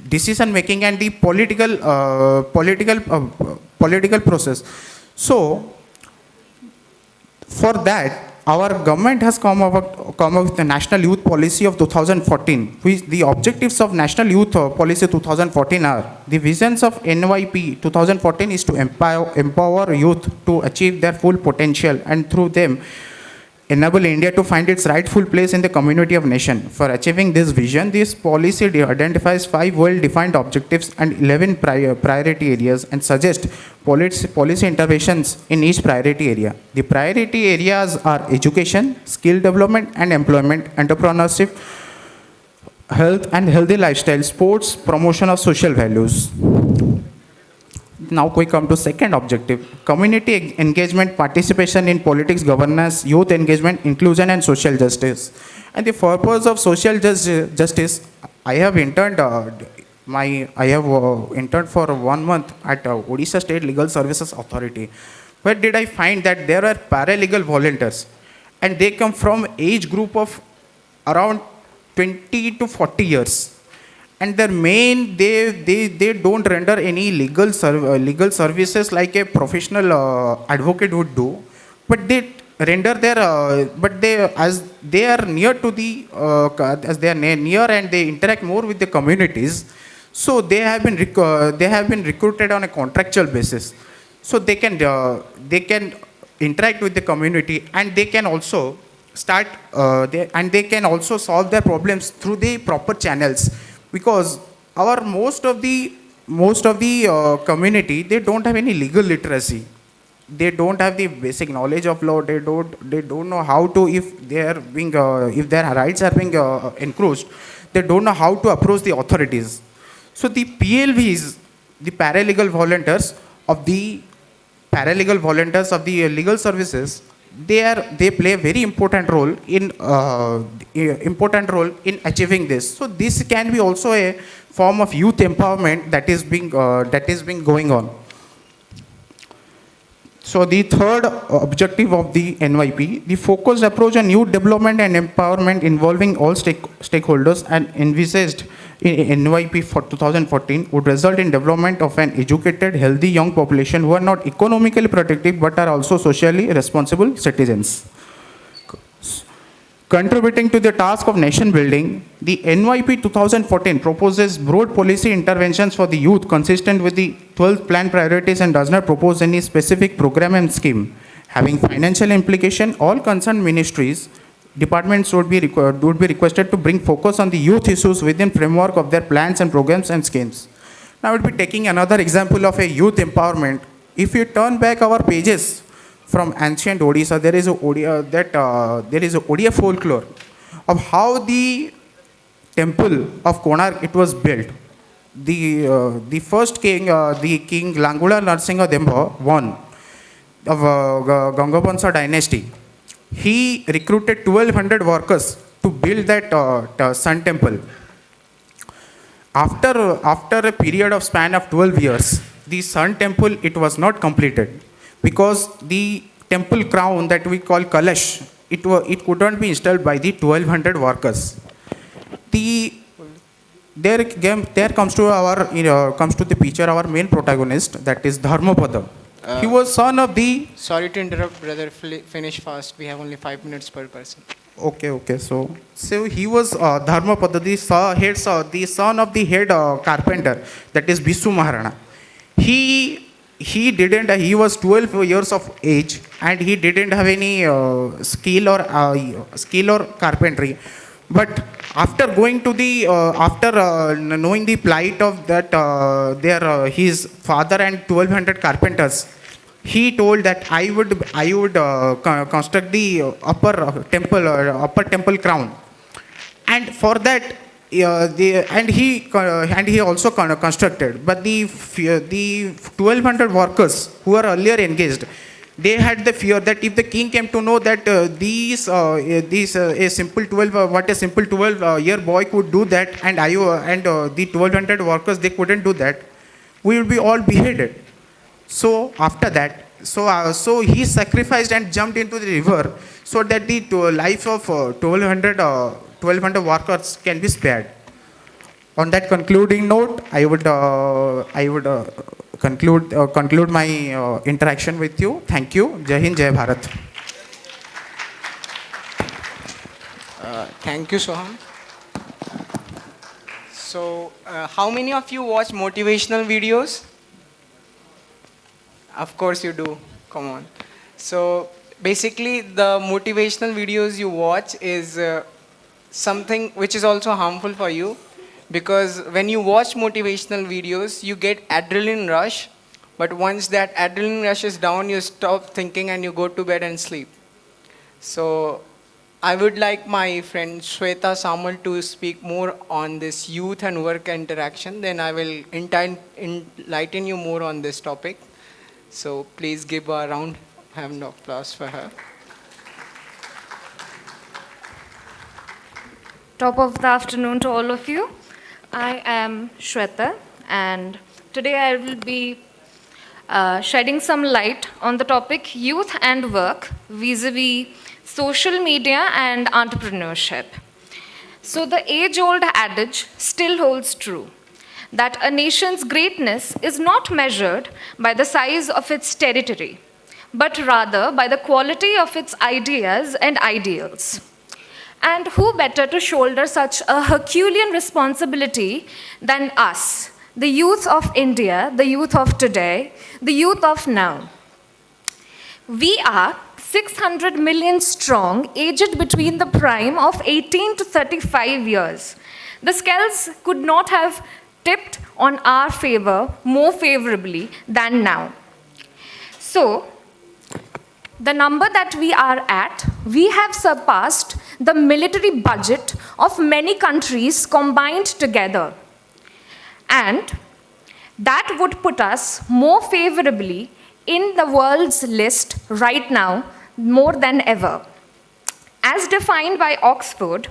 decision making and the political process. So for that, our government has come up with the National Youth Policy of 2014. The objectives of National Youth Policy 2014 are: the visions of NYP 2014 is to empower youth to achieve their full potential and through them enable India to find its rightful place in the community of nation. For achieving this vision, this policy identifies 5 well-defined objectives and 11 priority areas and suggests policy interventions in each priority area. The priority areas are education, skill development and employment, entrepreneurship, health and healthy lifestyle, sports, promotion of social values. Now we come to second objective: community engagement, participation in politics, governance, youth engagement, inclusion, and social justice. And the purpose of social justice, I have interned. I have interned for 1 month at Odisha State Legal Services Authority. Where did I find that there are paralegal volunteers, and they come from age group of around 20 to 40 years. And their main, they don't render any legal services like a professional advocate would do, but they render their, as they are near to the, as they are near and they interact more with the communities, so they have been recruited on a contractual basis, so they can interact with the community and they can also start, and they can also solve their problems through the proper channels. Because our most of the community, they don't have any legal literacy. They don't have the basic knowledge of law. They don't know how to, if their rights are being encroached, they don't know how to approach the authorities. So the PLVs, the paralegal volunteers of the legal services, they play a very important role in achieving this. So this can be also a form of youth empowerment that is being going on. So the third objective of the NYP, the focused approach on youth development and empowerment involving all stakeholders and envisaged in NYP for 2014 would result in development of an educated, healthy young population who are not economically productive but are also socially responsible citizens. Contributing to the task of nation building, the NYP 2014 proposes broad policy interventions for the youth consistent with the 12 planned priorities and does not propose any specific program and scheme. Having financial implication, all concerned ministries, departments would be requested to bring focus on the youth issues within framework of their plans and programs and schemes. Now I will be taking another example of a youth empowerment. If you turn back our pages from ancient Odisha, there is a Odia folklore of how the temple of Konark it was built. The first king, the king Langula Narsingha Demba I of Gangabansa dynasty, he recruited 1,200 workers to build that sun temple. After a period of span of 12 years, the sun temple, it was not completed because the temple crown that we call Kalash, it couldn't be installed by the 1,200 workers. There comes to the picture our main protagonist, that is Dharmapada. He was son of the... Sorry to interrupt, brother. Finish fast. We have only 5 minutes per person. Okay. So he was Dharmapada, the son of the head carpenter, that is Bisu Maharana. he was 12 years of age and he didn't have any skill or carpentry. But after going to the knowing the plight of that his father and 1200 carpenters, he told that I would construct the upper temple crown, and for that and he also constructed. But the 1200 workers who were earlier engaged, they had the fear that if the king came to know that a simple 12-year boy could do that, and the 1200 workers, they couldn't do that, we would be all beheaded. So after that, so he sacrificed and jumped into the river so that the life of 1200 workers can be spared. On that concluding note, I would conclude my interaction with you. Thank you. Jai Hind, Jai Bharat. Thank you, Soham. So, how many of you watch motivational videos? Of course you do. Come on. So, basically, the motivational videos you watch is something which is also harmful for you, because when you watch motivational videos, you get adrenaline rush, but once that adrenaline rush is down, you stop thinking and you go to bed and sleep. So I would like my friend Shweta Samal to speak more on this youth and work interaction, then I will enlighten you more on this topic. So please give a round of applause for her. Top of the afternoon to all of you. I am Shweta, and today I will be shedding some light on the topic youth and work vis-a-vis social media and entrepreneurship. So the age-old adage still holds true, that a nation's greatness is not measured by the size of its territory, but rather by the quality of its ideas and ideals. And who better to shoulder such a Herculean responsibility than us, the youth of India, the youth of today, the youth of now. We are 600 million strong, aged between the prime of 18 to 35 years. The scales could not have tipped on our favor more favorably than now. So, the number that we are at, we have surpassed the military budget of many countries combined together. And that would put us more favorably in the world's list right now, more than ever. As defined by Oxford,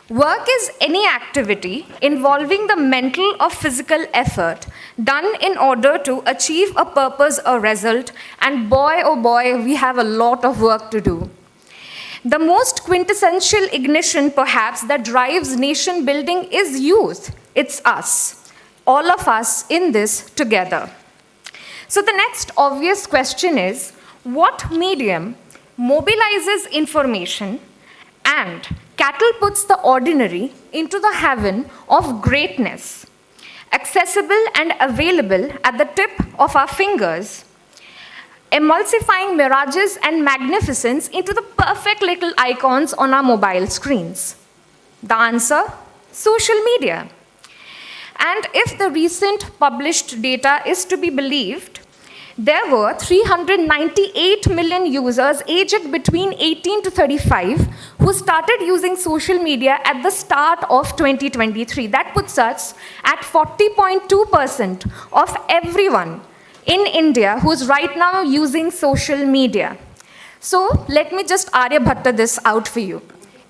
work is any activity involving the mental or physical effort done in order to achieve a purpose or result, and boy, oh boy, we have a lot of work to do. The most quintessential ignition, perhaps, that drives nation building is youth. It's us, all of us in this together. So the next obvious question is, what medium mobilizes information and catapults the ordinary into the heaven of greatness, accessible and available at the tip of our fingers, emulsifying mirages and magnificence into the perfect little icons on our mobile screens? The answer, social media. And if the recent published data is to be believed, there were 398 million users aged between 18 to 35 who started using social media at the start of 2023. That puts us at 40.2% of everyone in India who's right now using social media. So let me just Aryabhatta this out for you.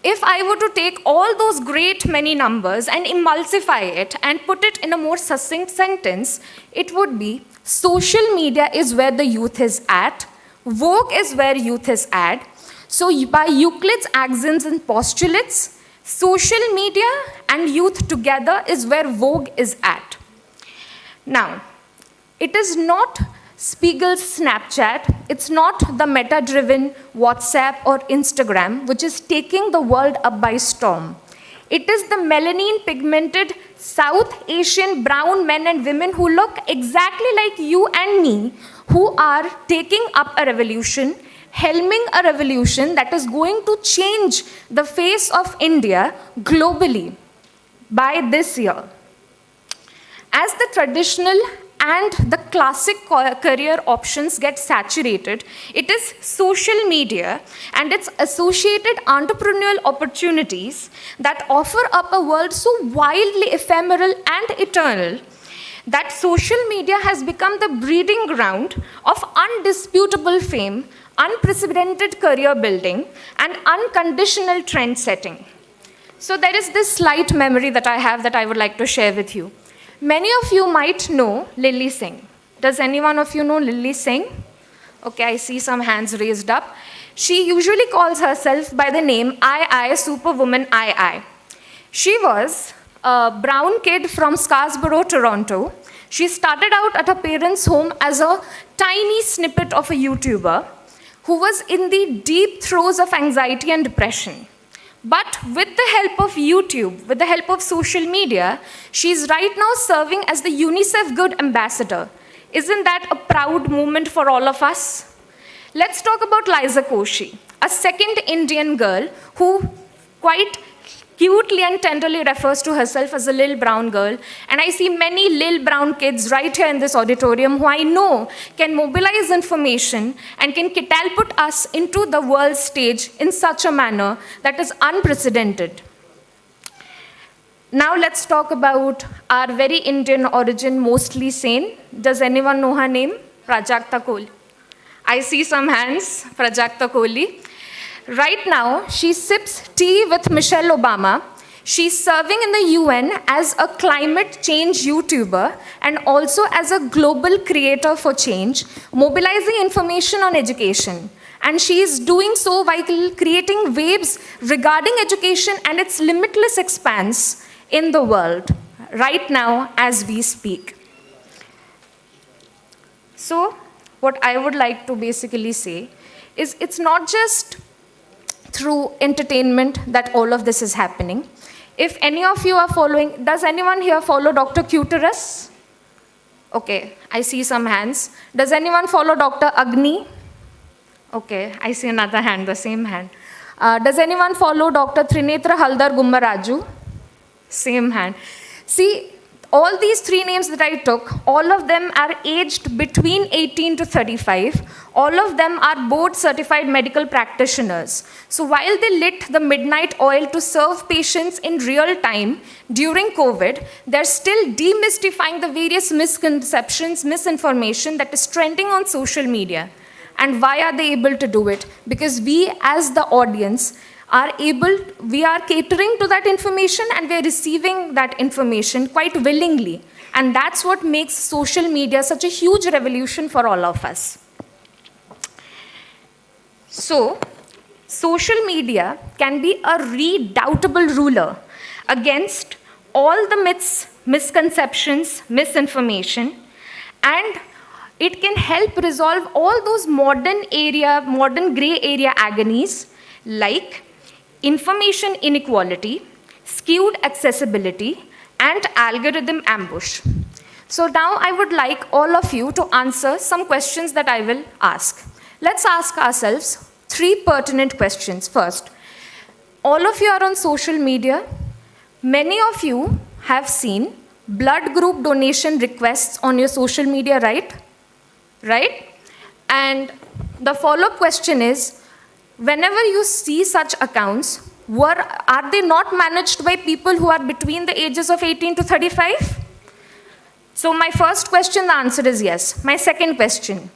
If I were to take all those great many numbers and emulsify it and put it in a more succinct sentence, it would be social media is where the youth is at, Vogue is where youth is at. So by Euclid's axioms and postulates, social media and youth together is where Vogue is at. Now, it is not Spiegel's Snapchat, it's not the meta-driven WhatsApp or Instagram which is taking the world up by storm. It is the melanin pigmented South Asian brown men and women who look exactly like you and me who are taking up a revolution, helming a revolution that is going to change the face of India globally by this year. As the traditional and the classic career options get saturated, it is social media and its associated entrepreneurial opportunities that offer up a world so wildly ephemeral and eternal that social media has become the breeding ground of undisputable fame, unprecedented career building, and unconditional trend setting. So there is this slight memory that I have that I would like to share with you. Many of you might know Lily Singh. Does any one of you know Lily Singh? Okay, I see some hands raised up. She usually calls herself by the name I, Superwoman I. She was a brown kid from Scarborough, Toronto. She started out at her parents' home as a tiny snippet of a YouTuber who was in the deep throes of anxiety and depression. But with the help of YouTube, with the help of social media, she's right now serving as the UNICEF Good Ambassador. Isn't that a proud moment for all of us? Let's talk about Liza Koshy, a second Indian girl who quite cutely and tenderly refers to herself as a little brown girl. And I see many little brown kids right here in this auditorium who I know can mobilize information and can catapult us into the world stage in such a manner that is unprecedented. Now let's talk about our very Indian origin, mostly sane. Does anyone know her name? Prajakta Kohli. I see some hands, Prajakta Kohli. Right now, she sips tea with Michelle Obama. She's serving in the UN as a climate change YouTuber and also as a global creator for change, mobilizing information on education. And she is doing so while creating waves regarding education and its limitless expanse in the world, right now as we speak. So, what I would like to basically say is it's not just through entertainment that all of this is happening. If any of you are following, does anyone here follow Dr. Cuterus? Okay, I see some hands. Does anyone follow Dr. Agni? Okay, I see another hand, the same hand. Does anyone follow Dr. Trinetra Haldar Gummaraju? Same hand. See, all these three names that I took, all of them are aged between 18 to 35. All of them are board-certified medical practitioners. So while they lit the midnight oil to serve patients in real time during COVID, they're still demystifying the various misconceptions, misinformation that is trending on social media. And why are they able to do it? Because we, as the audience, we are catering to that information and we are receiving that information quite willingly. And that's what makes social media such a huge revolution for all of us. So, social media can be a redoubtable ruler against all the myths, misconceptions, misinformation, and it can help resolve all those modern gray area agonies like information inequality, skewed accessibility, and algorithm ambush. So now I would like all of you to answer some questions that I will ask. Let's ask ourselves 3 pertinent questions. First, all of you are on social media. Many of you have seen blood group donation requests on your social media, right? Right? And the follow-up question is, whenever you see such accounts, are they not managed by people who are between the ages of 18 to 35? So my first question, the answer is yes. My second question,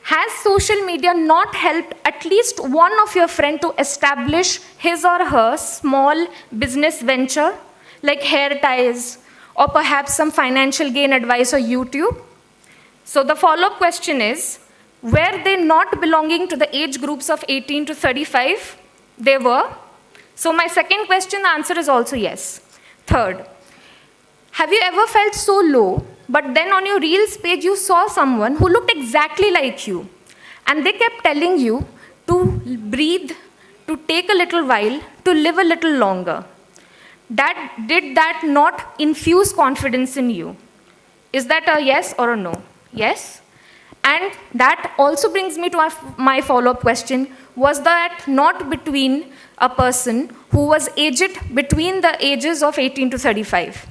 has social media not helped at least one of your friend to establish his or her small business venture, like hair ties, or perhaps some financial gain advice or YouTube? So the follow-up question is, were they not belonging to the age groups of 18 to 35? They were. So my second question, the answer is also yes. Third, have you ever felt so low, but then on your Reels page you saw someone who looked exactly like you, and they kept telling you to breathe, to take a little while, to live a little longer? did that not infuse confidence in you? Is that a yes or a no? Yes? And that also brings me to my follow-up question. Was that not between a person who was aged between the ages of 18 to 35?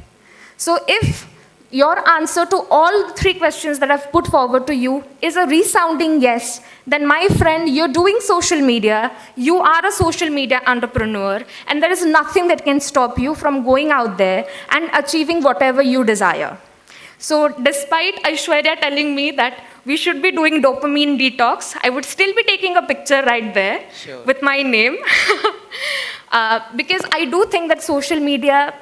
So if your answer to all the 3 questions that I've put forward to you is a resounding yes, then my friend, you're doing social media, you are a social media entrepreneur, and there is nothing that can stop you from going out there and achieving whatever you desire. So despite Aishwarya telling me that we should be doing dopamine detox, I would still be taking a picture right there with my name. Because I do think that social media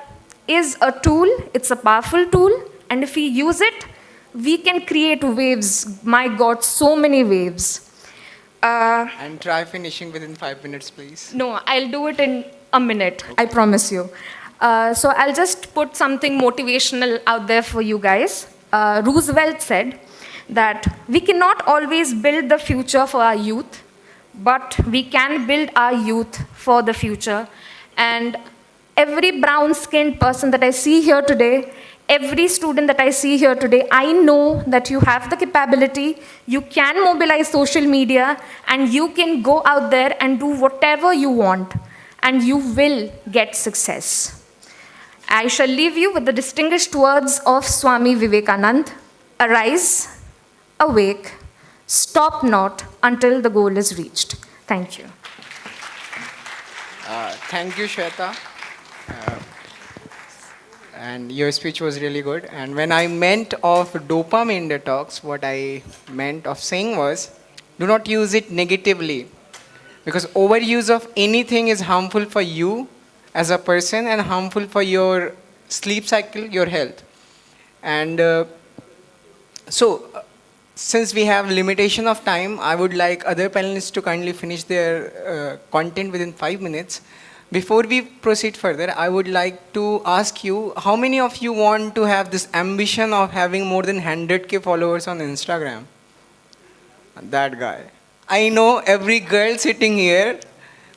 is a tool, it's a powerful tool, and if we use it, we can create waves. My God, so many waves. And try finishing within 5 minutes, please. No, I'll do it in a minute, I promise you. So I'll just put something motivational out there for you guys. Roosevelt said that we cannot always build the future for our youth, but we can build our youth for the future. And every brown-skinned person that I see here today, every student that I see here today, I know that you have the capability, you can mobilize social media, and you can go out there and do whatever you want, and you will get success. I shall leave you with the distinguished words of Swami Vivekananda: arise, awake, stop not until the goal is reached. Thank you. Thank you, Shweta. And your speech was really good. And when I meant of dopamine detox, what I meant of saying was, do not use it negatively. Because overuse of anything is harmful for you as a person and harmful for your sleep cycle, your health. And since we have limitation of time, I would like other panelists to kindly finish their content within 5 minutes. Before we proceed further, I would like to ask you, how many of you want to have this ambition of having more than 100K followers on Instagram? That guy. I know every girl sitting here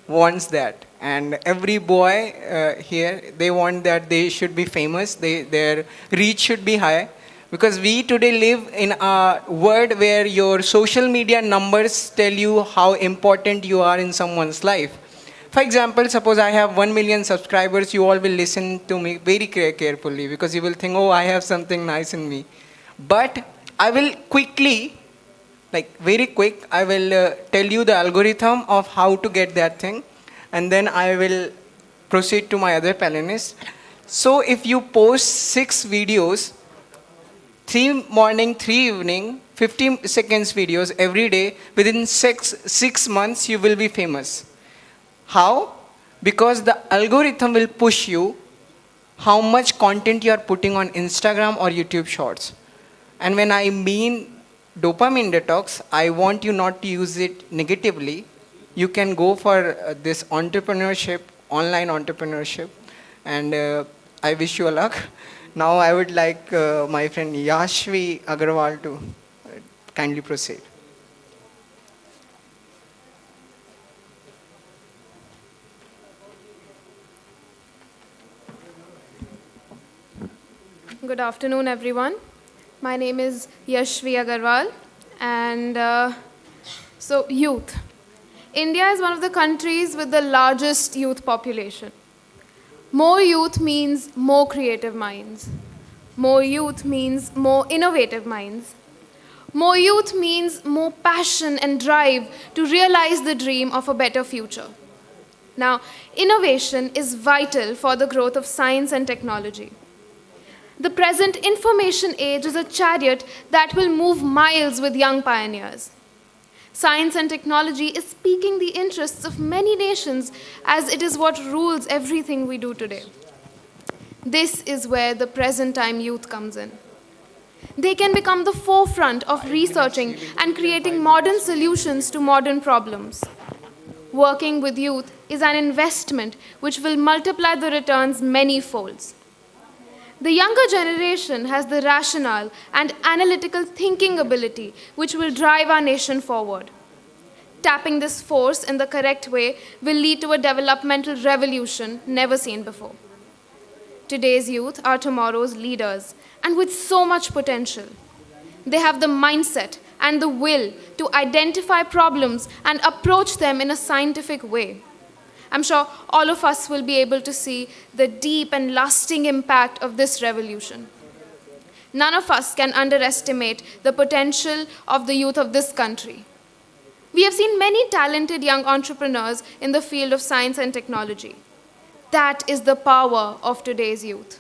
wants that. And every boy here, they want that they should be famous, their reach should be high. Because we today live in a world where your social media numbers tell you how important you are in someone's life. For example, suppose I have 1 million subscribers, you all will listen to me very carefully because you will think, oh, I have something nice in me. But I will quickly, like very quick, I will tell you the algorithm of how to get that thing. And then I will proceed to my other panelists. So if you post 6 videos, 3 morning, 3 evening, 15 seconds videos every day, within 6 months you will be famous. How? Because the algorithm will push you how much content you are putting on Instagram or YouTube Shorts. And when I mean dopamine detox, I want you not to use it negatively. You can go for this entrepreneurship, online entrepreneurship, and I wish you a luck. Now I would like my friend Yashvi Agarwal to kindly proceed. Good afternoon, everyone. My name is Yashvi Agarwal, and so youth. India is one of the countries with the largest youth population. More youth means more creative minds. More youth means more innovative minds. More youth means more passion and drive to realize the dream of a better future. Now, innovation is vital for the growth of science and technology. The present information age is a chariot that will move miles with young pioneers. Science and technology is piquing the interests of many nations as it is what rules everything we do today. This is where the present time youth comes in. They can become the forefront of researching and creating modern solutions to modern problems. Working with youth is an investment which will multiply the returns many folds. The younger generation has the rationale and analytical thinking ability which will drive our nation forward. Tapping this force in the correct way will lead to a developmental revolution never seen before. Today's youth are tomorrow's leaders, and with so much potential. They have the mindset and the will to identify problems and approach them in a scientific way. I'm sure all of us will be able to see the deep and lasting impact of this revolution. None of us can underestimate the potential of the youth of this country. We have seen many talented young entrepreneurs in the field of science and technology. That is the power of today's youth.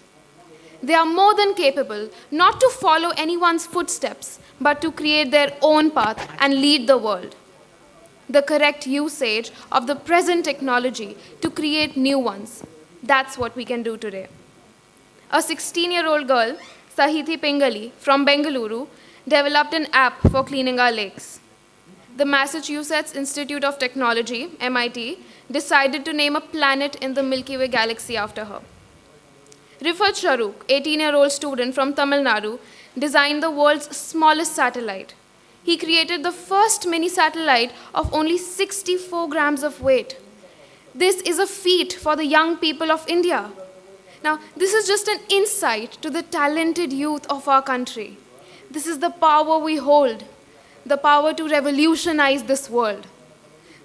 They are more than capable not to follow anyone's footsteps, but to create their own path and lead the world. The correct usage of the present technology to create new ones. That's what we can do today. A 16-year-old girl, Sahiti Pingali from Bengaluru, developed an app for cleaning our lakes. The Massachusetts Institute of Technology, MIT, decided to name a planet in the Milky Way galaxy after her. Rifat Sharook, 18-year-old student from Tamil Nadu, designed the world's smallest satellite. He created the first mini satellite of only 64 grams of weight. This is a feat for the young people of India. Now, this is just an insight to the talented youth of our country. This is the power we hold, the power to revolutionize this world.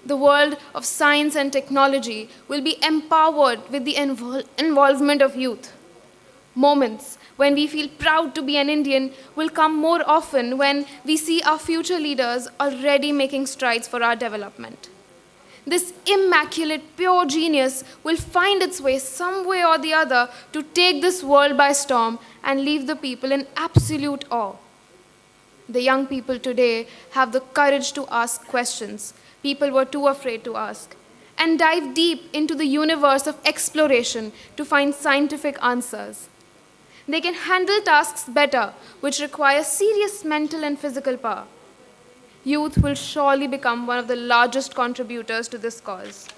The world of science and technology will be empowered with the involvement of youth. Moments when we feel proud to be an Indian will come more often when we see our future leaders already making strides for our development. This immaculate, pure genius will find its way some way or the other to take this world by storm and leave the people in absolute awe. The young people today have the courage to ask questions people were too afraid to ask, and dive deep into the universe of exploration to find scientific answers. They can handle tasks better, which require serious mental and physical power. Youth will surely become one of the largest contributors to this cause.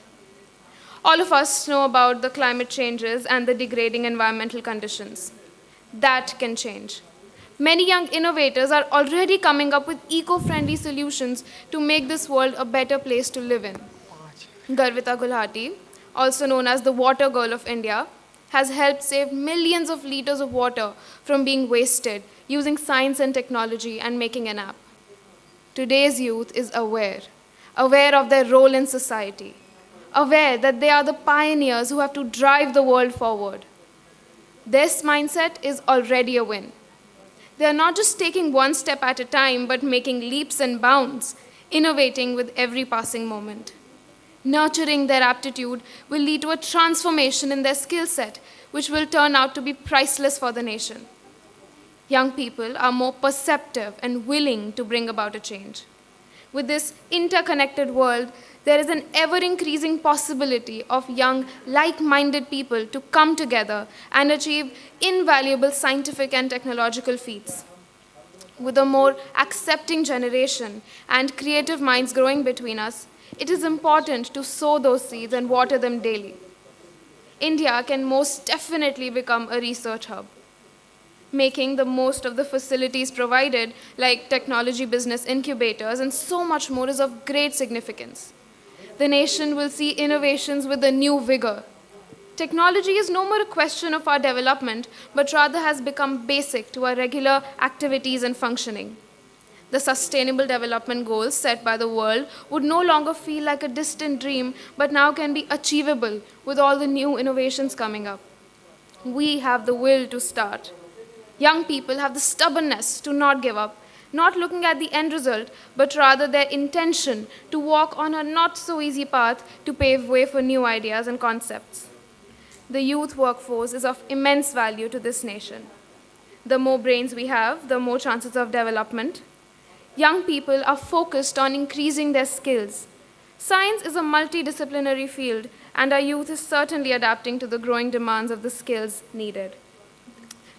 All of us know about the climate changes and the degrading environmental conditions. That can change. Many young innovators are already coming up with eco-friendly solutions to make this world a better place to live in. Garvita Gulhati, also known as the Water Girl of India, has helped save millions of liters of water from being wasted using science and technology and making an app. Today's youth is aware of their role in society, aware that they are the pioneers who have to drive the world forward. This mindset is already a win. They are not just taking one step at a time, but making leaps and bounds, innovating with every passing moment. Nurturing their aptitude will lead to a transformation in their skill set, which will turn out to be priceless for the nation. Young people are more perceptive and willing to bring about a change. With this interconnected world, there is an ever-increasing possibility of young, like-minded people to come together and achieve invaluable scientific and technological feats. With a more accepting generation and creative minds growing between us, it is important to sow those seeds and water them daily. India can most definitely become a research hub. Making the most of the facilities provided, like technology business incubators and so much more, is of great significance. The nation will see innovations with a new vigor. Technology is no more a question of our development, but rather has become basic to our regular activities and functioning. The sustainable development goals set by the world would no longer feel like a distant dream, but now can be achievable with all the new innovations coming up. We have the will to start. Young people have the stubbornness to not give up, not looking at the end result, but rather their intention to walk on a not-so-easy path to pave way for new ideas and concepts. The youth workforce is of immense value to this nation. The more brains we have, the more chances of development. Young people are focused on increasing their skills. Science is a multidisciplinary field, and our youth is certainly adapting to the growing demands of the skills needed.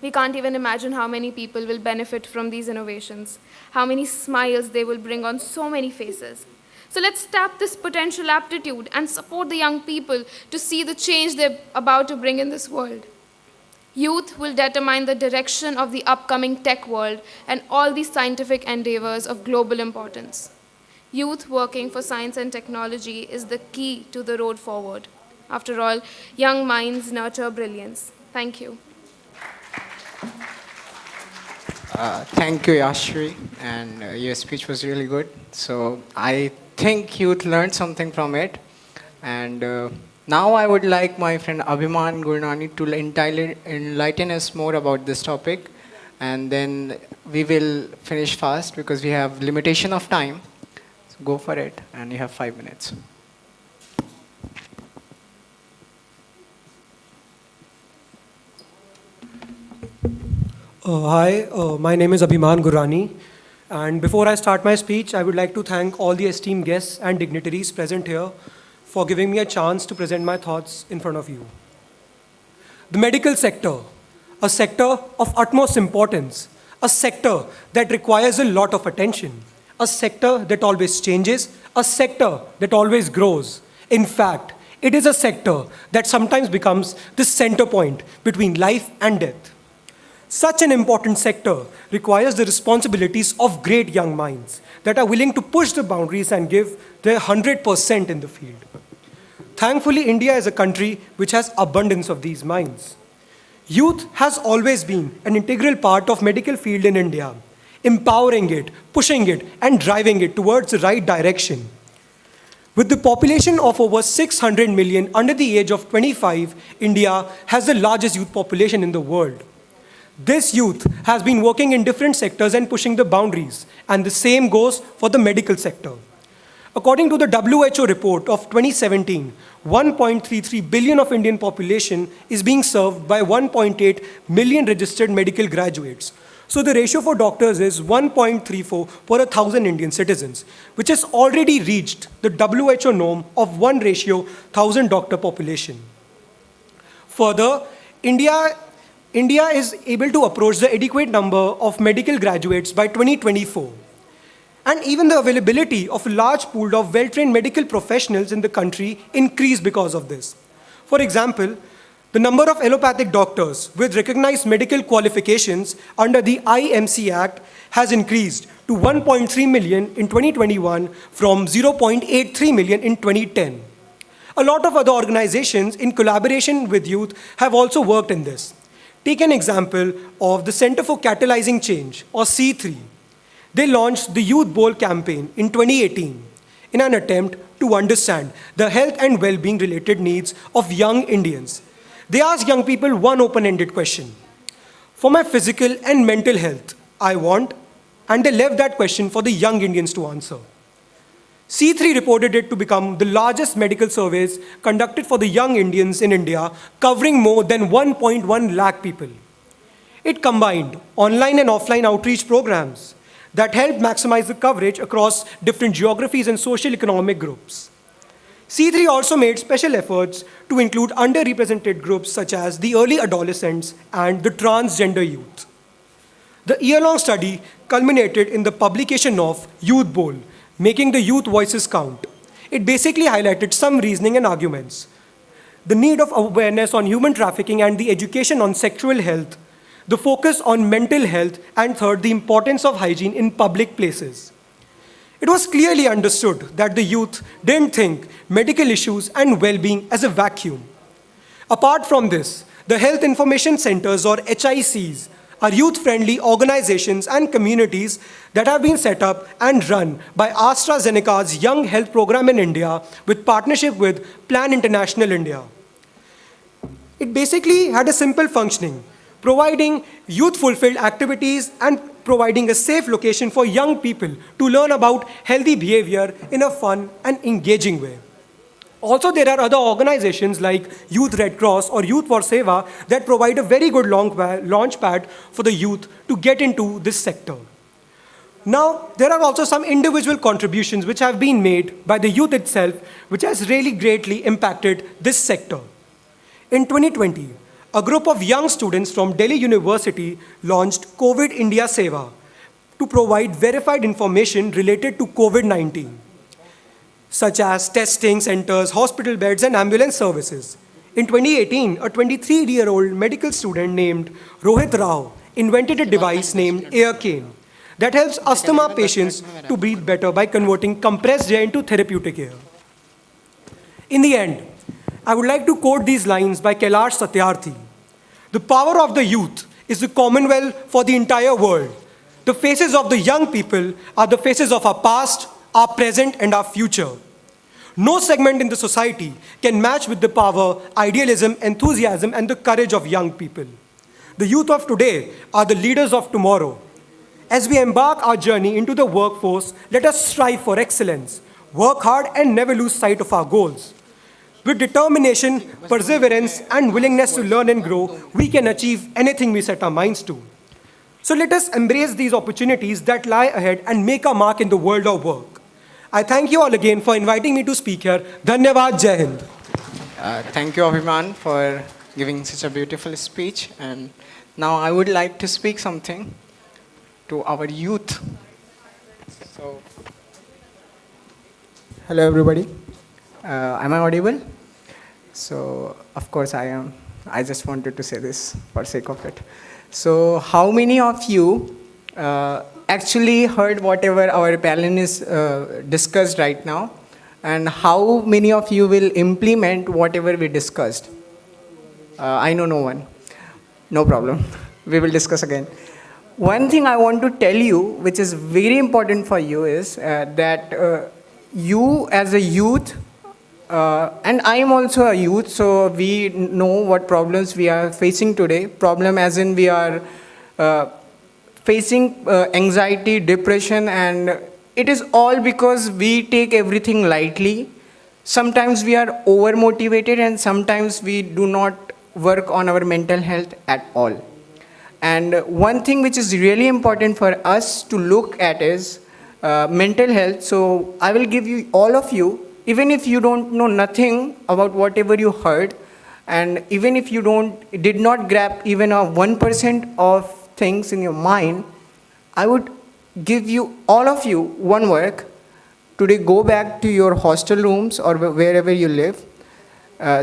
We can't even imagine how many people will benefit from these innovations, how many smiles they will bring on so many faces. So let's tap this potential aptitude and support the young people to see the change they're about to bring in this world. Youth will determine the direction of the upcoming tech world and all the scientific endeavors of global importance. Youth working for science and technology is the key to the road forward. After all, young minds nurture brilliance. Thank you. Thank you, Yashvi, and your speech was really good. So I think youth learned something from it. And now I would like my friend Abhiman Gurnani to enlighten us more about this topic. And then we will finish fast because we have limitation of time. So go for it, and you have 5 minutes. Hi, my name is Abhiman Gurani, and before I start my speech, I would like to thank all the esteemed guests and dignitaries present here for giving me a chance to present my thoughts in front of you. The medical sector, a sector of utmost importance, a sector that requires a lot of attention, a sector that always changes, a sector that always grows. In fact, it is a sector that sometimes becomes the center point between life and death. Such an important sector requires the responsibilities of great young minds that are willing to push the boundaries and give their 100% in the field. Thankfully, India is a country which has abundance of these minds. Youth has always been an integral part of medical field in India, empowering it, pushing it, and driving it towards the right direction. With the population of over 600 million under the age of 25, India has the largest youth population in the world. This youth has been working in different sectors and pushing the boundaries, and the same goes for the medical sector. According to the WHO report of 2017, 1.33 billion of Indian population is being served by 1.8 million registered medical graduates. So the ratio for doctors is 1.34 per 1,000 Indian citizens, which has already reached the WHO norm of 1:1,000 doctor population. Further, India is able to approach the adequate number of medical graduates by 2024. And even the availability of a large pool of well-trained medical professionals in the country increased because of this. For example, the number of allopathic doctors with recognized medical qualifications under the IMC Act has increased to 1.3 million in 2021 from 0.83 million in 2010. A lot of other organizations in collaboration with youth have also worked in this. Take an example of the Center for Catalyzing Change, or C3. They launched the Youth Bowl campaign in 2018 in an attempt to understand the health and well-being related needs of young Indians. They asked young people one open-ended question. For my physical and mental health, I want, and they left that question for the young Indians to answer. C3 reported it to become the largest medical surveys conducted for the young Indians in India, covering more than 1.1 lakh people. It combined online and offline outreach programs that helped maximize the coverage across different geographies and social economic groups. C3 also made special efforts to include underrepresented groups such as the early adolescents and the transgender youth. The year-long study culminated in the publication of Youth Bowl, making the youth voices count. It basically highlighted some reasoning and arguments. The need of awareness on human trafficking and the education on sexual health, the focus on mental health, and third, the importance of hygiene in public places. It was clearly understood that the youth didn't think medical issues and well-being as a vacuum. Apart from this, the Health Information Centers, or HICs, are youth-friendly organizations and communities that have been set up and run by AstraZeneca's Young Health Program in India with partnership with Plan International India. It basically had a simple functioning, providing youth-fulfilled activities and providing a safe location for young people to learn about healthy behavior in a fun and engaging way. Also, there are other organizations like Youth Red Cross or Youth for Seva that provide a very good launch pad for the youth to get into this sector. Now, there are also some individual contributions which have been made by the youth itself, which has really greatly impacted this sector. In 2020, a group of young students from Delhi University launched COVID India Seva to provide verified information related to COVID-19. Such as testing centers, hospital beds, and ambulance services. In 2018, a 23-year-old medical student named Rohit Rao invented a device named AirCane that helps asthma patients to breathe better by converting compressed air into therapeutic air. In the end, I would like to quote these lines by Kailash Satyarthi. The power of the youth is the commonwealth for the entire world. The faces of the young people are the faces of our past, our present, and our future. No segment in the society can match with the power, idealism, enthusiasm, and the courage of young people. The youth of today are the leaders of tomorrow. As we embark our journey into the workforce, let us strive for excellence, work hard, and never lose sight of our goals. With determination, perseverance, and willingness to learn and grow, we can achieve anything we set our minds to. So let us embrace these opportunities that lie ahead and make our mark in the world of work. I thank you all again for inviting me to speak here. Dhanyavad, Jai Hind. Thank you, Abhiman, for giving such a beautiful speech. And now I would like to speak something to our youth. So, hello, everybody. Am I audible? So, of course I am. I just wanted to say this for sake of it. So, how many of you actually heard whatever our panelists discussed right now? And how many of you will implement whatever we discussed? I know no one. No problem. We will discuss again. One thing I want to tell you, which is very important for you, is that you as a youth, and I am also a youth, so we know what problems we are facing today. Problem as in we are facing anxiety, depression, and it is all because we take everything lightly. Sometimes we are over-motivated and sometimes we do not work on our mental health at all. And one thing which is really important for us to look at is mental health. So I will give you, all of you, even if you don't know nothing about whatever you heard, and even if you did not grab even a 1% of things in your mind, I would give you, all of you, one work. Today, go back to your hostel rooms or wherever you live,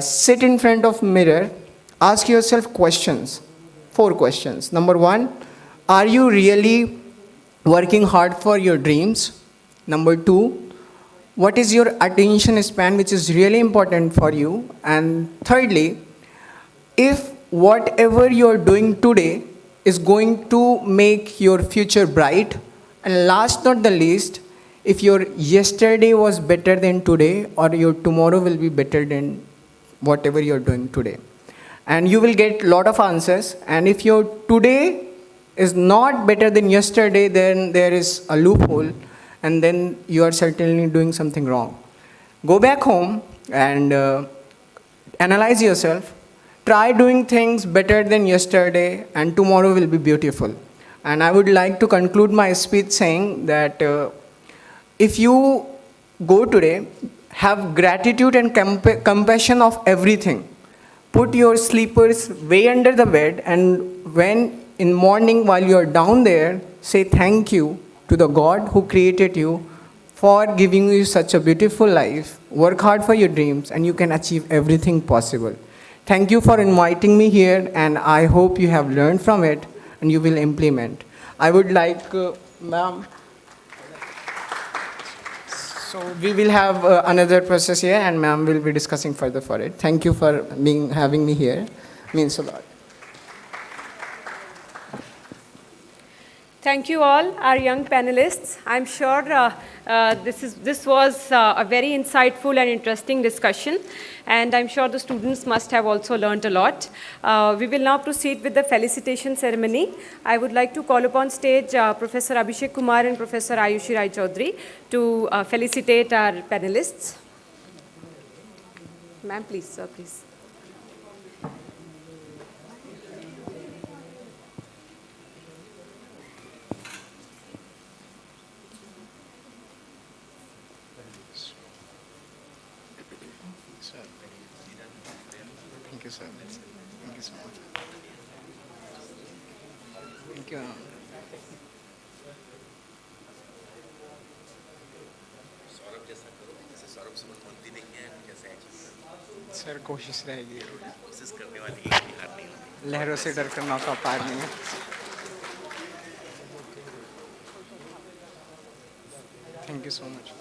sit in front of mirror, ask yourself questions, 4 questions. Number 1, are you really working hard for your dreams? Number 2, what is your attention span, which is really important for you? And thirdly, if whatever you're doing today is going to make your future bright, and last not the least, if your yesterday was better than today, or your tomorrow will be better than whatever you're doing today. And you will get a lot of answers. And if your today is not better than yesterday, then there is a loophole, and then you are certainly doing something wrong. Go back home and analyze yourself. Try doing things better than yesterday, and tomorrow will be beautiful. And I would like to conclude my speech saying that if you go today, have gratitude and compassion of everything. Put your sleepers way under the bed, and when in morning while you are down there, say thank you to the God who created you for giving you such a beautiful life. Work hard for your dreams and you can achieve everything possible. Thank you for inviting me here, and I hope you have learned from it and you will implement. I would like, ma'am, so we will have another process here, and ma'am will be discussing further for it. Thank you for having me here. Means a lot. Thank you all, our young panelists. I'm sure this was a very insightful and interesting discussion, and I'm sure the students must have also learned a lot. We will now proceed with the felicitation ceremony. I would like to call upon stage Professor Abhishek Kumar and Professor Ayushi Rai Chaudhary to felicitate our panelists. Ma'am, please, sir, please. Thank you, sir. Thank you so much. Thank you. Sir कोशिश रहेगी कोशिश करने वाली लहरों से डर कर नौका पार नहीं है thank you so much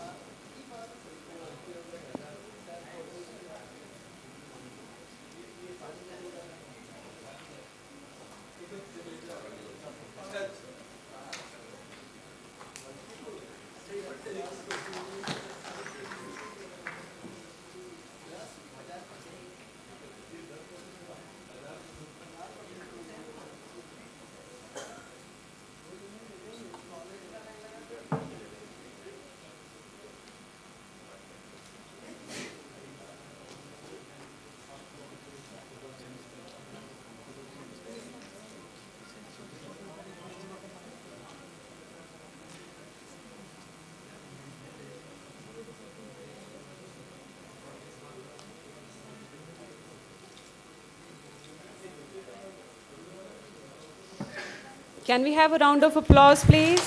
Can we have a round of applause, please?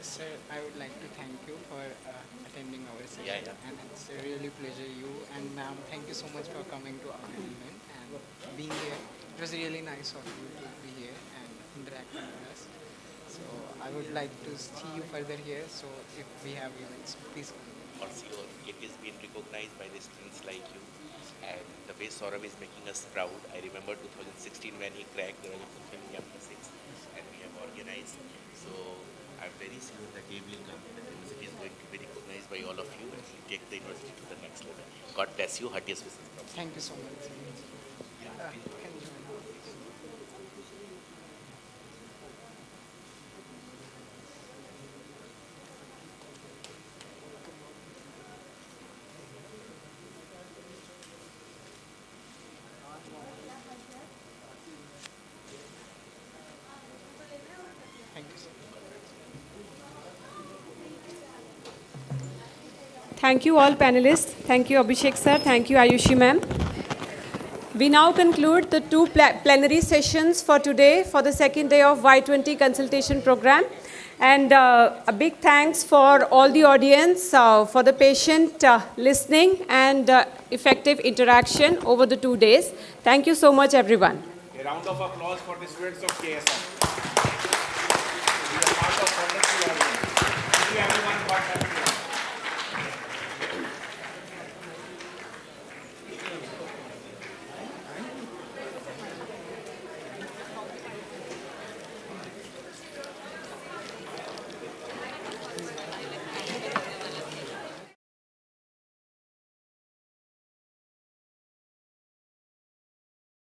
Sir, I would like to thank you for attending our session. And it's a really pleasure you and ma'am, thank you so much for coming to our event and being here. It was really nice of you to be here and interacting with us. So I would like to see you further here. So if we have events, please come. Also, it is being recognized by the students like you. And the way Saurabh is making us proud, I remember 2016 when he cracked the Campus 6 and we have organized. So I'm very sure the day will come that the university is going to be recognized by all of you and will take the university to the next level. God bless you. Heartiest wishes. Thank you so much. Thank you, sir. Thank you all panelists. Thank you Abhishek sir. Thank you Ayushi ma'am. We now conclude the two plenary sessions for today for the second day of Y20 Consultation program. And a big thanks for all the audience for the patient listening and effective interaction over the 2 days. Thank you so much everyone. A round of applause for the students of KSM.